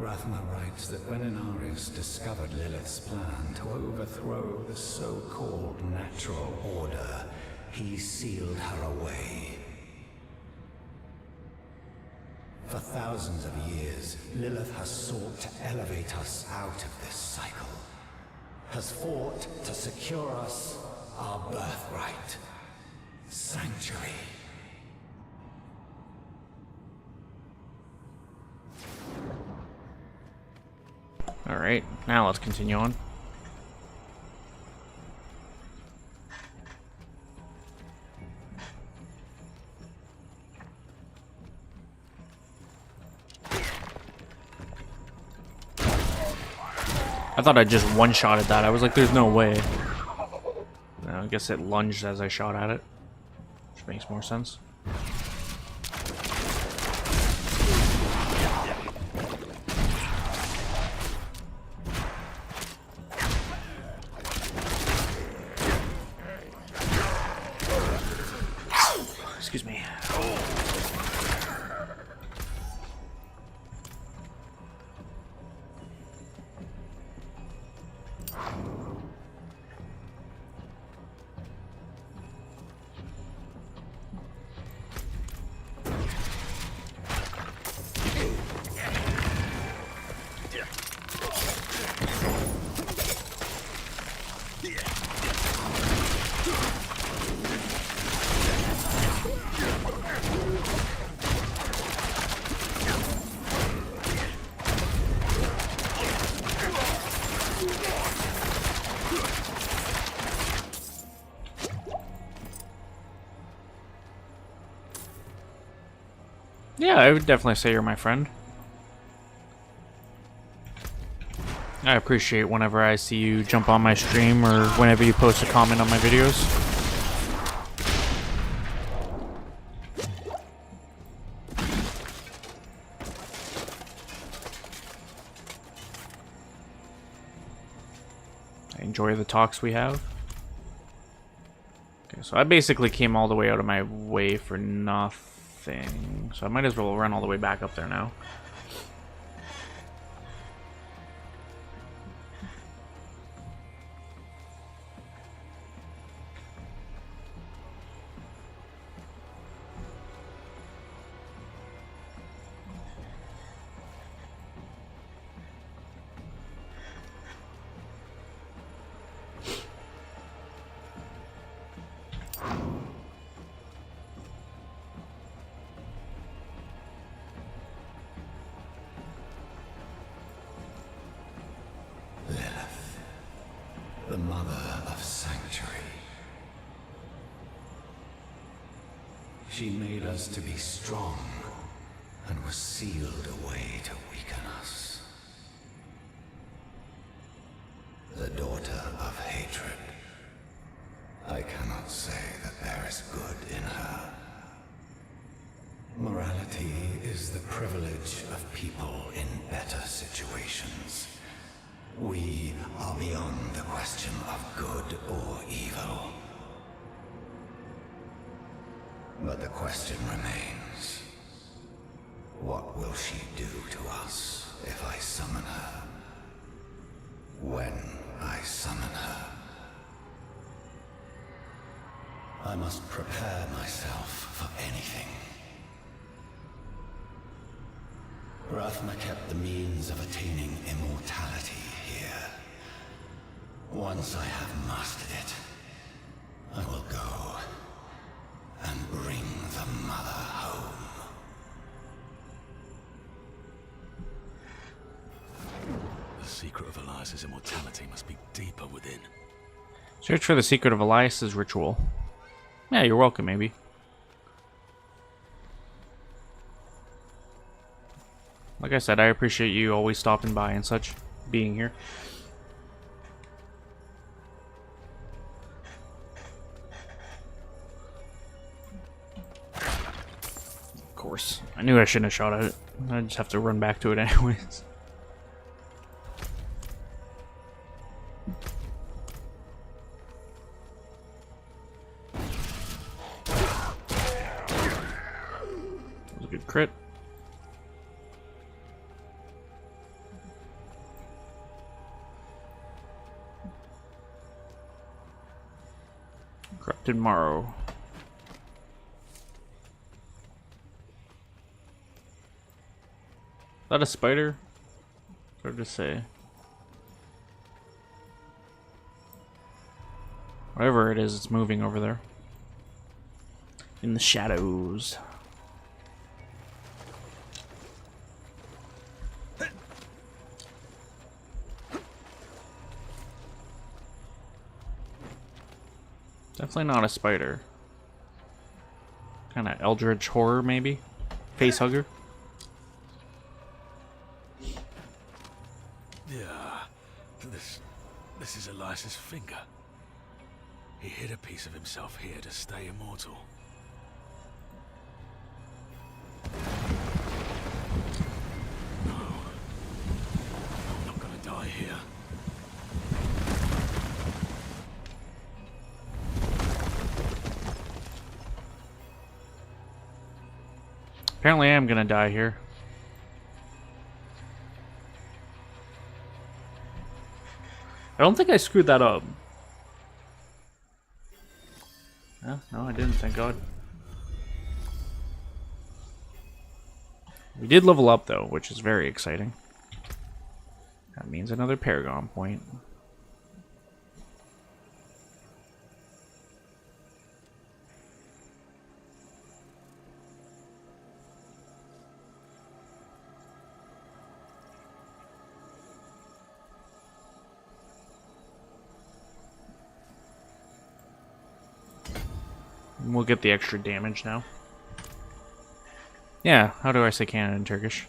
Rathma writes that when Inarius discovered Lilith's plan to overthrow the so-called natural order, he sealed her away. For thousands of years, Lilith has sought to elevate us out of this cycle, has fought to secure us our birthright, sanctuary. Alright, now let's continue on. I thought I just one-shotted that. I was like, there's no way. No, I guess it lunged as I shot at it, which makes more sense. Excuse me. Yeah, I would definitely say you're my friend. I appreciate whenever I see you jump on my stream or whenever you post a comment on my videos. I enjoy the talks we have. Okay, so I basically came all the way out of my way for nothing. So I might as well run all the way back up there now. The mother of sanctuary. She made us to be strong and was sealed away to weaken us. The daughter of hatred. I cannot say that there is good in her. Morality is the privilege of people in better situations. We are beyond the question of good or evil. But the question remains, what will she do to us if I summon her? When I summon her? I must prepare myself for anything. Rathma kept the means of attaining immortality here. Once I have mastered it, I will go and bring the mother home. The secret of Elias's immortality must be deeper within. Search for the secret of Elias's ritual. Yeah, you're welcome, maybe. Like I said, I appreciate you always stopping by and such, being here. Of course. I knew I shouldn't have shot at it. I just have to run back to it anyways. That was a good crit. Corrupted Morrow. Is that a spider? Hard to say. Whatever it is, it's moving over there. In the shadows. Definitely not a spider. Kind of eldritch horror, maybe? Face hugger? Yeah, this is Elias's finger. He hid a piece of himself here to stay immortal. No, I'm not gonna die here. Apparently I am gonna die here. I don't think I screwed that up. No, I didn't, thank God. We did level up though, which is very exciting. That means another Paragon point. We'll get the extra damage now. Yeah, how do I say Canada in Turkish?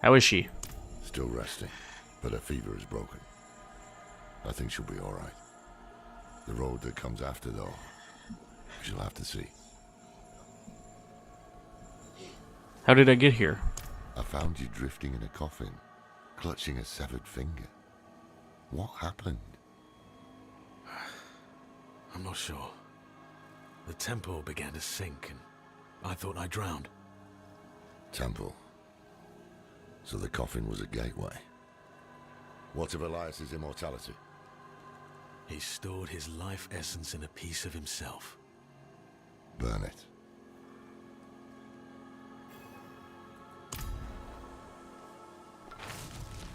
How is she? Still resting, but her fever is broken. I think she'll be alright. The road that comes after, though, we shall have to see. How did I get here? I found you drifting in a coffin, clutching a severed finger. What happened? I'm not sure. The temple began to sink and I thought I drowned. Temple. So the coffin was a gateway. What of Elias's immortality? He stored his life essence in a piece of himself. Burn it.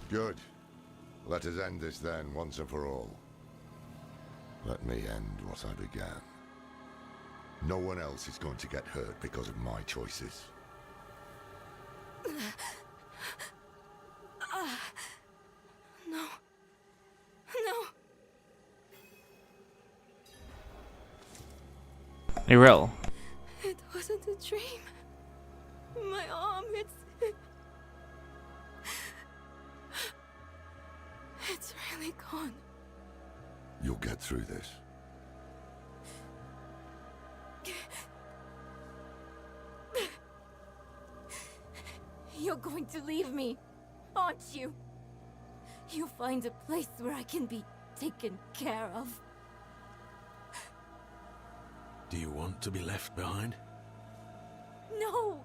Good. Let us end this then, once and for all. Let me end what I began. No one else is going to get hurt because of my choices. No. No. Irel. It wasn't a dream. My arm, it's really gone. You'll get through this. You're going to leave me, aren't you? You find a place where I can be taken care of. Do you want to be left behind? No!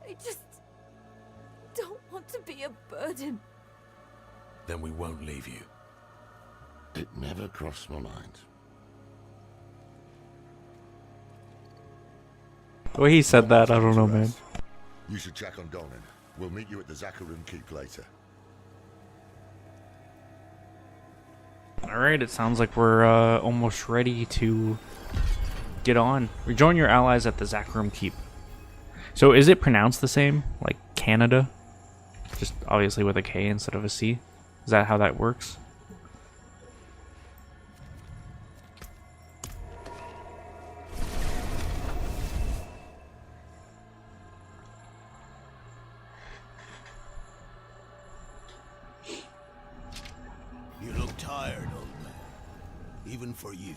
I just don't want to be a burden. Then we won't leave you. It never crossed my mind. The way he said that, I don't know, man. You should check on Donan. We'll meet you at the Zakharum Keep later. Alright, it sounds like we're almost ready to get on. Rejoin your allies at the Zakharum Keep. So is it pronounced the same? Like Canada? Just obviously with a K instead of a C? Is that how that works? You look tired, old man. Even for you.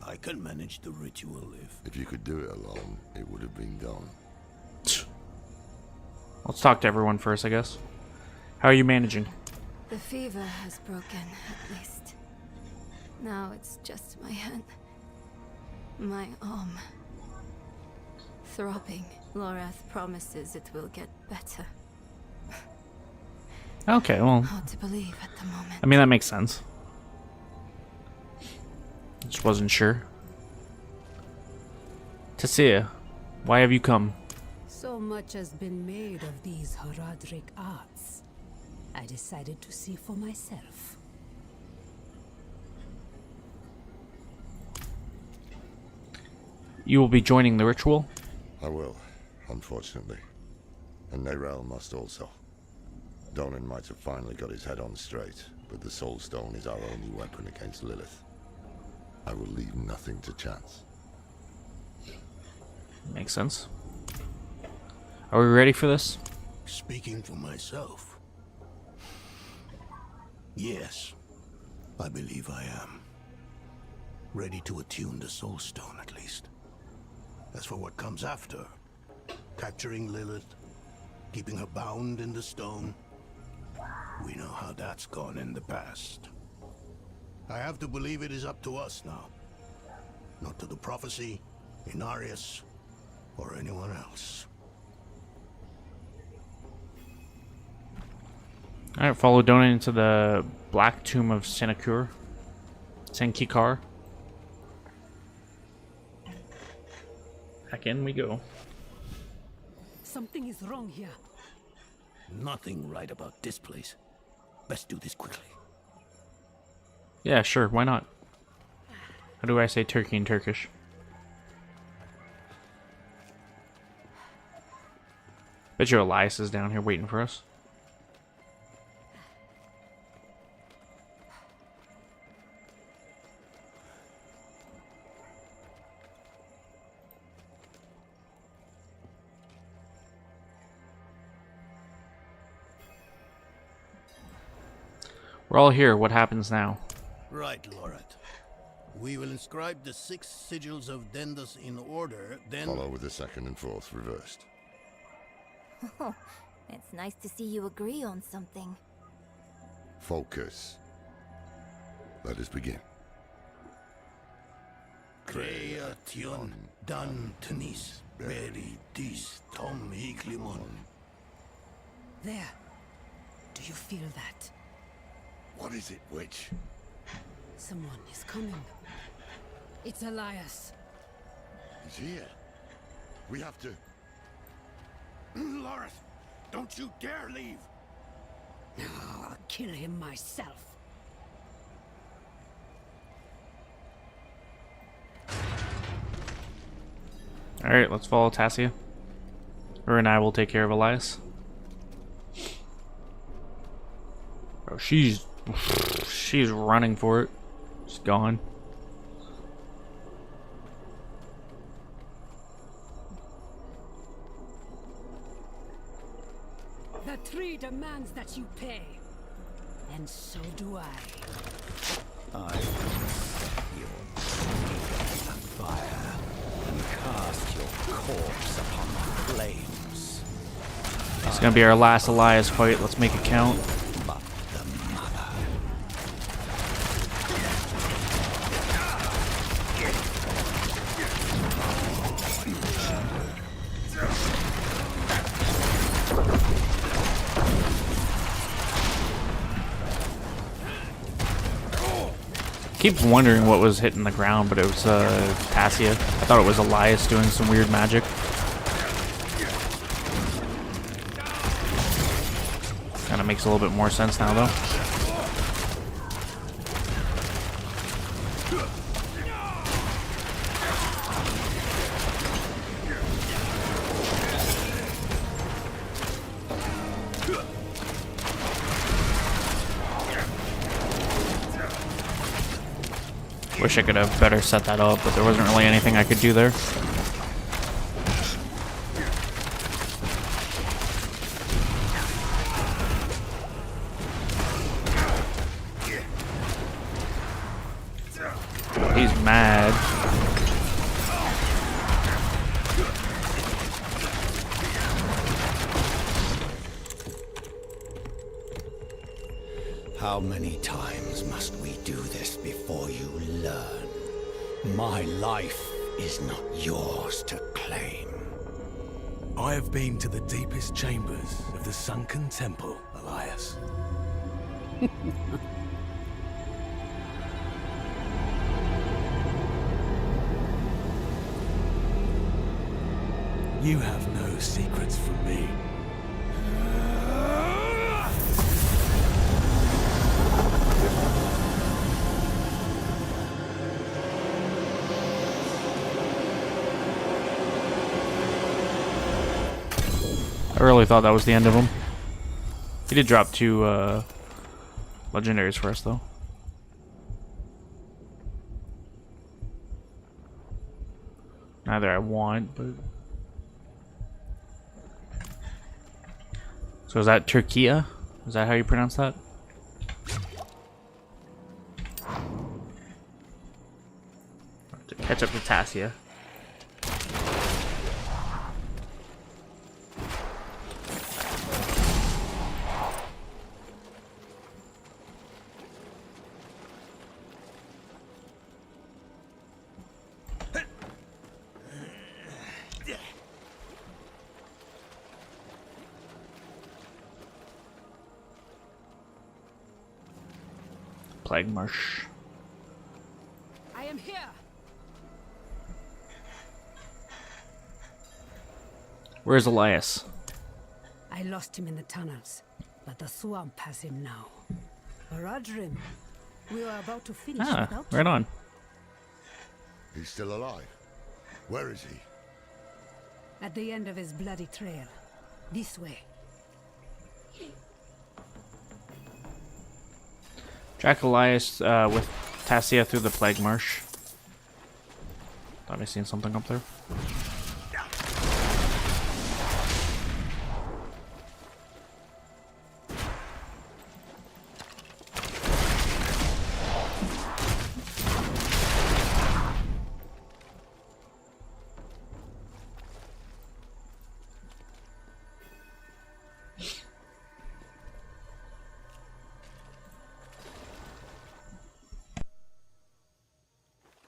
I can manage the ritual If you could do it alone, it would have been done. Let's talk to everyone first, I guess. How are you managing? The fever has broken, at least. Now it's just my hand. My arm. Throbbing. Lorath promises it will get better. Okay, well, Hard to believe at the moment. I mean, that makes sense. Just wasn't sure. Tessia, why have you come? So much has been made of these Horadric arts. I decided to see for myself. You will be joining the ritual? I will, unfortunately. And Neyrel must also. Donan might have finally got his head on straight, but the Soul Stone is our only weapon against Lilith. I will leave nothing to chance. Makes sense. Are we ready for this? Speaking for myself, yes, I believe I am. Ready to attune the Soul Stone, at least. As for what comes after, capturing Lilith, keeping her bound in the stone, we know how that's gone in the past. I have to believe it is up to us now. Not to the prophecy, Inarius, or anyone else. Alright, follow Donan into the Black Tomb of Senkikar. Back in we go. Something is wrong here. Nothing right about this place. Best do this quickly. Yeah, sure, why not? How do I say turkey in Turkish? Bet you Elias is down here waiting for us. We're all here. What happens now? Right, Loret. We will inscribe the 6 sigils of Dendas in order, then... Follow with the 2nd and 4th reversed. Oh, it's nice to see you agree on something. Focus. Let us begin. Creation dan tenis beri dis tom hiklimon. There. Do you feel that? What is it, witch? Someone is coming. It's Elias. He's here. We have to... Loris, don't you dare leave! No, I'll kill him myself. Alright, let's follow Tassia. Her and I will take care of Elias. Oh, she's running for it. She's gone. The tree demands that you pay. And so do I. I will set your tree on fire and cast your corpse upon the flames. It's gonna be our last Elias fight. Let's make it count. Keep wondering what was hitting the ground, but it was Tassia. I thought it was Elias doing some weird magic. Kind of makes a little bit more sense now, though. Wish I could have better set that up, but there wasn't really anything I could do there. He's mad. How many times must we do this before you learn? My life is not yours to claim. I have been to the deepest chambers of the sunken temple, Elias. You have no secrets from me. I really thought that was the end of him. He did drop 2 legendaries for us, though. Neither I want, but... So is that Turkia? Is that how you pronounce that? To catch up to Tassia. Plague Marsh. I am here. Where's Elias? I lost him in the tunnels, but the swamp has him now. Rodrim, we were about to finish without right on. He's still alive. Where is he? At the end of his bloody trail. This way. Track Elias with Tassia through the Plague Marsh. Thought I seen something up there.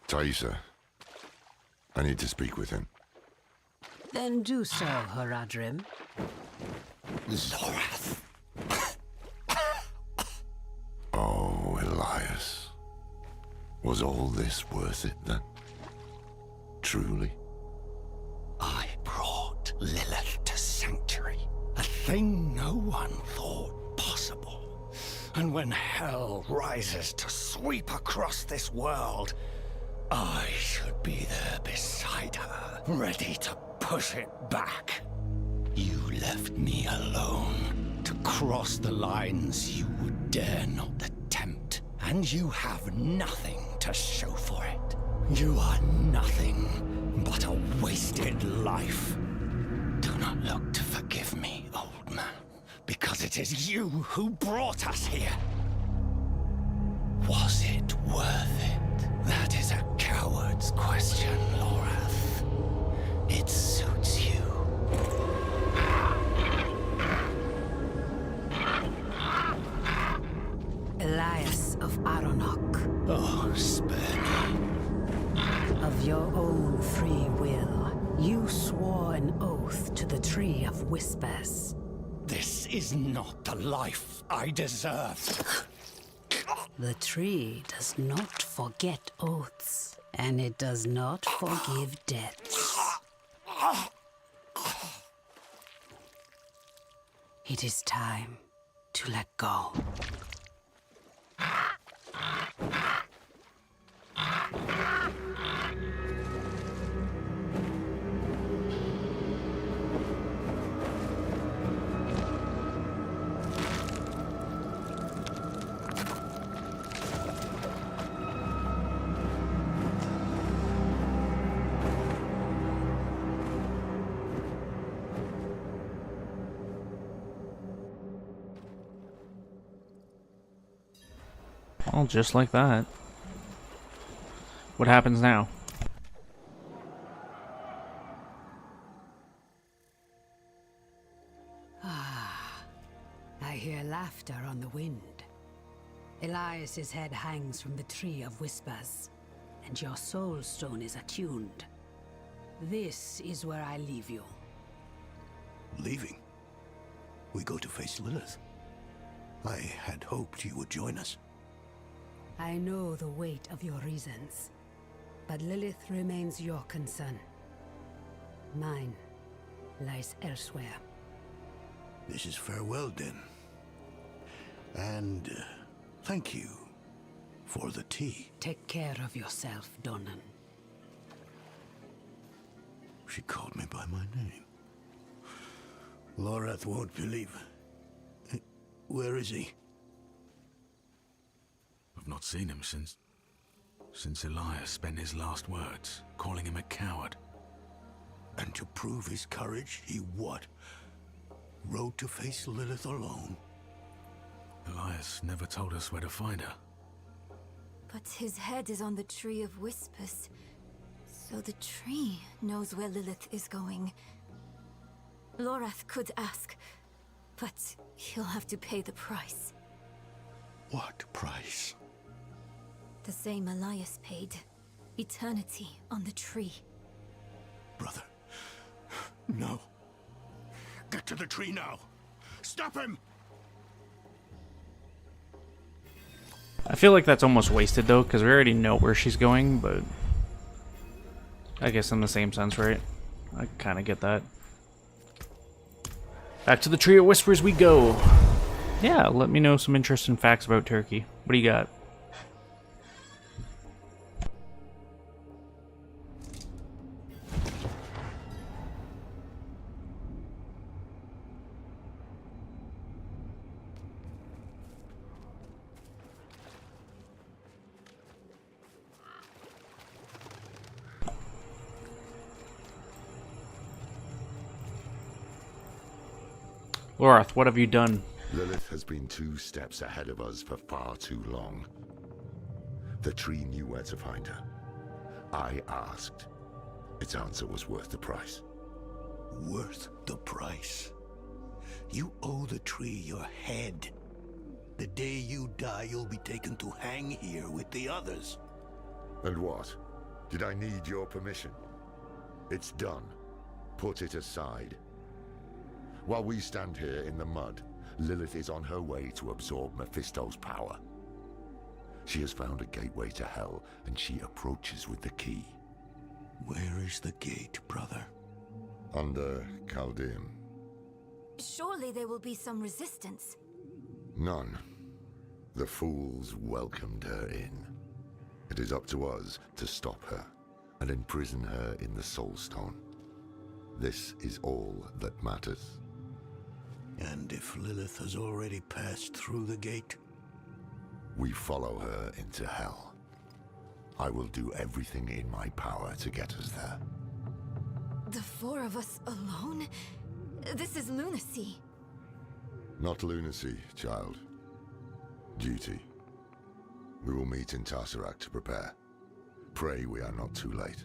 Taisa. I need to speak with him. Then do so, Horadrim. Zorath. Oh, Elias. Was all this worth it then? Truly? I brought Lilith to Sanctuary, a thing no one thought possible. And when hell rises to sweep across this world, I should be there beside her, ready to push it back. You left me alone to cross the lines you would dare not attempt, and you have nothing to show for it. You are nothing but a wasted life. Do not look to forgive me, old man, because it is you who brought us here. Was it worth it? That is a coward's question, Lorath. It suits you. Elias of Aronok. Oh, spare me. Of your own free will, you swore an oath to the Tree of Whispers. This is not the life I deserve. The tree does not forget oaths, and it does not forgive debts. It is time to let go. Well, just like that. What happens now? I hear laughter on the wind. Elias's head hangs from the Tree of Whispers, and your soul stone is attuned. This is where I leave you. Leaving? We go to face Lilith. I had hoped you would join us. I know the weight of your reasons, but Lilith remains your concern. Mine lies elsewhere. This is farewell, then. And thank you for the tea. Take care of yourself, Donan. She called me by my name. Lorath won't believe. Where is he? I've not seen him since Elias spent his last words, calling him a coward. And to prove his courage, he what? Rode to face Lilith alone? Elias never told us where to find her. But his head is on the Tree of Whispers, so the tree knows where Lilith is going. Lorath could ask, but he'll have to pay the price. What price? The same Elias paid. Eternity on the tree. Brother. No. Get to the tree now. Stop him! I feel like that's almost wasted though, because we already know where she's going, but I guess in the same sense, right? I kind of get that. Back to the Tree of Whispers we go. Yeah, let me know some interesting facts about Turkey. What do you got? Lorath, what have you done? Lilith has been 2 steps ahead of us for far too long. The tree knew where to find her. I asked. Its answer was worth the price. Worth the price? You owe the tree your head. The day you die, you'll be taken to hang here with the others. And what? Did I need your permission? It's done. Put it aside. While we stand here in the mud, Lilith is on her way to absorb Mephisto's power. She has found a gateway to hell, and she approaches with the key. Where is the gate, brother? Under Chaldeum. Surely there will be some resistance. None. The fools welcomed her in. It is up to us to stop her and imprison her in the Soul Stone. This is all that matters. And if Lilith has already passed through the gate? We follow her into hell. I will do everything in my power to get us there. The 4 of us alone? This is lunacy. Not lunacy, child. Duty. We will meet in Tarsarak to prepare. Pray we are not too late.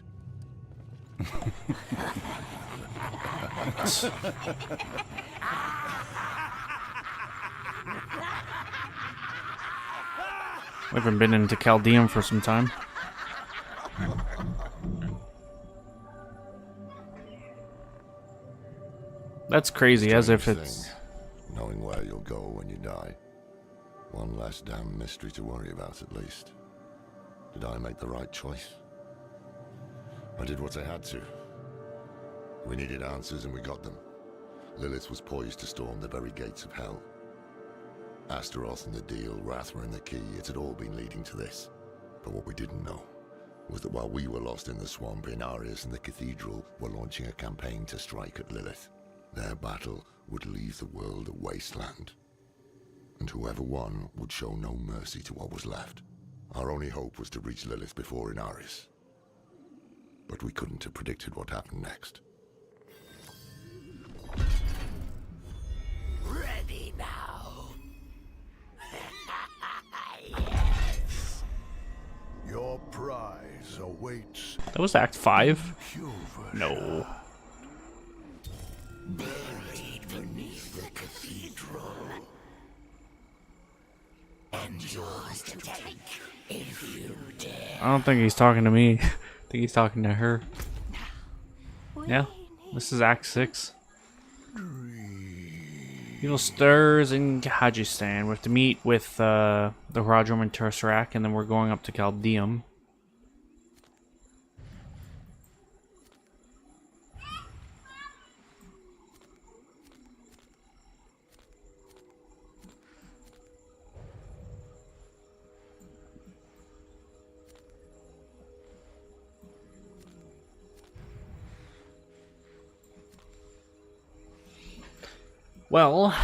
We haven't been into Chaldeum for some time. That's crazy, as if it's... knowing where you'll go when you die. One less damn mystery to worry about, at least. Did I make the right choice? I did what I had to. We needed answers and we got them. Lilith was poised to storm the very gates of hell. Astaroth and the deal, Rathma and the key, it had all been leading to this. But what we didn't know was that while we were lost in the swamp, Inarius and the cathedral were launching a campaign to strike at Lilith. Their battle would leave the world a wasteland. And whoever won would show no mercy to what was left. Our only hope was to reach Lilith before Inarius. But we couldn't have predicted what happened next. Ready now. Yes. Your prize awaits. That was Act 5? No. Buried beneath the cathedral. And yours to take if you dare. I don't think he's talking to me. I think he's talking to her. Yeah, this is Act 6. Evil stirs in Kajistan. We have to meet with the Horadrim and Tarsarak, and then we're going up to Chaldeum. Well,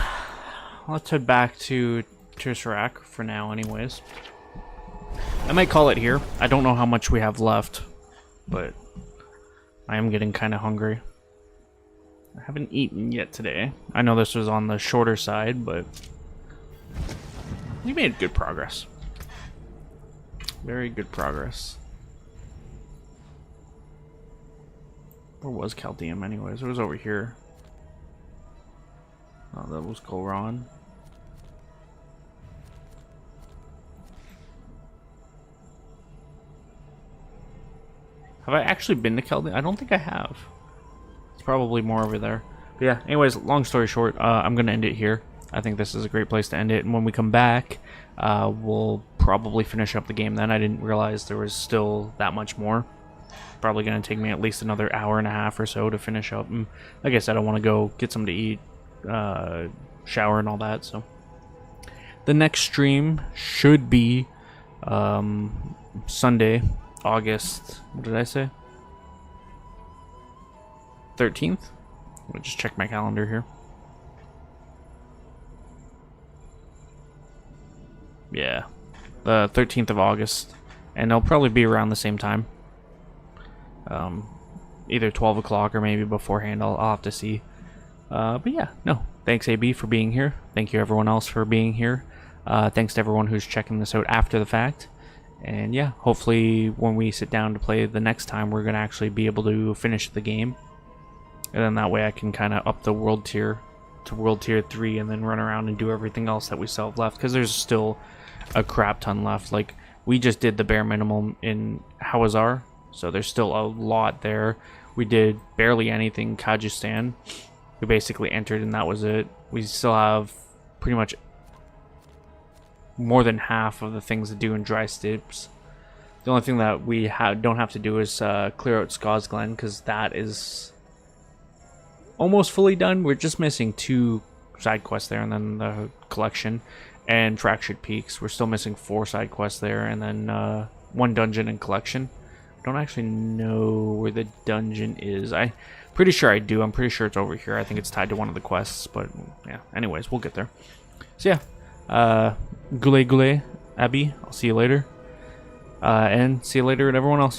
let's head back to Tisserac for now anyways. I might call it here. I don't know how much we have left, but I am getting kind of hungry. I haven't eaten yet today. I know this was on the shorter side, but we made good progress. Very good progress. Where was Chaldeum anyways? It was over here. Oh, that was Golron. Have I actually been to Chaldeum? I don't think I have. It's probably more over there. But yeah, anyways, long story short, I'm going to end it here. I think this is a great place to end it. And when we come back, we'll probably finish up the game then. I didn't realize there was still that much more. Probably going to take me at least another hour and a half or so to finish up. And like I said, I want to go get something to eat, shower and all that. So the next stream should be Sunday, August, what did I say? 13th? Let me just check my calendar here. Yeah, the 13th of August, and it'll probably be around the same time. Either 12 o'clock or maybe beforehand. I'll have to see. But yeah, no. Thanks, AB, for being here. Thank you, everyone else, for being here. Thanks to everyone who's checking this out after the fact. And yeah, hopefully when we sit down to play the next time, we're going to actually be able to finish the game. And then that way I can kind of up the world tier to world tier 3 and then run around and do everything else that we still have left. Because there's still a crap ton left. Like, we just did the bare minimum in Hawazar. So there's still a lot there. We did barely anything Kajistan. We basically entered and that was it. We still have pretty much more than half of the things to do in Dry Steppes. The only thing that we don't have to do is clear out Skaz Glen, because that is almost fully done. We're just missing 2 side quests there and then the collection and Fractured Peaks. We're still missing 4 side quests there and then 1 dungeon and collection. I don't actually know where the dungeon is. I'm pretty sure I do. I'm pretty sure it's over here. I think it's tied to one of the quests, but yeah, anyways, we'll get there. So yeah, Gule Gule, Abby, I'll see you later. And see you later at everyone else.